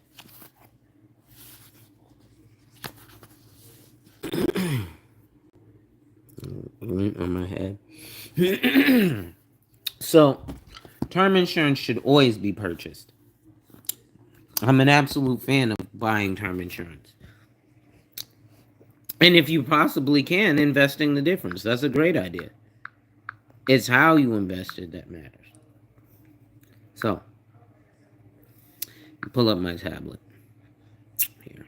On my head. So, term insurance should always be purchased. I'm an absolute fan of buying term insurance. And if you possibly can, investing the difference. That's a great idea. It's how you invested that matters. So, pull up my tablet here.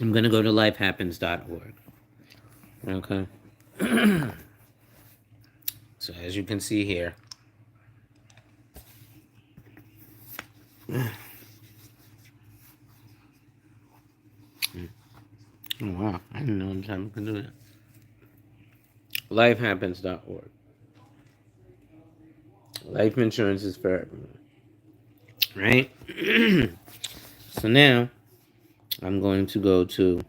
I'm going to go to lifehappens.org. Okay. So, as you can see here, oh wow, I didn't know I could do that. Lifehappens.org. Life insurance is for everyone. Right? So now I'm going to go to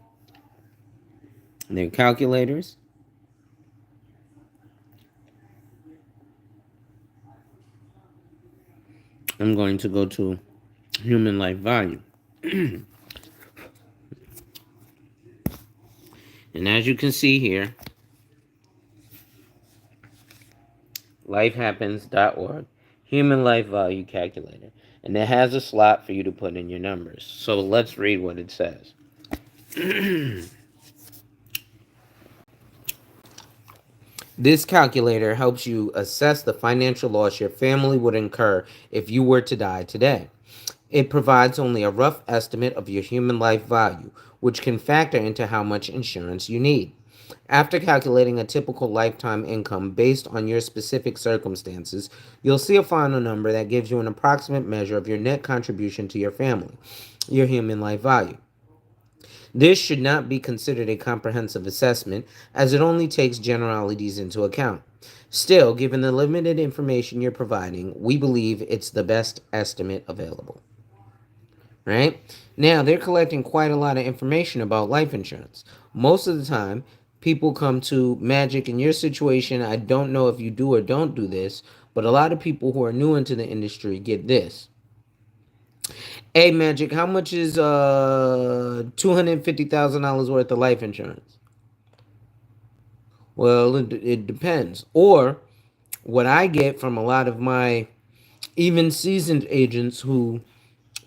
their calculators. I'm going to go to human life value. And as you can see here, lifehappens.org, human life value calculator. And it has a slot for you to put in your numbers. So let's read what it says. This calculator helps you assess the financial loss your family would incur if you were to die today. It provides only a rough estimate of your human life value, which can factor into how much insurance you need. After calculating a typical lifetime income based on your specific circumstances, you'll see a final number that gives you an approximate measure of your net contribution to your family, your human life value. This should not be considered a comprehensive assessment, as it only takes generalities into account. Still, given the limited information you're providing, we believe it's the best estimate available. Right? Now, they're collecting quite a lot of information about life insurance. Most of the time, people come to Magic. In your situation, I don't know if you do or don't do this, but a lot of people who are new into the industry get this. Hey, Magic, how much is $250,000 worth of life insurance? Well, it depends. Or what I get from a lot of my even seasoned agents who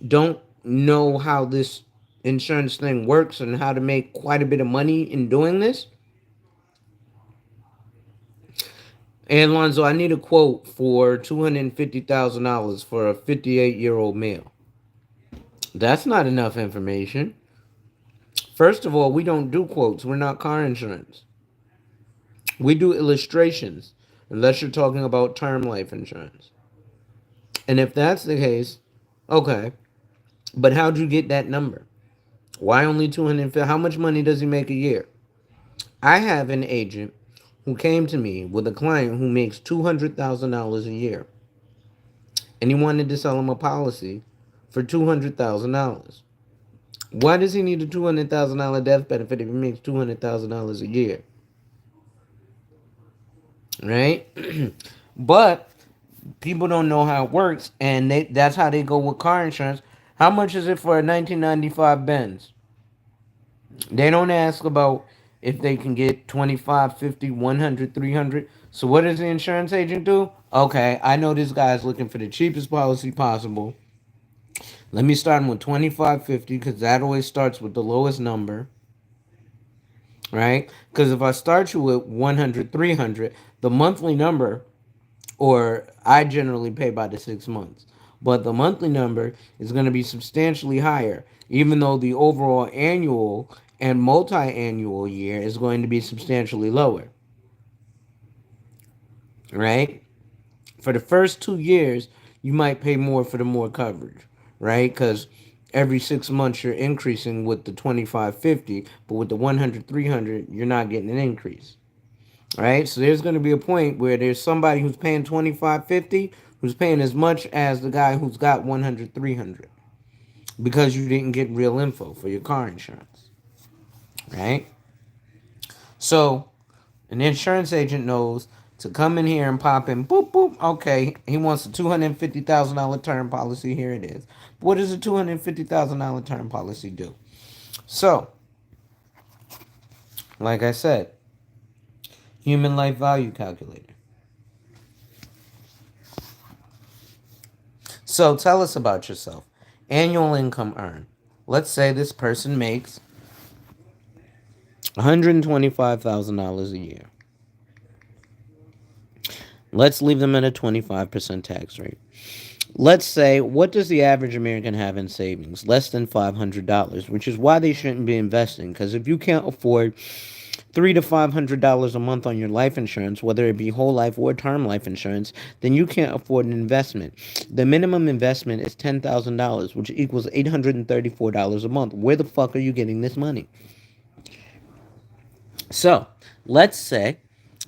don't know how this insurance thing works and how to make quite a bit of money in doing this. And Lonzo, I need a quote for $250,000 for a 58-year-old male. That's not enough information. First of all, we don't do quotes. We're not car insurance. We do illustrations, unless you're talking about term life insurance. And if that's the case, okay. But how'd you get that number? Why only 250? How much money does he make a year? I have an agent who came to me with a client who makes $200,000 a year, and he wanted to sell him a policy for $200,000. Why does he need a $200,000 death benefit if he makes $200,000 a year? Right? But people don't know how it works, and that's how they go with car insurance. How much is it for a 1995 Benz? They don't ask about if they can get 25, 50, 100, 300. So what does the insurance agent do? Okay, I know this guy's looking for the cheapest policy possible. Let me start him with 25, 50, because that always starts with the lowest number, right? Because if I start you with 100, 300, the monthly number, or I generally pay by the 6 months, but the monthly number is going to be substantially higher, even though the overall annual and multi-annual year is going to be substantially lower, right? For the first 2 years, you might pay more for the more coverage, right? Because every 6 months you're increasing with the 25, 50, but with the 100, 300, you're not getting an increase, right? So there's going to be a point where there's somebody who's paying 25, 50, who's paying as much as the guy who's got 100, 300, because you didn't get real info for your car insurance, right? So an insurance agent knows to come in here and pop in, boop, boop. Okay, he wants a $250,000 term policy. Here it is. What does a $250,000 term policy do? So, like I said, human life value calculator. So, tell us about yourself. Annual income earned. Let's say this person makes $125,000 a year. Let's leave them at a 25% tax rate. Let's say, what does the average American have in savings? Less than $500, which is why they shouldn't be investing. Because if you can't afford $300 to $500 a month on your life insurance, whether it be whole life or term life insurance, then you can't afford an investment. The minimum investment is $10,000, which equals $834 a month. Where the fuck are you getting this money? So, let's say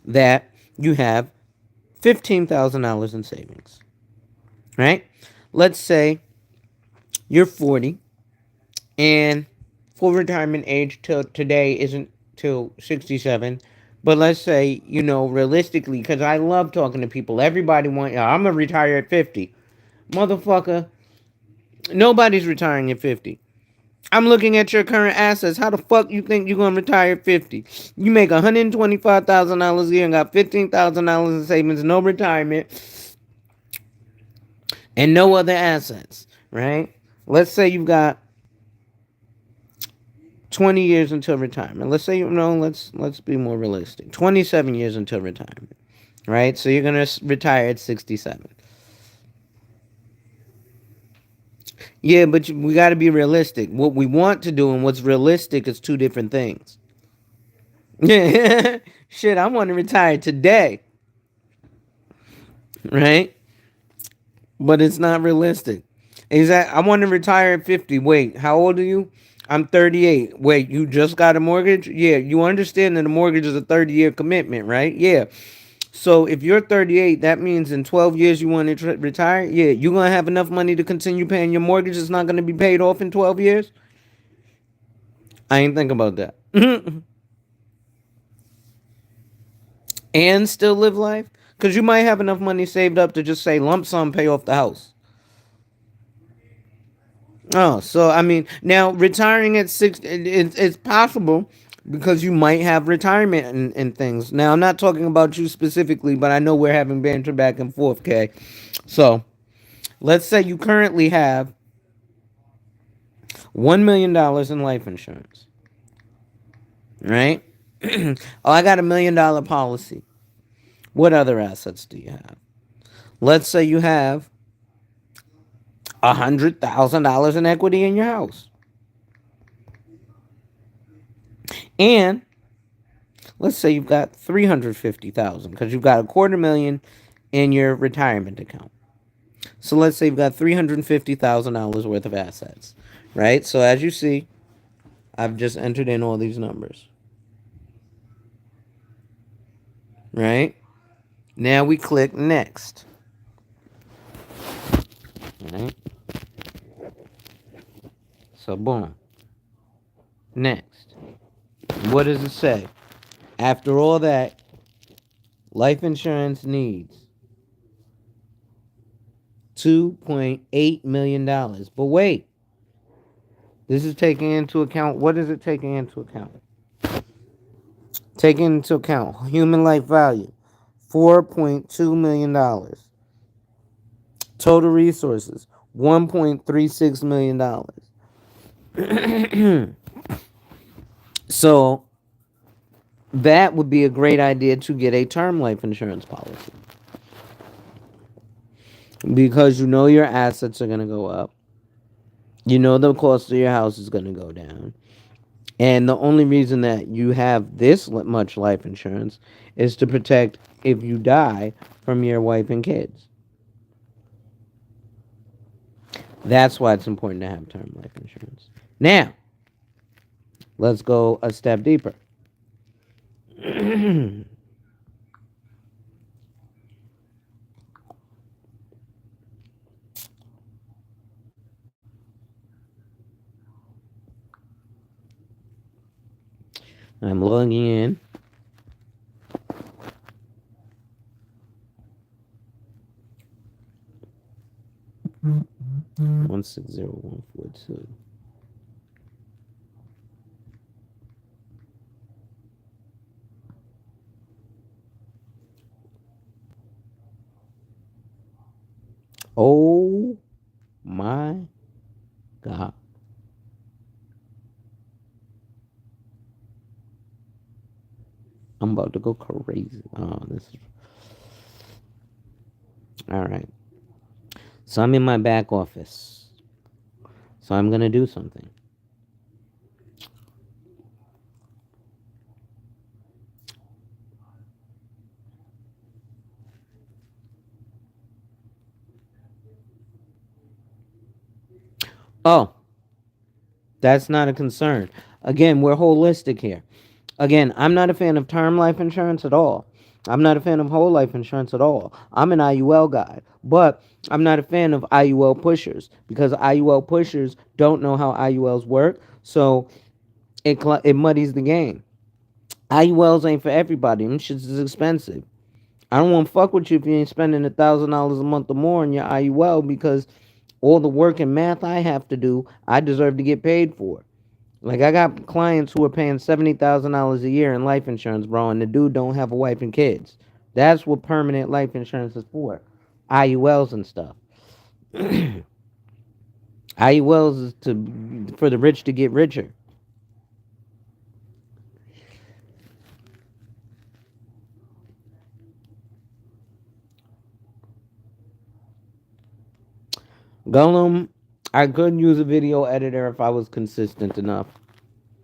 that you have $15,000 in savings, right? Let's say you're 40 and full retirement age till today isn't till 67. But let's say, realistically, because I love talking to people. Everybody want, I'm going to retire at 50. Motherfucker, nobody's retiring at 50. I'm looking at your current assets. How the fuck you think you're going to retire at 50? You make $125,000 a year and got $15,000 in savings, no retirement, and no other assets, right? Let's say you've got 20 years until retirement. Let's say, let's be more realistic. 27 years until retirement, right? So you're going to retire at 67. Yeah, but we got to be realistic. What we want to do and what's realistic is two different things. Yeah. Shit, I want to retire today, right? But it's not realistic. I want to retire at 50. Wait, how old are you? I'm 38. Wait, you just got a mortgage? Yeah, you understand that a mortgage is a 30-year commitment, right? Yeah. So if you're 38, that means in 12 years you want to retire? Yeah, you're going to have enough money to continue paying your mortgage. It's not going to be paid off in 12 years? I ain't think about that. And still live life? Because you might have enough money saved up to just say lump sum pay off the house. Oh, so I mean, now retiring at 60, it's possible because you might have retirement and things. Now, I'm not talking about you specifically, but I know we're having banter back and forth, okay? So, let's say you currently have $1 million in life insurance, right? Oh, I got $1 million policy. What other assets do you have? Let's say you have $100,000 in equity in your house. And let's say you've got 350,000 because you've got a quarter million in your retirement account. So let's say you've got $350,000 worth of assets, right? So as you see, I've just entered in all these numbers, right? Now we click next, right? So boom, next. What does it say? After all that, life insurance needs $2.8 million. But wait, this is taking into account, what is it taking into account? Taking into account human life value, $4.2 million. Total resources, $1.36 million. So that would be a great idea to get a term life insurance policy because you know your assets are going to go up. You know the cost of your house is going to go down. And the only reason that you have this much life insurance is to protect if you die from your wife and kids. That's why it's important to have term life insurance. Now, let's go a step deeper. I'm logging in. 160142. Oh my God. I'm about to go crazy. Oh, this is all right. So I'm in my back office. So I'm gonna do something. Oh, that's not a concern. Again, we're holistic here. Again, I'm not a fan of term life insurance at all. I'm not a fan of whole life insurance at all. I'm an IUL guy, but I'm not a fan of IUL pushers because IUL pushers don't know how IULs work, so it muddies the game. IULs ain't for everybody. Them shits is expensive. I don't want to fuck with you if you ain't spending $1,000 a month or more on your IUL because all the work and math I have to do, I deserve to get paid for. Like I got clients who are paying $70,000 a year in life insurance, bro, and the dude don't have a wife and kids. That's what permanent life insurance is for. IULs and stuff. IULs is to for the rich to get richer. Golem, I could use a video editor if I was consistent enough.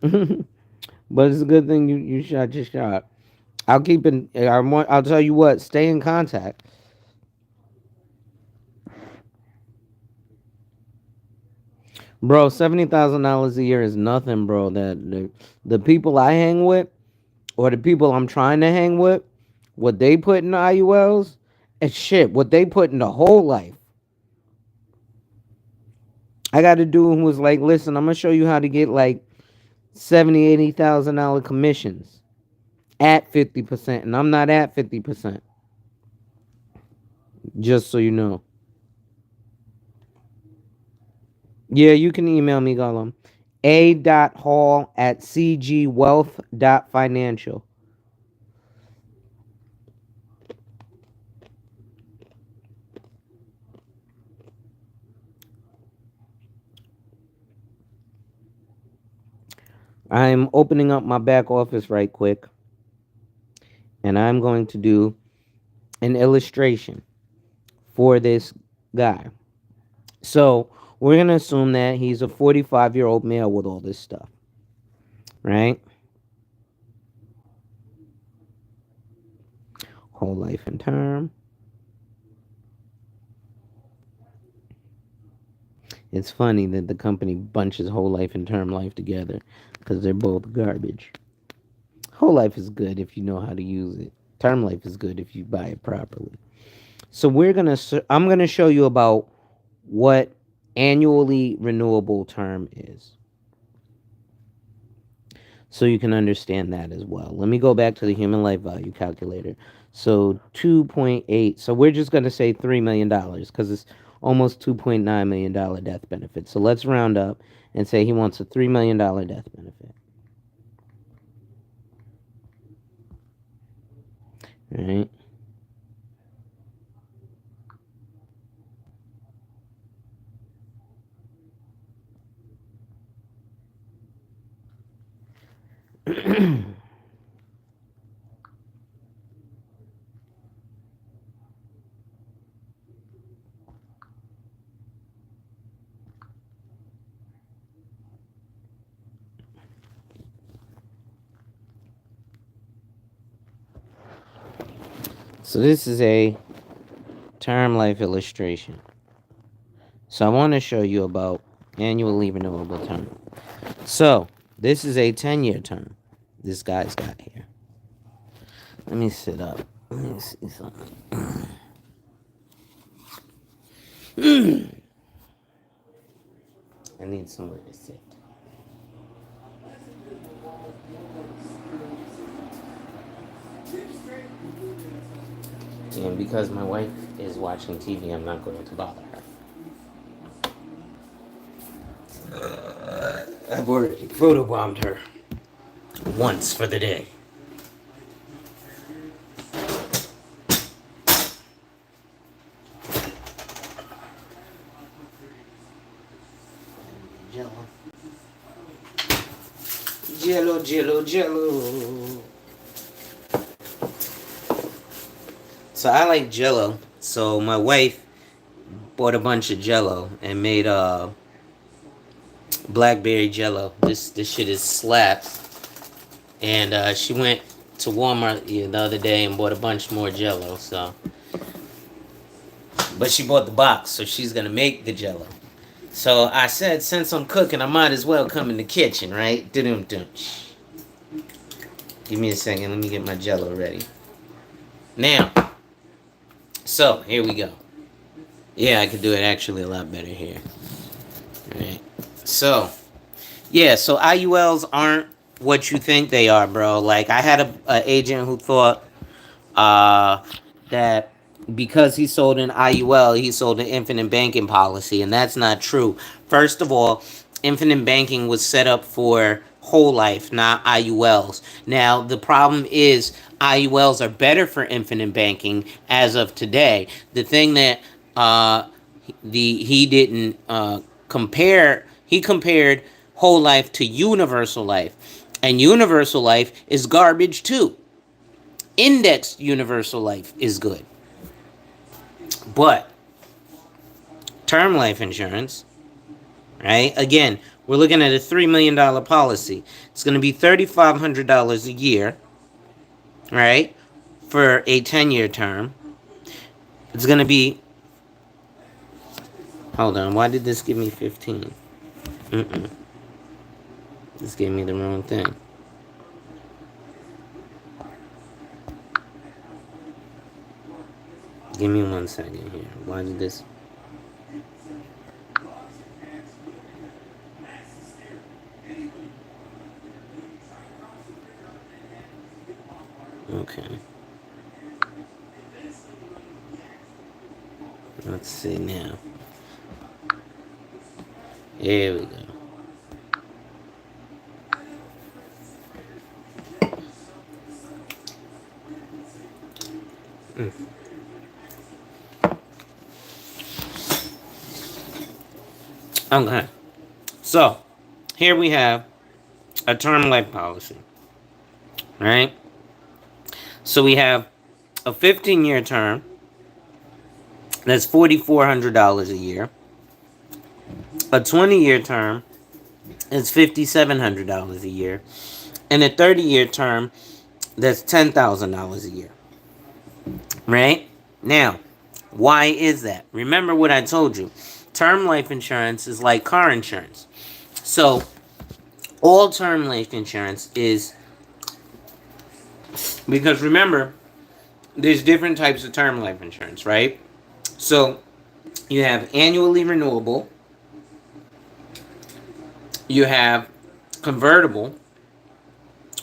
But it's a good thing you shot your shot. I'll keep in. I'll tell you what. Stay in contact, bro. $70,000 a year is nothing, bro. The people I hang with, or the people I'm trying to hang with, what they put in the IULs, and shit. What they put in the whole life. I got a dude who was like, "Listen, I'm gonna show you how to get like 70, $80,000 commissions at 50%, and I'm not at 50%. Just so you know." Yeah, you can email me, Gollum. a.hall@cgwealth.financial. I'm opening up my back office right quick, and I'm going to do an illustration for this guy. So we're going to assume that he's a 45-year-old male with all this stuff, right? Whole life and term. It's funny that the company bunches whole life and term life together because they're both garbage. Whole life is good if you know how to use it. Term life is good if you buy it properly. So I'm gonna show you about what annually renewable term is, so you can understand that as well. Let me go back to the human life value calculator. So 2.8. So we're just gonna say $3 million because it's almost $2.9 million death benefit. So let's round up and say he wants a $3 million death benefit. All right. So this is a term life illustration. So I want to show you about annually renewable term. So this is a 10-year term. This guy's got here. Let me sit up. Let me see something. I need somewhere to sit. And because my wife is watching TV, I'm not going to bother her. I've already photobombed her once for the day. Jello. Jello, jello, jello. So I like jello. So my wife bought a bunch of jello and made blackberry jello. This shit is slaps. And she went to Walmart the other day and bought a bunch more jello. So, but she bought the box, so she's gonna make the jello. So I said, since I'm cooking, I might as well come in the kitchen, right? Dum. Give me a second. Let me get my jello ready. Now, so here we go. Yeah, I could do it actually a lot better here. All right. So, yeah, so IULs aren't what you think they are, bro. Like, I had a agent who thought uh, that because he sold an IUL, he sold an infinite banking policy, and that's not true. First of all, infinite banking was set up for whole life, not IULs. Now, the problem is IULs are better for infinite banking as of today. The thing that he didn't compare, he compared whole life to universal life, and universal life is garbage too. Indexed universal life is good, but term life insurance, right? Again, we're looking at a $3 million policy. It's going to be $3,500 a year, right? For a 10-year term. It's going to be. Hold on. Why did this give me 15? Mm-mm. This gave me the wrong thing. Give me 1 second here. Why did this? Okay. Let's see now. Here we go. Mm. Okay. So, here we have a term life policy, right? So we have a 15-year term that's $4,400 a year. A 20-year term is $5,700 a year. And a 30-year term that's $10,000 a year. Right? Now, why is that? Remember what I told you. Term life insurance is like car insurance. So, all term life insurance is, because remember, there's different types of term life insurance, right? So, you have annually renewable, you have convertible,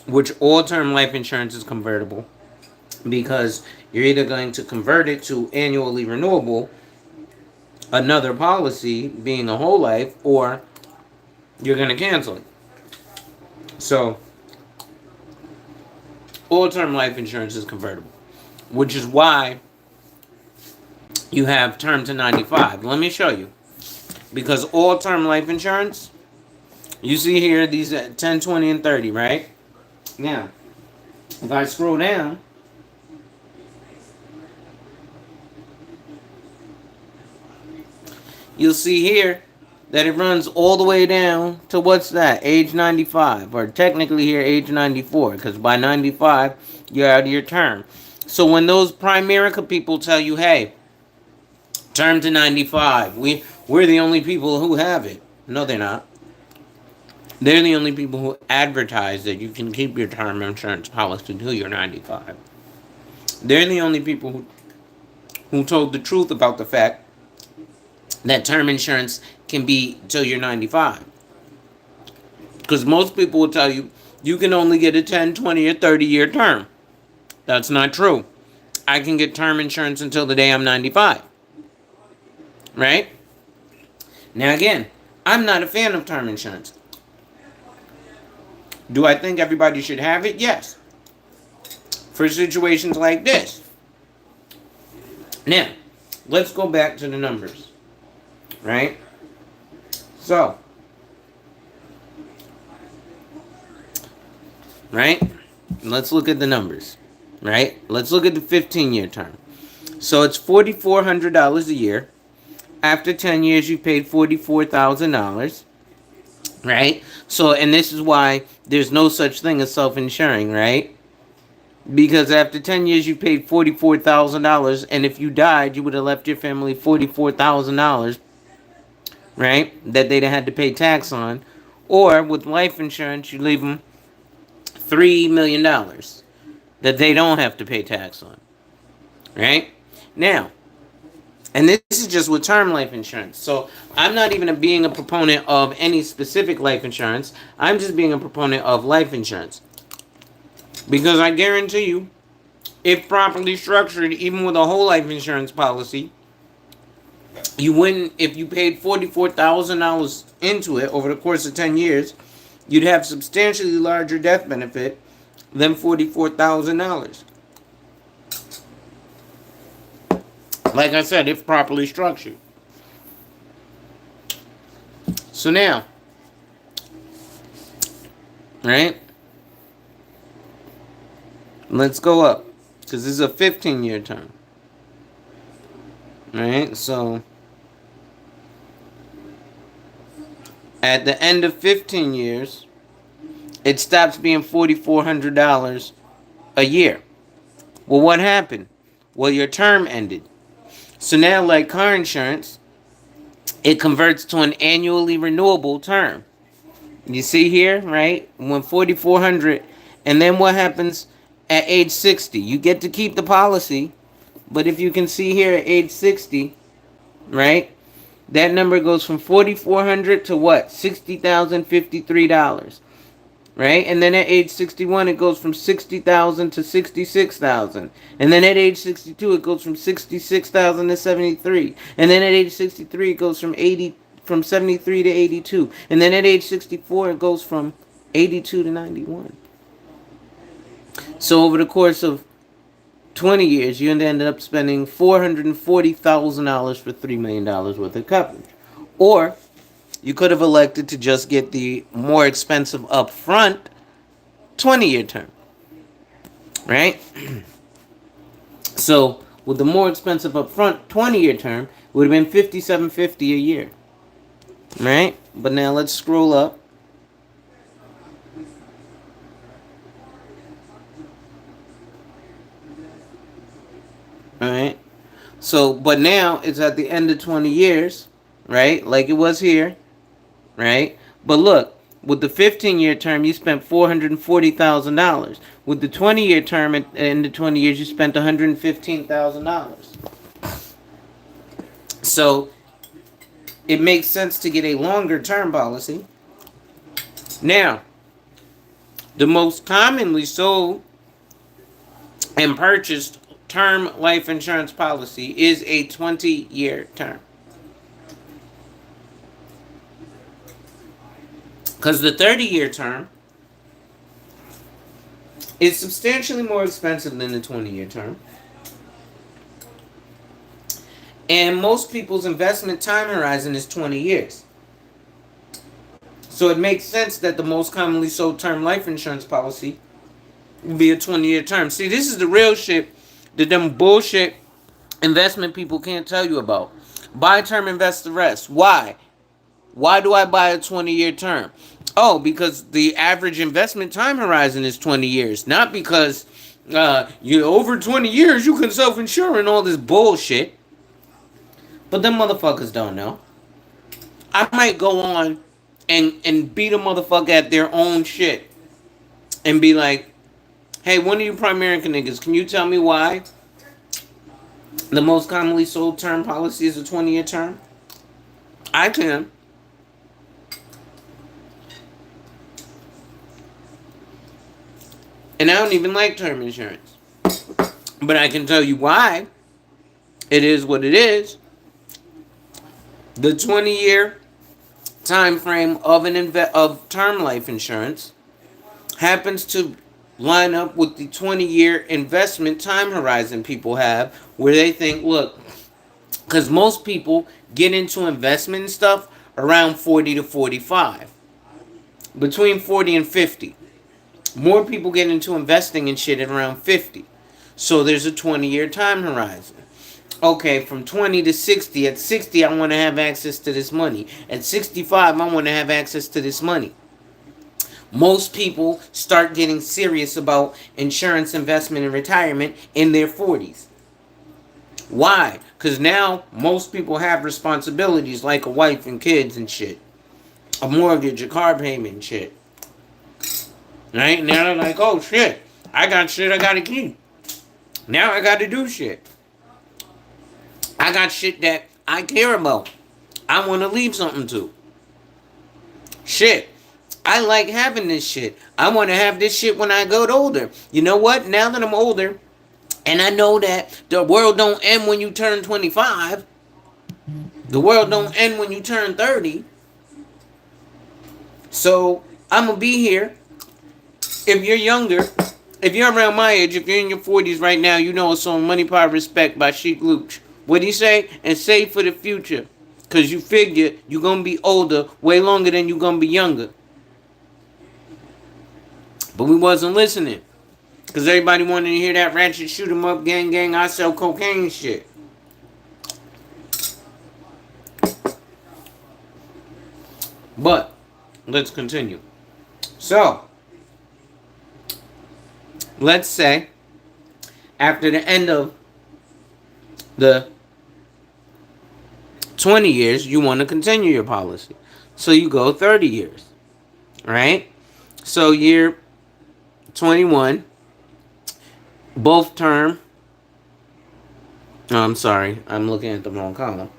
which all term life insurance is convertible because you're either going to convert it to annually renewable, another policy being a whole life, or you're going to cancel it. So, all term life insurance is convertible, which is why you have term to 95. Let me show you. Because all term life insurance, you see here these at 10, 20, and 30, right? Now, if I scroll down, you'll see here that it runs all the way down to what's that? Age 95. Or technically here, age 94. Because by 95, you're out of your term. So when those Primerica people tell you, hey, term to 95, we're the only people who have it. No, they're not. They're the only people who advertise that you can keep your term insurance policy until you're 95. They're the only people who told the truth about the fact that term insurance can be till you're 95. Because most people will tell you, you can only get a 10, 20, or 30-year term. That's not true. I can get term insurance until the day I'm 95. Right? Now again, I'm not a fan of term insurance. Do I think everybody should have it? Yes. For situations like this. Now, let's go back to the numbers. Right? So, right? Let's look at the numbers. Right? Let's look at the 15-year term. So it's $4,400 a year. After 10 years, you paid $44,000. Right? So, and this is why there's no such thing as self-insuring, right? Because after 10 years, you paid $44,000, and if you died, you would have left your family $44,000, right? That they'd have had to pay tax on. Or with life insurance, you leave them $3 million that they don't have to pay tax on, right? Now, and this is just with term life insurance. So I'm not even being a proponent of any specific life insurance. I'm just being a proponent of life insurance. Because I guarantee you, if properly structured, even with a whole life insurance policy, you wouldn't, if you paid $44,000 into it over the course of 10 years, you'd have substantially larger death benefit than $44,000. Like I said, if properly structured. So now, right? Let's go up. Because this is a 15-year term. Right? So, At the end of 15 years, it stops being $4,400 a year. Well, what happened? Well, your term ended. So now, like car insurance, it converts to an annually renewable term. You see here, right? When 4,400, and then what happens at age 60? You get to keep the policy, but if you can see here at age 60, right? That number goes from 4,400 to what? $60,053, right? And then at age 61, it goes from 60,000 to 66,000. And then at age 62, it goes from 66,000 to 73. And then at age 63, it goes from 73 to 82. And then at age 64, it goes from 82 to 91. So over the course of 20 years, you ended up spending $440,000 for $3 million worth of coverage. Or you could have elected to just get the more expensive upfront 20-year term, right? So with the more expensive upfront 20-year term, it would have been $57.50 a year, right? But now let's scroll up. All right. So, but now it's at the end of 20 years, right? Like it was here, right? But look, with the 15-year term, you spent $440,000. With the 20-year term, at the end of 20 years, you spent $115,000. So it makes sense to get a longer term policy. Now, the most commonly sold and purchased term life insurance policy is a 20-year term. Because the 30-year term is substantially more expensive than the 20-year term. And most people's investment time horizon is 20 years. So it makes sense that the most commonly sold term life insurance policy would be a 20-year term. See, this is the real shit that them bullshit investment people can't tell you about. Buy term, invest the rest. Why? Why do I buy a 20-year term? Oh, because the average investment time horizon is 20 years. Not because you over 20 years you can self-insure and all this bullshit. But them motherfuckers don't know. I might go on and beat a motherfucker at their own shit. And be like, hey, one of you Primerica niggas, can you tell me why the most commonly sold term policy is a 20-year term? I can. And I don't even like term insurance. But I can tell you why it is what it is. The 20-year time frame of of term life insurance happens to line up with the 20-year investment time horizon people have, where they think, look, because most people get into investment and stuff around 40 to 45, between 40 and 50. More people get into investing and shit at around 50. So there's a 20-year time horizon. Okay, from 20 to 60. At 60, I want to have access to this money. At 65, I want to have access to this money. Most people start getting serious about insurance investment and retirement in their 40s. Why? Because now most people have responsibilities like a wife and kids and shit. A mortgage, a car payment and shit. Right? Now they're like, oh shit, I got shit I gotta keep. Now I gotta do shit. I got shit that I care about. I want to leave something to. Shit. I like having this shit. I want to have this shit when I get older. You know what? Now that I'm older, and I know that the world don't end when you turn 25. The world don't end when you turn 30. So I'm going to be here. If you're younger, if you're around my age, if you're in your 40s right now, you know it's on Money, Power, Respect by Sheik Luch. What do you say? And save for the future. Because you figure you're going to be older way longer than you're going to be younger. But we wasn't listening. Because everybody wanted to hear that ratchet shoot 'em up, gang, gang, I sell cocaine shit. But let's continue. So, let's say after the end of the 20 years, you want to continue your policy. So you go 30 years, right? So year 21, both term. Oh, I'm sorry, I'm looking at the wrong column.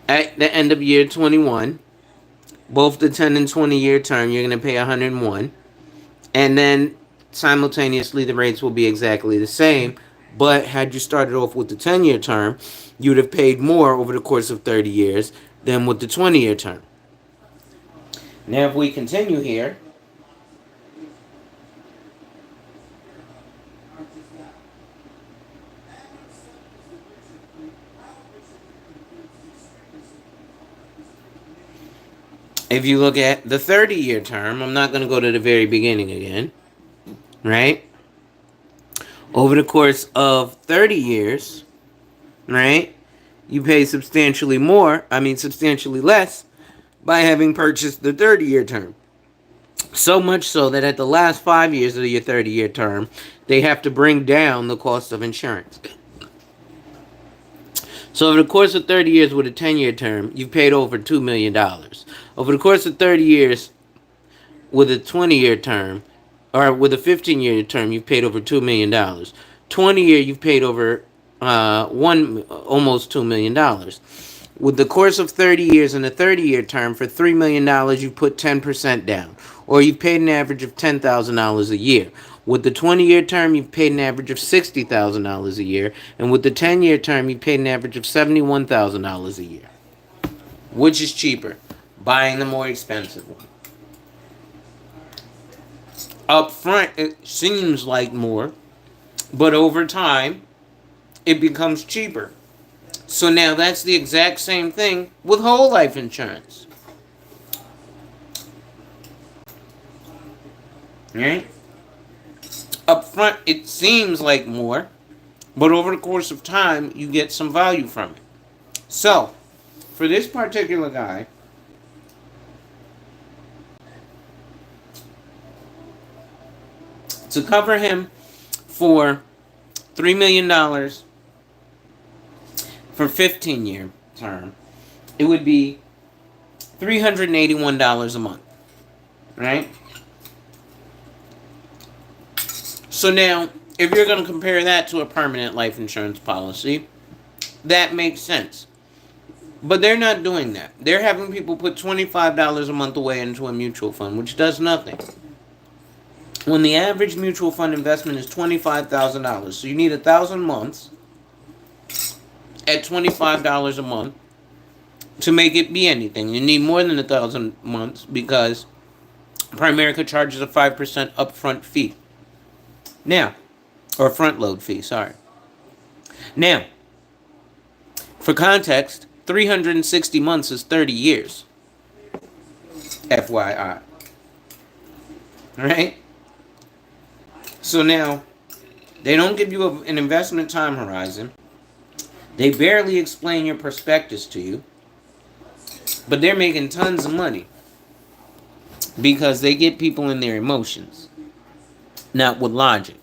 At the end of year 21, both the 10 and 20-year term, you're going to pay 101. And then simultaneously, the rates will be exactly the same. But had you started off with the 10-year term, you would have paid more over the course of 30 years than with the 20-year term. Now, if we continue here, if you look at the 30-year term, I'm not going to go to the very beginning again, right? Over the course of 30 years, right, you pay substantially more, substantially less, by having purchased the 30-year term. So much so that at the last 5 years of your 30-year term, they have to bring down the cost of insurance. So over the course of 30 years with a 10-year term, you've paid over $2 million. Over the course of 30 years with a 20-year term, or with a 15-year term, you've paid over $2 million. 20-year, you've paid over almost $2 million. With the course of 30 years and a 30-year term, for $3 million, you put 10% down, or you've paid an average of $10,000 a year. With the 20-year term, you've paid an average of $60,000 a year, and with the 10-year term, you've paid an average of $71,000 a year. Which is cheaper? Buying the more expensive one. Up front, it seems like more, but over time, it becomes cheaper. So now that's the exact same thing with whole life insurance. Right? Up front, it seems like more, but over the course of time, you get some value from it. So, for this particular guy, to cover him for $3 million for 15-year term, it would be $381 a month. Right? So now, if you're going to compare that to a permanent life insurance policy, that makes sense. But they're not doing that. They're having people put $25 a month away into a mutual fund, which does nothing. When the average mutual fund investment is $25,000, so you need 1,000 months at $25 a month to make it be anything. You need more than 1,000 months because Primerica charges a 5% upfront fee. Now, or front load fee, sorry. Now, for context, 360 months is 30 years. FYI. Right? So now, they don't give you an investment time horizon. They barely explain your prospectus to you. But they're making tons of money. Because they get people in their emotions. Not with logic.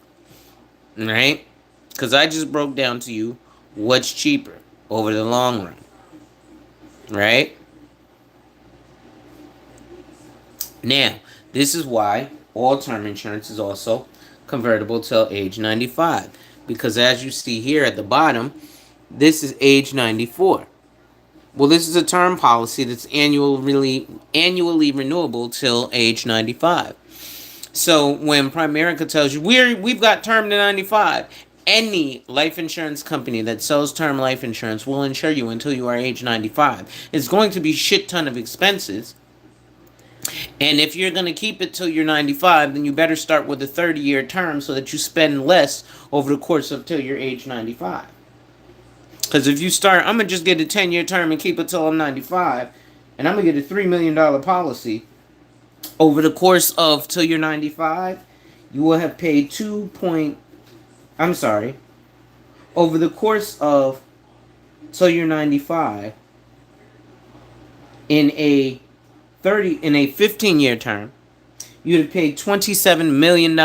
Right? Because I just broke down to you what's cheaper over the long run. Right? Now, this is why all term insurance is also convertible till age 95. Because as you see here at the bottom, this is age 94. Well, this is a term policy that's annually renewable till age 95. So when Primerica tells you we've got term to 95, any life insurance company that sells term life insurance will insure you until you are age 95. It's going to be shit ton of expenses. And if you're going to keep it till you're 95, then you better start with a 30-year term so that you spend less over the course of till you're age 95. Because if you start, I'm going to just get a 10-year term and keep it till I'm 95, and I'm going to get a $3 million policy, over the course of till you're 95, you will have paid over the course of till you're 95, In a 15-year term, you'd have paid $27 million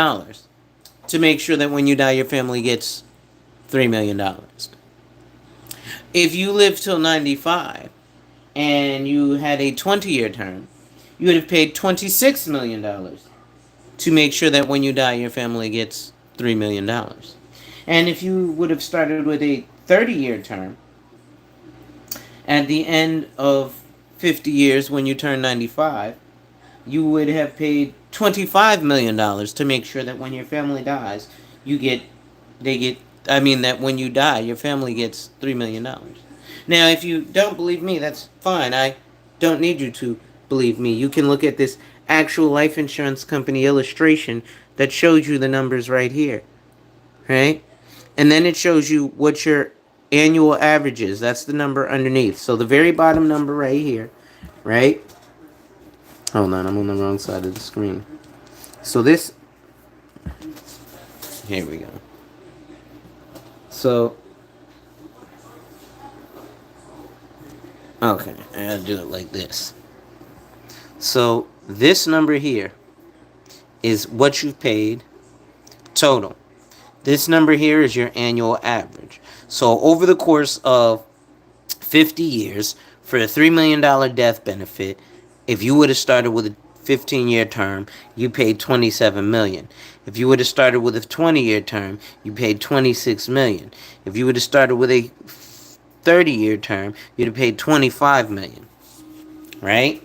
to make sure that when you die, your family gets $3 million. If you live till 95 and you had a 20-year term, you would have paid $26 million to make sure that when you die, your family gets $3 million. And if you would have started with a 30-year term, at the end of 50 years, when you turn 95, you would have paid $25 million to make sure that when your family dies, you get, they get, I mean, that when you die, your family gets $3 million. Now, if you don't believe me, that's fine. I don't need you to believe me. You can look at this actual life insurance company illustration that shows you the numbers right here, right? And then it shows you what your annual average is. That's the number underneath. So the very bottom number right here, right? Hold on, I'm on the wrong side of the screen. So this, here we go. So, okay, I gotta do it like this. So this number here is what you've paid total. This number here is your annual average. So over the course of 50 years, for a $3 million death benefit, if you would have started with a 15-year term, you paid $27 million. If you would have started with a 20-year term, you paid $26 million. If you would have started with a 30-year term, you'd have paid $25 million. Right?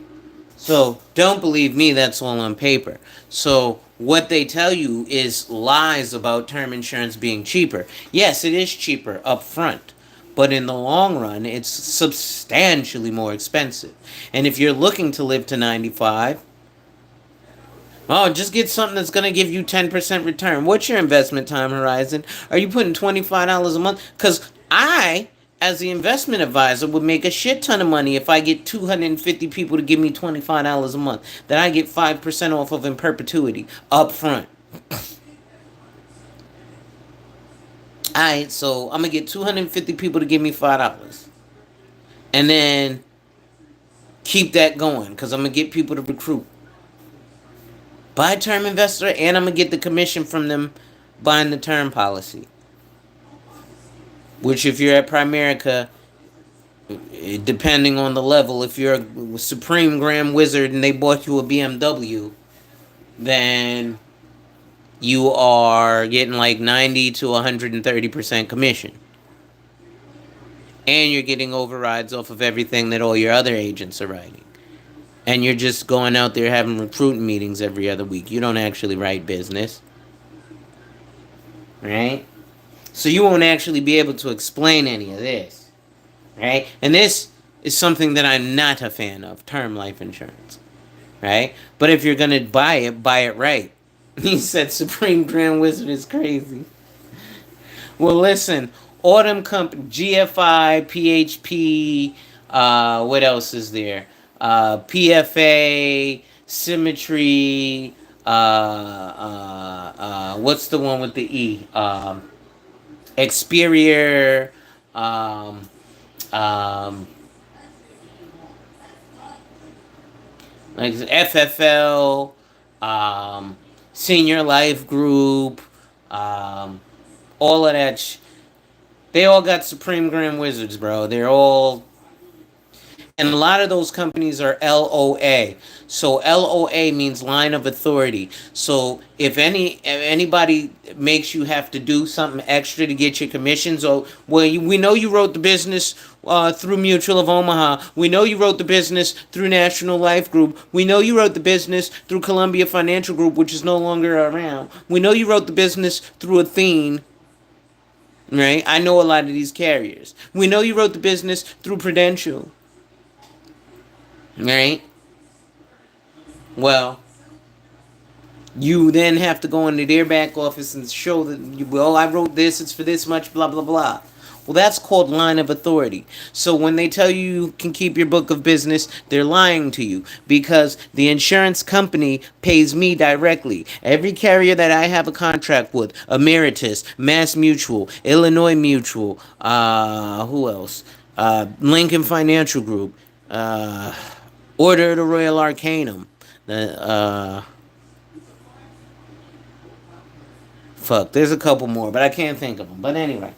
So don't believe me, that's all on paper. So what they tell you is lies about term insurance being cheaper. Yes, it is cheaper up front, but in the long run, it's substantially more expensive. And if you're looking to live to 95, oh, just get something that's going to give you 10% return. What's your investment time horizon? Are you putting $25 a month? Because I, as the investment advisor, would make a shit ton of money if I get 250 people to give me $25 a month that I get 5% off of in perpetuity up front. Alright, so I'm going to get 250 people to give me $5. And then keep that going because I'm going to get people to recruit. Buy a term investor, and I'm going to get the commission from them buying the term policy. Which, if you're at Primerica, depending on the level, if you're a Supreme Grand Wizard and they bought you a BMW, then you are getting like 90 to 130% commission. And you're getting overrides off of everything that all your other agents are writing. And you're just going out there having recruiting meetings every other week. You don't actually write business. Right? So you won't actually be able to explain any of this. Right? And this is something that I'm not a fan of, term life insurance. Right? But if you're going to buy it right. He said Supreme Grand Wizard is crazy. Well, listen, Autumn Company, GFI, PHP, what else is there? PFA, Symmetry, what's the one with the E? Experior, um, like FFL, Senior Life Group, all of that. They all got Supreme Grand Wizards, bro. They're all, and a lot of those companies are LOA. So LOA means line of authority. So if anybody makes you have to do something extra to get your commissions, or well, we know you wrote the business through Mutual of Omaha. We know you wrote the business through National Life Group. We know you wrote the business through Columbia Financial Group, which is no longer around. We know you wrote the business through Athene. Right? I know a lot of these carriers. We know you wrote the business through Prudential. Right? Well, you then have to go into their back office and show that, well, I wrote this, it's for this much, blah, blah, blah. Well, that's called line of authority. So when they tell you can keep your book of business, they're lying to you because the insurance company pays me directly. Every carrier that I have a contract with, Emeritus, Mass Mutual, Illinois Mutual, who else? Lincoln Financial Group, Order of the Royal Arcanum. The fuck, there's a couple more, but I can't think of them. But anyway,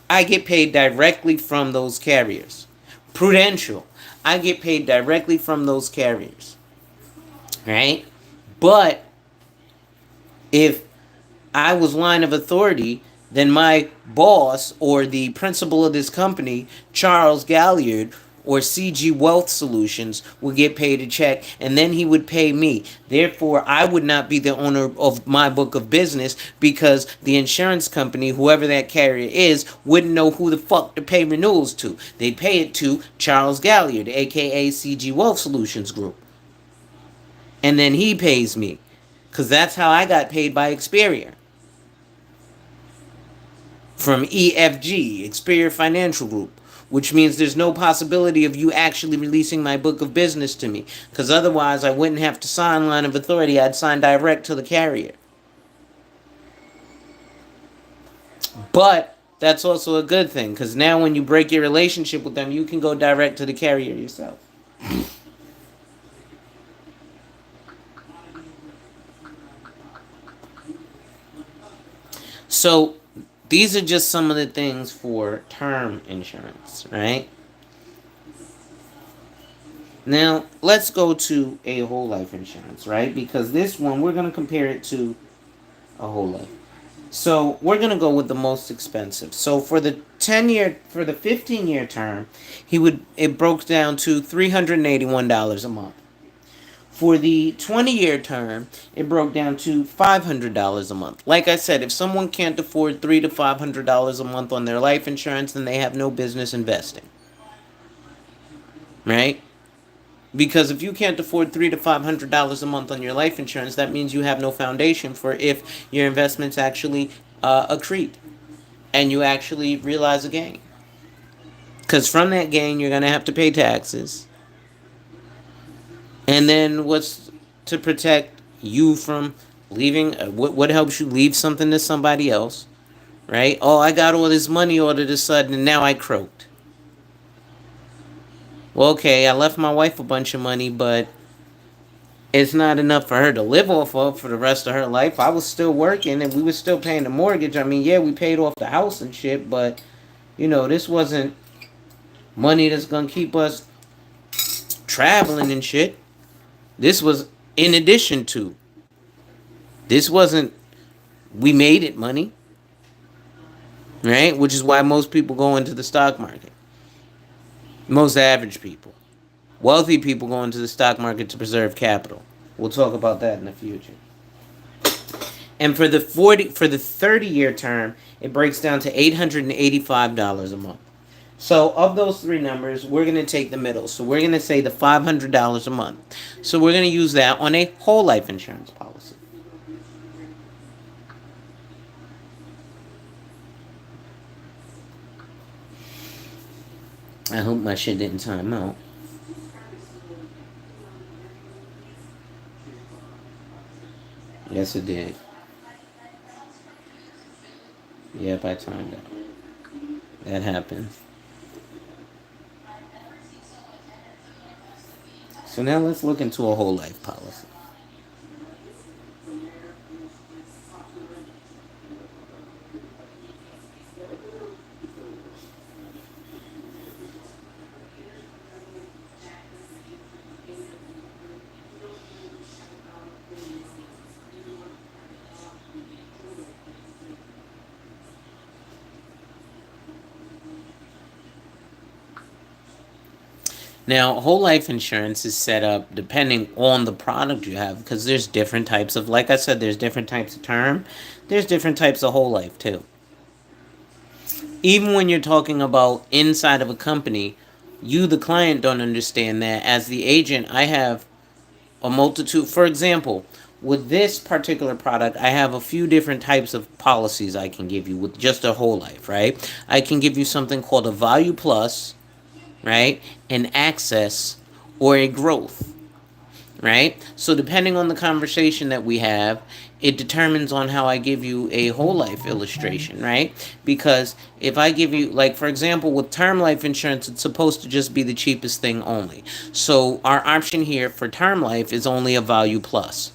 I get paid directly from those carriers. Prudential, I get paid directly from those carriers. Right? But if I was line of authority, then my boss or the principal of this company, Charles Galliard, or CG Wealth Solutions, would get paid a check and then he would pay me. Therefore, I would not be the owner of my book of business because the insurance company, whoever that carrier is, wouldn't know who the fuck to pay renewals to. They'd pay it to Charles Galliard, aka CG Wealth Solutions Group. And then he pays me. Because that's how I got paid by Experior. From EFG, Experior Financial Group, which means there's no possibility of you actually releasing my book of business to me, because otherwise I wouldn't have to sign line of authority. I'd sign direct to the carrier. But that's also a good thing, because now when you break your relationship with them, you can go direct to the carrier yourself. So these are just some of the things for term insurance, right? Now, let's go to a whole life insurance, right? Because this one, we're going to compare it to a whole life. So, we're going to go with the most expensive. So, for the 15-year term, it broke down to $381 a month. For the 20-year term, it broke down to $500 a month. Like I said, if someone can't afford $300 to $500 a month on their life insurance, then they have no business investing. Right? Because if you can't afford $300 to $500 a month on your life insurance, that means you have no foundation for if your investments actually accrete and you actually realize a gain. Because from that gain, you're going to have to pay taxes. And then what's to protect you from leaving? What helps you leave something to somebody else? Right? Oh, I got all this money all of a sudden and now I croaked. Well, okay, I left my wife a bunch of money, but it's not enough for her to live off of for the rest of her life. I was still working and we were still paying the mortgage. I mean, yeah, we paid off the house and shit, but this wasn't money that's gonna keep us traveling and shit. This was in addition to. This wasn't we made it money, right? Which is why most people go into the stock market. Most average people. Wealthy people go into the stock market to preserve capital. We'll talk about that in the future. And for the 30-year term, it breaks down to $885 a month. So of those three numbers, we're going to take the middle. So we're going to say the $500 a month. So we're going to use that on a whole life insurance policy. I hope my shit didn't time out. Yes, it did. Yep, I timed out. That happened. So now let's look into a whole life policy. Now, whole life insurance is set up depending on the product you have because there's different types of, like I said, there's different types of term. There's different types of whole life too. Even when you're talking about inside of a company, you, the client, don't understand that. As the agent, I have a multitude. For example, with this particular product, I have a few different types of policies I can give you with just a whole life, right? I can give you something called a Value Plus, right? An Access, or a Growth, right? So depending on the conversation that we have it determines on how I give you a whole life illustration, right? Because if I give you, like, for example, with term life insurance, it's supposed to just be the cheapest thing only. So our option here for term life is only a value plus,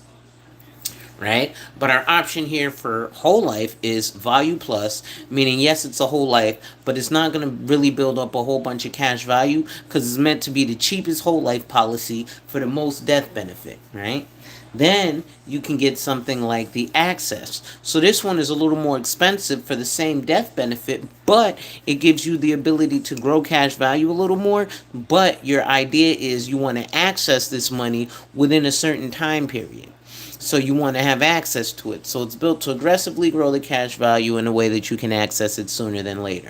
right? But our option here for whole life is value plus, meaning yes, it's a whole life, but it's not going to really build up a whole bunch of cash value because it's meant to be the cheapest whole life policy for the most death benefit, right? Then you can get something like the access. So this one is a little more expensive for the same death benefit, but it gives you the ability to grow cash value a little more. But your idea is you want to access this money within a certain time period. So you want to have access to it. So it's built to aggressively grow the cash value in a way that you can access it sooner than later.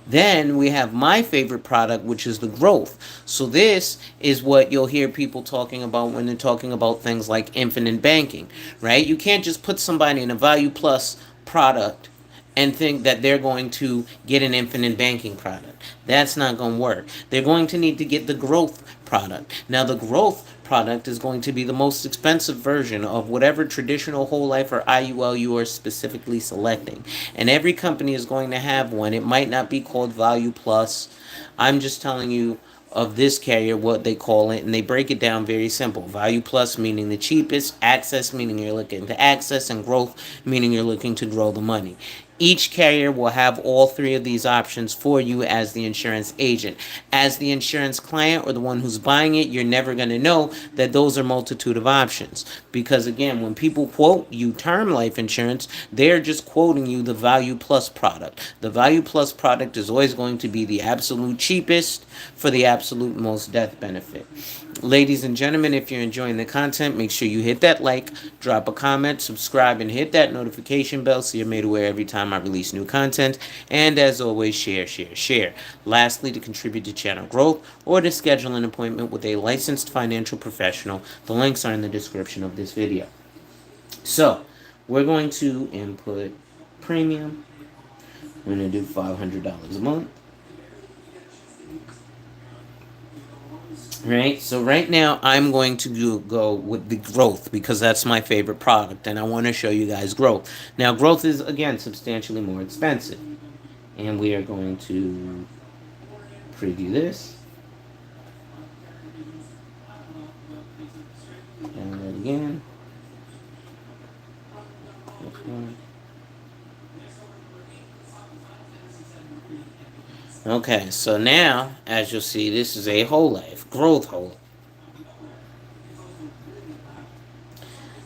Then we have my favorite product, which is the growth. So this is what you'll hear people talking about when they're talking about things like infinite banking, right? You can't just put somebody in a value plus product and think that they're going to get an infinite banking product. That's not going to work. They're going to need to get the growth product. Now, the growth product is going to be the most expensive version of whatever traditional whole life or IUL you are specifically selecting. And every company is going to have one. It might not be called Value Plus. I'm just telling you of this carrier what they call it, and they break it down very simple. Value plus meaning the cheapest, access meaning you're looking to access, and growth meaning you're looking to grow the money. Each carrier will have all three of these options for you as the insurance agent. As the insurance client or the one who's buying it, you're never going to know that those are multitude of options. Because again, when people quote you term life insurance, they're just quoting you the Value Plus product. The Value Plus product is always going to be the absolute cheapest for the absolute most death benefit. Ladies and gentlemen, if you're enjoying the content, make sure you hit that like, drop a comment, subscribe, and hit that notification bell so you're made aware every time I release new content. And as always, share, share, share. Lastly, to contribute to channel growth or to schedule an appointment with a licensed financial professional, the links are in the description of this video. So, we're going to input premium. We're going to do $500 a month. Right, so right now I'm going to go with the growth because that's my favorite product and I want to show you guys growth. Now growth is again substantially more expensive, and we are going to preview this. And then again. Okay, so now, as you'll see, this is a whole life, growth whole.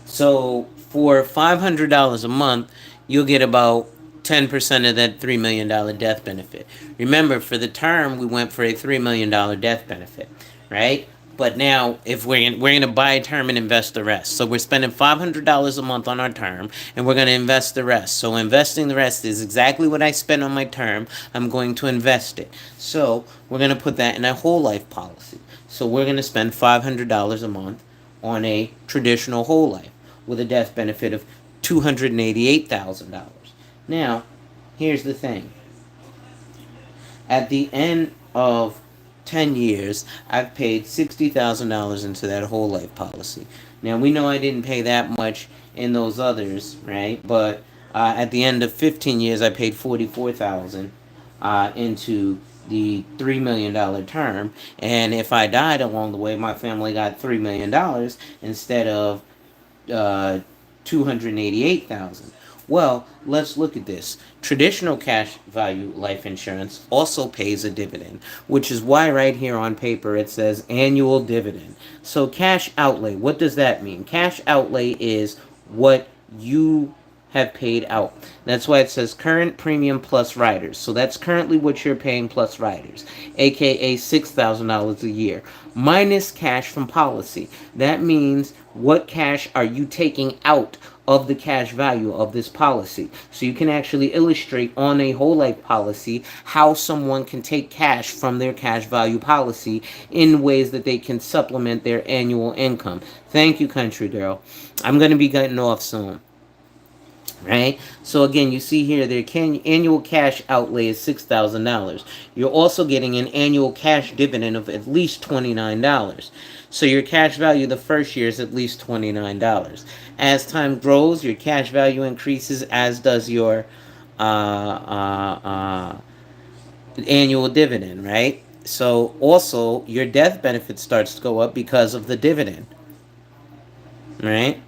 So for $500 a month, you'll get about 10% of that $3 million death benefit. Remember, for the term, we went for a $3 million death benefit, right? But now, if we're going to buy a term and invest the rest. So we're spending $500 a month on our term, and we're going to invest the rest. So investing the rest is exactly what I spent on my term. I'm going to invest it. So we're going to put that in a whole life policy. So we're going to spend $500 a month on a traditional whole life with a death benefit of $288,000. Now, here's the thing. At the end of 10 years, I've paid $60,000 into that whole life policy. Now, we know I didn't pay that much in those others, right? But at the end of 15 years, I paid $44,000 into the $3 million term. And if I died along the way, my family got $3 million instead of 288,000. Well, let's look at this. Traditional cash value life insurance also pays a dividend, which is why right here on paper it says annual dividend. So cash outlay, what does that mean? Cash outlay is what you have paid out. That's why it says current premium plus riders. So that's currently what you're paying plus riders, aka $6,000 a year, minus cash from policy. That means what cash are you taking out of the cash value of this policy. So you can actually illustrate on a whole life policy how someone can take cash from their cash value policy in ways that they can supplement their annual income. Thank you, country girl. I'm going to be getting off soon. right? So again, you see here their annual cash outlay is $6,000. You're also getting an annual cash dividend of at least $29. So your cash value the first year is at least $29. As time grows, your cash value increases, as does your uh, uh, uh, annual dividend, right? So also your death benefit starts to go up because of the dividend, right?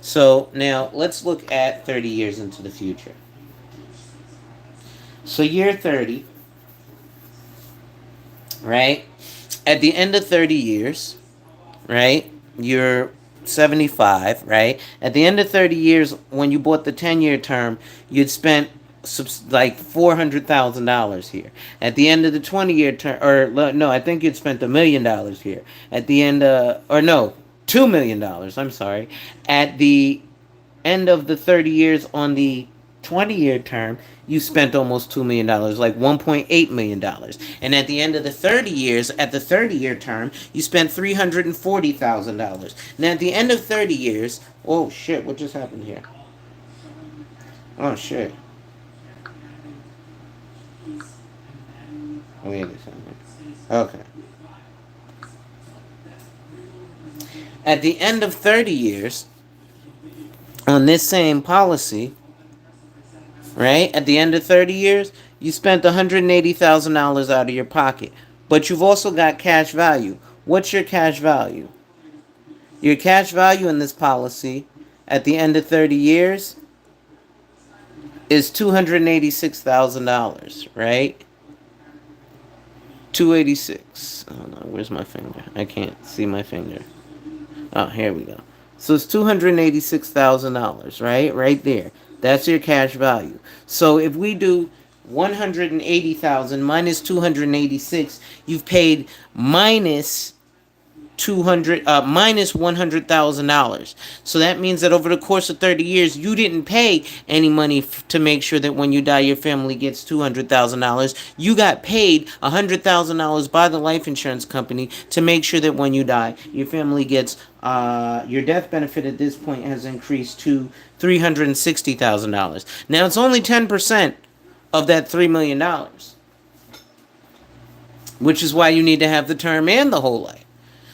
So now let's look at 30 years into the future. So year 30, right? At the end of 30 years, right? You're 75, right? At the end of 30 years, when you bought the 10-year term, you'd spent like $400,000 here. At the end of the 20-year term, or no, I think you'd spent $1 million here. At the end, or no, $2 million. I'm sorry. At the end of the 30 years on the 20-year term, you spent almost $2 million, like $1.8 million. And at the end of the 30 years, at the 30-year term, you spent $340,000. Now at the end of 30 years, oh shit, what just happened here? Oh shit. Wait a second. Okay. At the end of 30 years, on this same policy, right? At the end of 30 years, you spent $180,000 out of your pocket. But you've also got cash value. What's your cash value? Your cash value in this policy at the end of 30 years is $286,000, right? 286. Oh no, where's my finger? I can't see my finger. Oh, here we go. So it's $286,000, right? Right there. That's your cash value. So if we do 180,000 minus 286, you've paid minus 100,000. So that means that over the course of 30 years, you didn't pay any money to make sure that when you die, your family gets $200,000. You got paid $100,000 by the life insurance company to make sure that when you die, your family gets your death benefit at this point has increased to $360,000. Now it's only 10% of that $3 million, which is why you need to have the term and the whole life.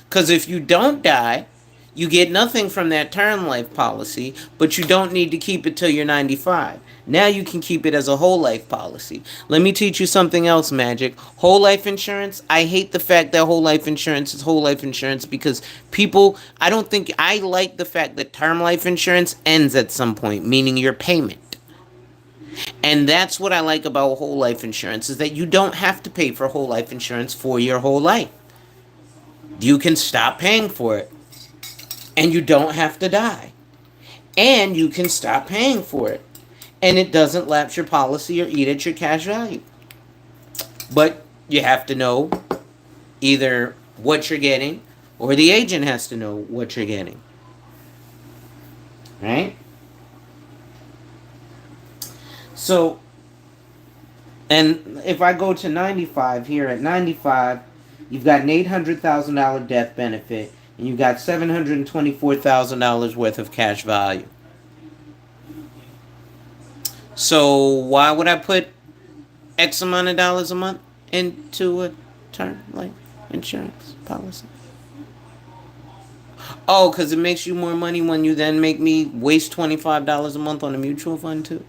Because if you don't die, you get nothing from that term life policy, but you don't need to keep it till you're 95. Now you can keep it as a whole life policy. Let me teach you something else, Magic. Whole life insurance, I hate the fact that whole life insurance is whole life insurance because people, I don't think, I like the fact that term life insurance ends at some point, meaning your payment. And that's what I like about whole life insurance is that you don't have to pay for whole life insurance for your whole life. You can stop paying for it. And you don't have to die. And you can stop paying for it. And it doesn't lapse your policy or eat at your cash value. But you have to know either what you're getting or the agent has to know what you're getting. Right? So, and if I go to 95 here, at 95, you've got an $800,000 death benefit, and you've got $724,000 worth of cash value. So why would I put X amount of dollars a month into a term life insurance policy? Oh, because it makes you more money when you then make me waste $25 a month on a mutual fund too.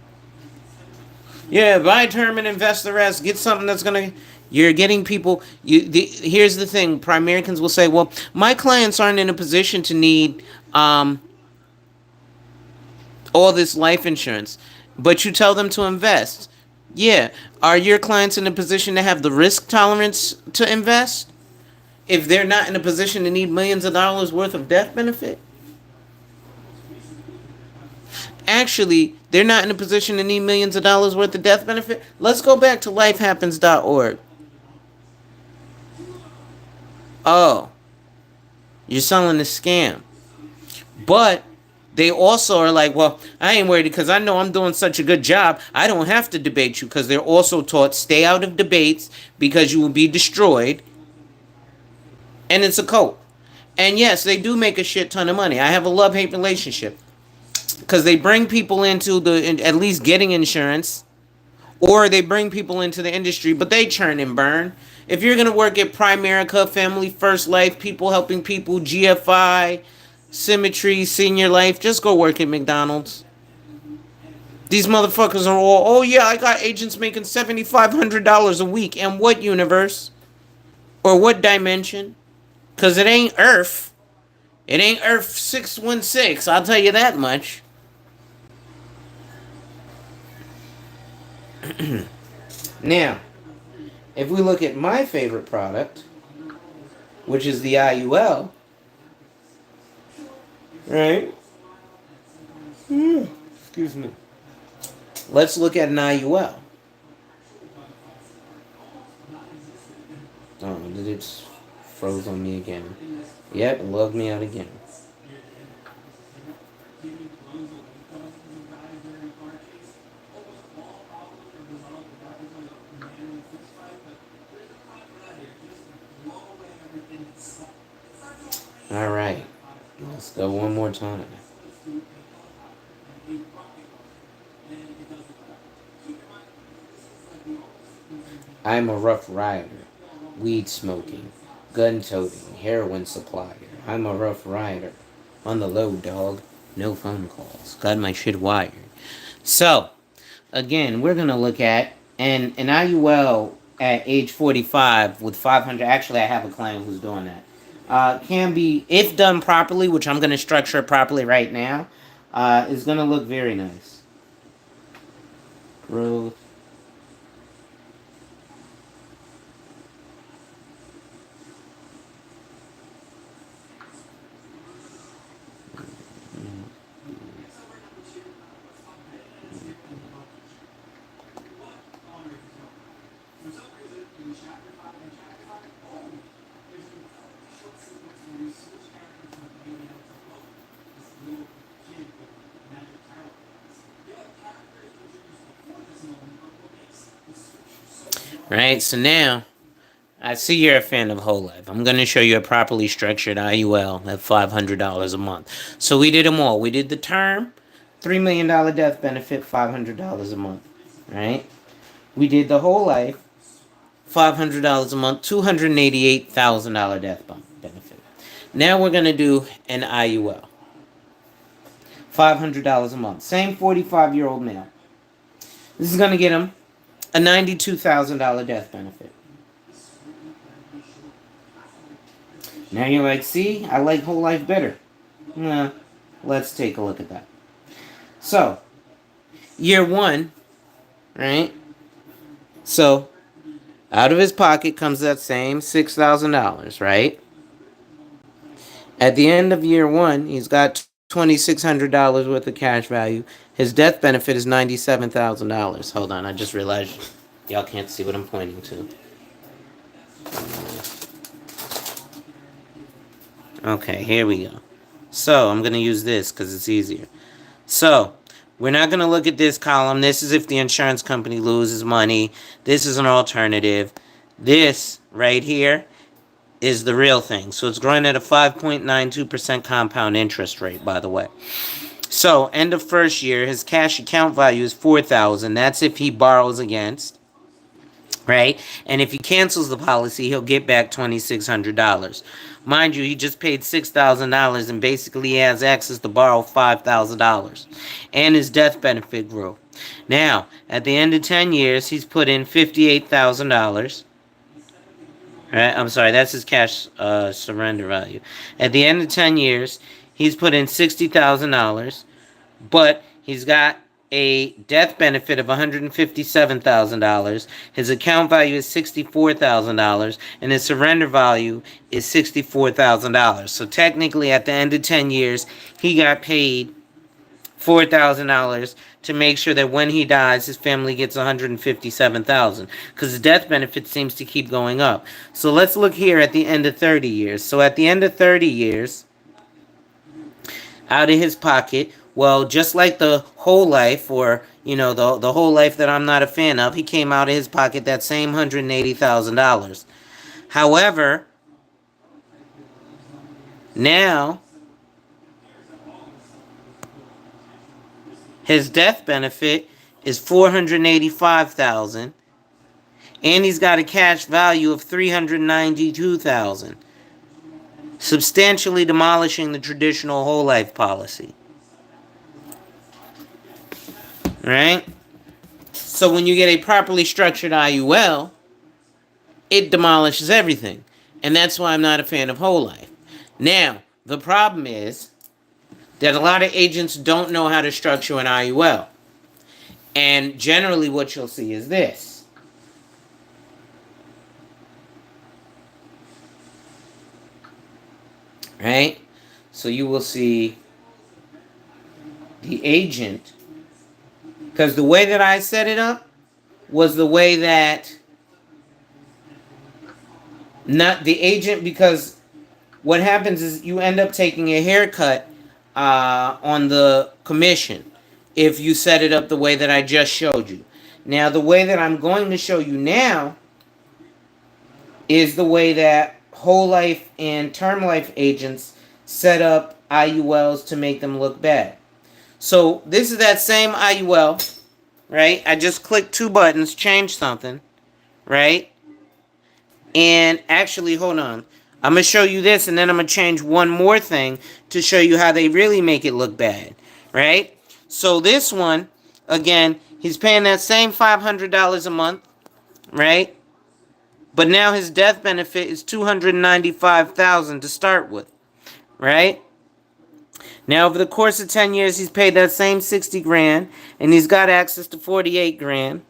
Yeah, buy term and invest the rest. Get something that's gonna. You're getting people. Here's the thing: Primericans will say, "Well, my clients aren't in a position to need all this life insurance," but you tell them to invest. Yeah, are your clients in a position to have the risk tolerance to invest? If they're not in a position to need millions of dollars worth of death benefit? Actually, they're not in a position to need millions of dollars worth of death benefit. Let's go back to lifehappens.org. Oh, you're selling a scam. But they also are like, well, I ain't worried because I know I'm doing such a good job. I don't have to debate you because they're also taught stay out of debates because you will be destroyed. And it's a cult. And yes, they do make a shit ton of money. I have a love-hate relationship. because they bring people into at least getting insurance, or they bring people into the industry, but they churn and burn. If you're gonna work at Primerica, Family First Life, People Helping People, GFI, Symmetry, Senior Life, just go work at McDonald's. These motherfuckers are all, oh yeah, I got agents making $7,500 a week. And what universe? Or what dimension? Because it ain't Earth. It ain't Earth 616, I'll tell you that much. Now, if we look at my favorite product, which is the IUL, right? Excuse me. Let's look at an IUL. Oh, did it froze on me again? Yep, it logged me out again. All right, let's go one more time. I'm a rough rider, weed smoking, gun toting, heroin supplier. I'm a rough rider. On the low, dog. No phone calls. Got my shit wired. So, again, we're going to look at an IUL at age 45 with 500. Actually, I have a client who's doing that. Can be, if done properly, which I'm going to structure it properly right now, is going to look very nice. Growth. Right, so now I see you're a fan of whole life. I'm going to show you a properly structured IUL at $500 a month. So we did them all. We did the term, $3 million death benefit, $500 a month. Right? We did the whole life, $500 a month, $288,000 death benefit. Now we're going to do an IUL, $500 a month. Same 45-year-old male. This is going to get him a $92,000 death benefit. Now you're like, see, I like whole life better. Nah, let's take a look at that. So, year one, right? So, out of his pocket comes that same $6,000, right? At the end of year one, he's got $2,600 worth of cash value. His death benefit is $97,000. Hold on, I just realized y'all can't see what I'm pointing to. Okay, here we go. So, I'm going to use this because it's easier. So, we're not going to look at this column. This is if the insurance company loses money. This is an alternative. This right here is the real thing. So it's growing at a 5.92% compound interest rate, by the way. So, end of first year, his cash account value is $4,000. That's if he borrows against, right? And if he cancels the policy, he'll get back $2,600. Mind you, he just paid $6,000 and basically has access to borrow $5,000. And his death benefit grew. Now, at the end of 10 years, he's put in $58,000. Right? I'm sorry, that's his cash surrender value. At the end of 10 years, he's put in $60,000, but he's got a death benefit of $157,000. His account value is $64,000, and his surrender value is $64,000. So technically, at the end of 10 years, he got paid $4,000 to make sure that when he dies, his family gets $157,000, because the death benefit seems to keep going up. So let's look here at the end of 30 years. So at the end of 30 years, out of his pocket, well, just like the whole life, or the whole life that I'm not a fan of, he came out of his pocket that same $180,000. However, now His death benefit is 485,000, and he's got a cash value of 392,000, substantially demolishing the traditional whole life policy. Right? So when you get a properly structured IUL, it demolishes everything. And that's why I'm not a fan of whole life. Now, the problem is that a lot of agents don't know how to structure an IUL. And generally what you'll see is this. Right? So you will see the agent, because the way that I set it up was the way that not the agent, because what happens is you end up taking a haircut on the commission if you set it up the way that I just showed you. Now, the way that I'm going to show you now is the way that whole life and term life agents set up IULs to make them look bad. So this is that same IUL, right? I just clicked two buttons, change something, right? And actually, hold on. I'm going to show you this, and then I'm going to change one more thing to show you how they really make it look bad, right? So this one, again, he's paying that same $500 a month, right? But now his death benefit is $295,000 to start with, right? Now, over the course of 10 years, he's paid that same 60 grand, and he's got access to 48 grand,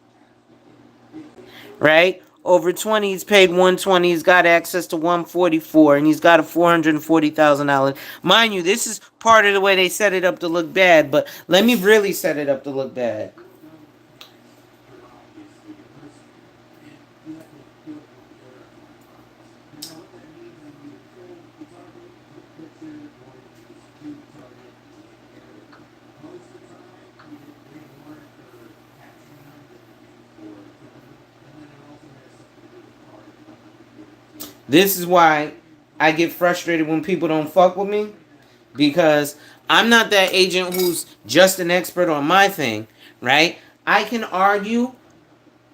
right? Over 20, he's paid 120. He's got access to 144, and he's got a $440,000. Mind you, this is part of the way they set it up to look bad, but let me really set it up to look bad. This is why I get frustrated when people don't fuck with me, because I'm not that agent who's just an expert on my thing, right? I can argue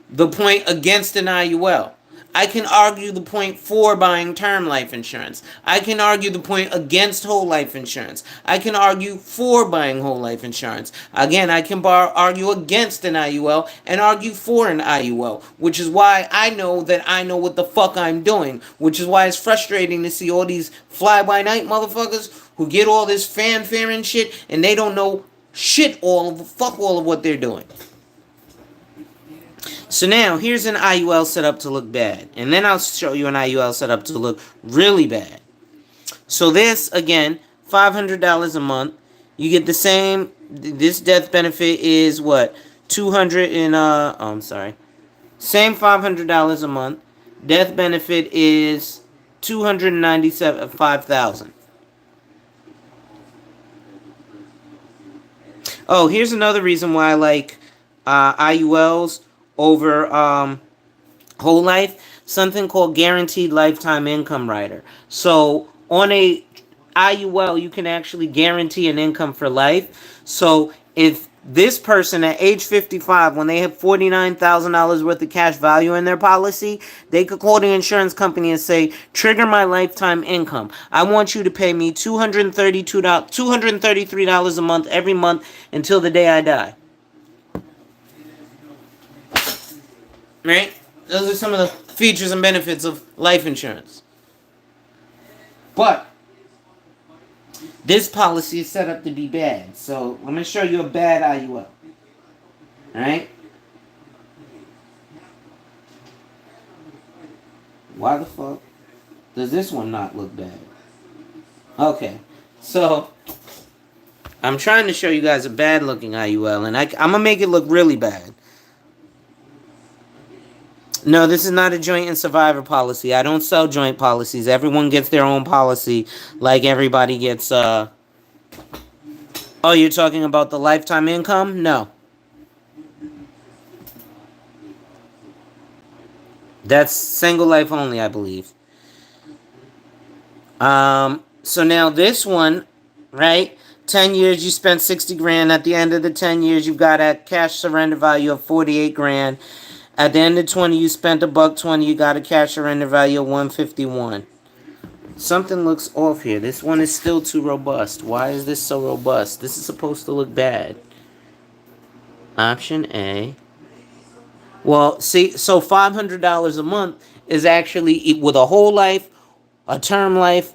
the point against an IUL. I can argue the point for buying term life insurance. I can argue the point against whole life insurance. I can argue for buying whole life insurance. Again, I can argue against an IUL and argue for an IUL, which is why I know that I know what the fuck I'm doing, which is why it's frustrating to see all these fly-by-night motherfuckers who get all this fanfare and shit, and they don't know shit all of what they're doing. So now, here's an IUL set up to look bad. And then I'll show you an IUL set up to look really bad. So this, again, $500 a month. You get the same, this death benefit is what? 200 and, I'm sorry. Same $500 a month. Death benefit is 297,500. Oh, here's another reason why I like IULs over whole life. Something called guaranteed lifetime income rider. So on a IUL, you can actually guarantee an income for life. So if this person at age 55, when they have $49,000 worth of cash value in their policy, they could call the insurance company and say, trigger my lifetime income. I want you to pay me $233 a month every month until the day I die. Right? Those are some of the features and benefits of life insurance. But this policy is set up to be bad. So let me show you a bad IUL. Alright? Why the fuck does this one not look bad? Okay. So I'm trying to show you guys a bad looking IUL, and I'm going to make it look really bad. No, this is not a joint and survivor policy. I don't sell joint policies. Everyone gets their own policy, like everybody gets, Oh, you're talking about the lifetime income? No. That's single life only, I believe. So now this one, right? 10 years, you spent 60 grand. At the end of the 10 years, you've got a cash surrender value of 48 grand. At the end of 20, you spent a buck 20. You got a cash surrender value of 151. Something looks off here. This one is still too robust. Why is this so robust? This is supposed to look bad. Option A. Well, see, so $500 a month is actually with a whole life, a term life,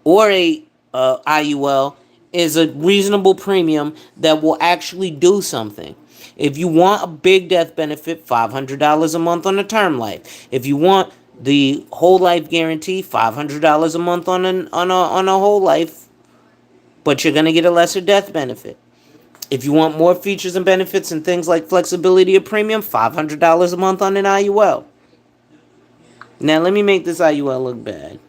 or a IUL is a reasonable premium that will actually do something. If you want a big death benefit, $500 a month on a term life. If you want the whole life guarantee, $500 a month on a whole life, but you're gonna get a lesser death benefit. If you want more features and benefits and things like flexibility of premium, $500 a month on an IUL. Now let me make this IUL look bad.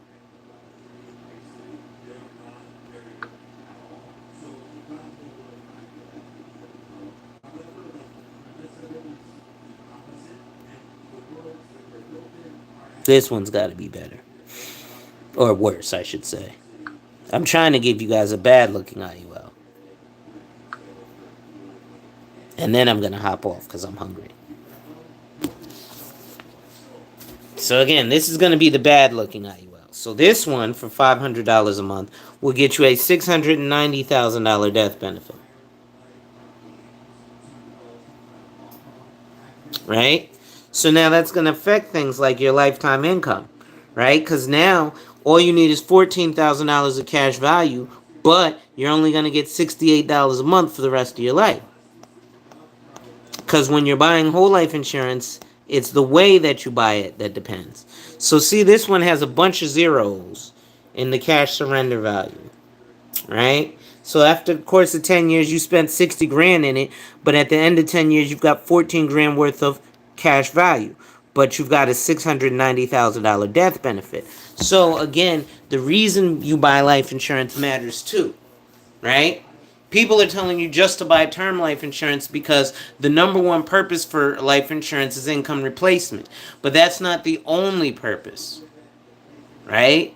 This one's got to be better. Or worse, I should say. I'm trying to give you guys a bad looking IUL. And then I'm going to hop off because I'm hungry. So again, this is going to be the bad looking IUL. So this one for $500 a month will get you a $690,000 death benefit. Right? So now that's going to affect things like your lifetime income. Right? Because now all you need is $14,000 of cash value, but you're only going to get $68 a month for the rest of your life. Because when you're buying whole life insurance, it's the way that you buy it that depends. So see, this one has a bunch of zeros in the cash surrender value, right? So after the course of 10 years, you spent 60 grand in it, but at the end of 10 years, you've got 14 grand worth of cash value, but you've got a $690,000 death benefit. So again, the reason you buy life insurance matters too, right? People are telling you just to buy term life insurance because the number one purpose for life insurance is income replacement. But that's not the only purpose, right?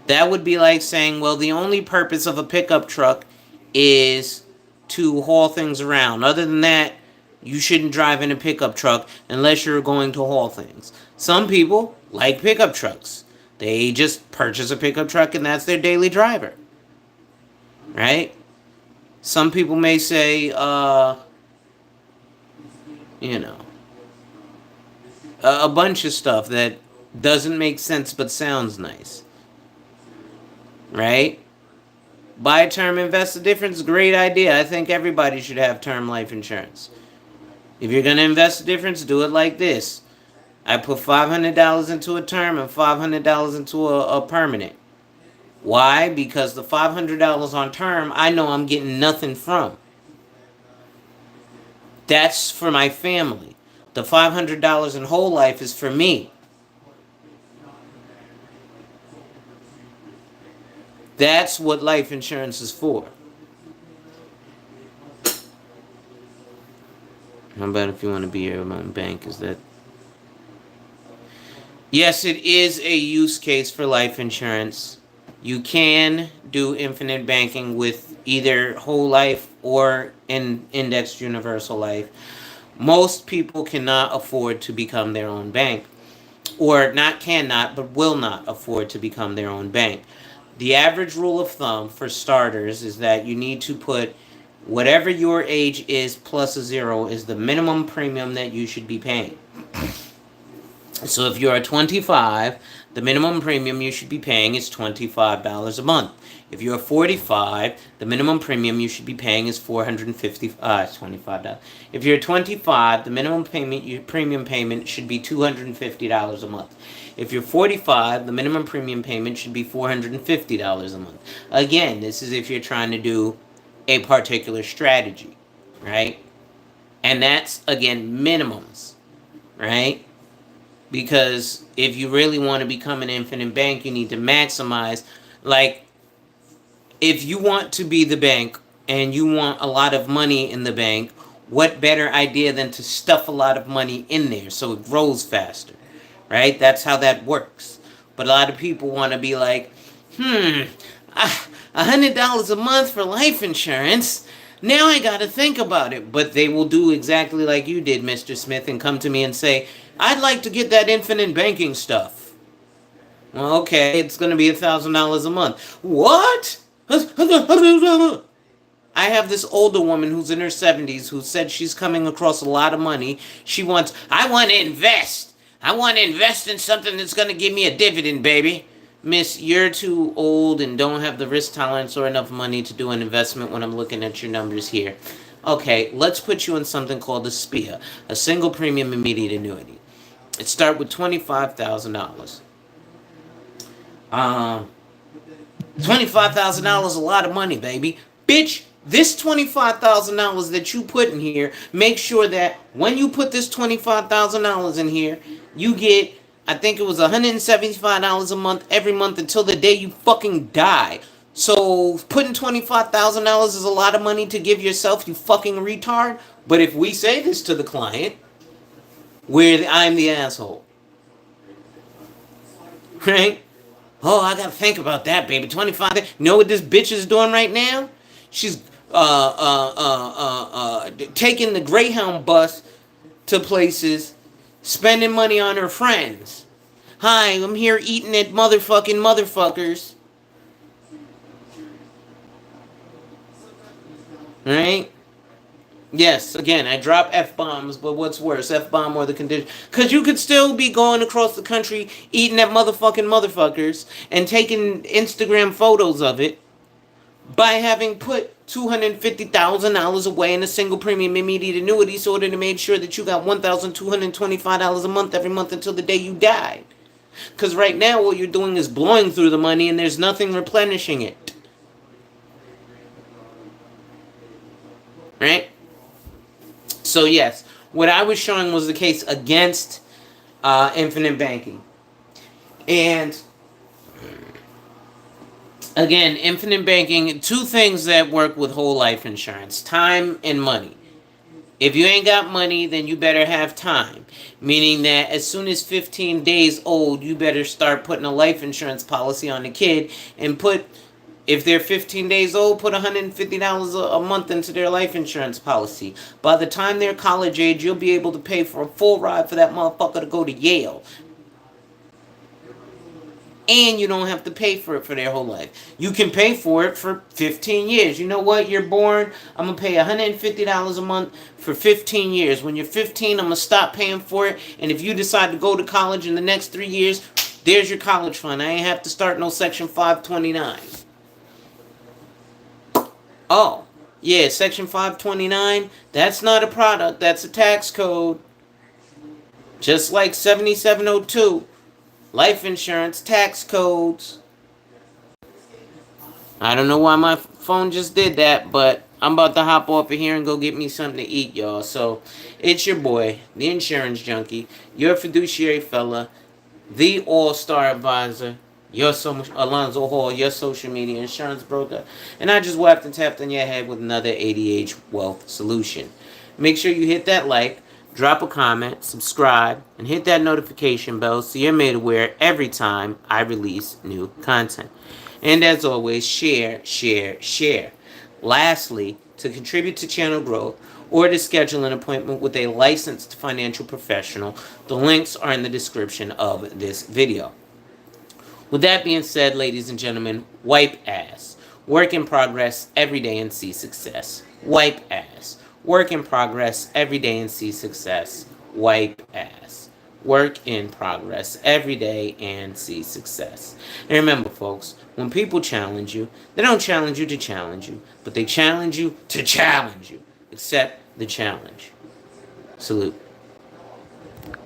That would be like saying, well, the only purpose of a pickup truck is to haul things around. Other than that, you shouldn't drive in a pickup truck unless you're going to haul things. Some people like pickup trucks. They just purchase a pickup truck and that's their daily driver. Right? Some people may say, you know, a bunch of stuff that doesn't make sense but sounds nice. Right? Buy term, invest the difference. Great idea. I think everybody should have term life insurance. If you're going to invest the difference, do it like this. I put $500 into a term and $500 into a permanent. Why? Because the $500 on term, I know I'm getting nothing from. That's for my family. The $500 in whole life is for me. That's what life insurance is for. How about if you want to be your own bank? Is that... Yes, it is a use case for life insurance. You can do infinite banking with either whole life or in indexed universal life. Most people cannot afford to become their own bank. Or not cannot, but will not afford to become their own bank. The average rule of thumb for starters is that you need to put whatever your age is plus a zero is the minimum premium that you should be paying. So if you're 25, the minimum premium you should be paying is $25 a month. If you're 45, the minimum premium you should be paying is $25. If you're 25, the minimum payment, your premium payment should be $250 a month. If you're 45, the minimum premium payment should be $450 a month. Again, this is if you're trying to do a particular strategy, right? And that's, again, minimums, right? Because if you really want to become an infinite bank, you need to maximize. Like, if you want to be the bank and you want a lot of money in the bank, what better idea than to stuff a lot of money in there so it grows faster, right? That's how that works. But a lot of people want to be like, $100 a month for life insurance. Now I gotta think about it. But they will do exactly like you did, Mr. Smith, and come to me and say, I'd like to get that infinite banking stuff. Well, okay, it's gonna be $1,000 a month. What? I have this older woman who's in her 70s who said she's coming across a lot of money. I want to invest. I want to invest in something that's going to give me a dividend, baby. Miss, you're too old and don't have the risk tolerance or enough money to do an investment when I'm looking at your numbers here. Okay, let's put you in something called a SPIA, a single premium immediate annuity. It starts with $25,000. Um, $25,000 a lot of money, baby. Bitch, this $25,000 that you put in here, make sure that when you put this $25,000 in here, you get, I think it was $175 a month every month until the day you fucking die. So putting $25,000 is a lot of money to give yourself, you fucking retard. But if we say this to the client, I'm the asshole. Right? Oh, I gotta think about that, baby. 25. You know what this bitch is doing right now? She's taking the Greyhound bus to places, spending money on her friends. Hi, I'm here eating at motherfuckers. Right? Yes, again, I drop F-bombs, but what's worse, F-bomb or the condition? Because you could still be going across the country eating at motherfuckers and taking Instagram photos of it by having put $250,000 away in a single premium immediate annuity so that it made sure that you got $1,225 a month every month until the day you died. Because right now what you're doing is blowing through the money and there's nothing replenishing it. Right? So yes, what I was showing was the case against infinite banking. And again, infinite banking, two things that work with whole life insurance: time and money. If you ain't got money, then you better have time. Meaning that as soon as 15 days old, you better start putting a life insurance policy on the kid and if they're 15 days old, put $150 a month into their life insurance policy. By the time they're college age, you'll be able to pay for a full ride for that motherfucker to go to Yale. And you don't have to pay for it for their whole life. You can pay for it for 15 years. You know what? You're born, I'm going to pay $150 a month for 15 years. When you're 15, I'm going to stop paying for it. And if you decide to go to college in the next 3 years, there's your college fund. I ain't have to start no Section 529. Oh, yeah, Section 529, that's not a product, that's a tax code. Just like 7702, life insurance, tax codes. I don't know why my phone just did that, but I'm about to hop off of here and go get me something to eat, y'all. So, it's your boy, the insurance junkie, your fiduciary fella, the all-star advisor, Alonzo Hall, your social media insurance broker, and I just whacked and tapped on your head with another ADH wealth solution. Make sure you hit that like, drop a comment, subscribe, and hit that notification bell so you're made aware every time I release new content. And as always, share, share, share. Lastly, to contribute to channel growth or to schedule an appointment with a licensed financial professional, the links are in the description of this video. With that being said, ladies and gentlemen, wipe ass. Work in progress every day and see success. Wipe ass. Work in progress every day and see success. Wipe ass. Work in progress every day and see success. And remember, folks, when people challenge you, they don't challenge you to challenge you, but they challenge you to challenge you. Accept the challenge. Salute.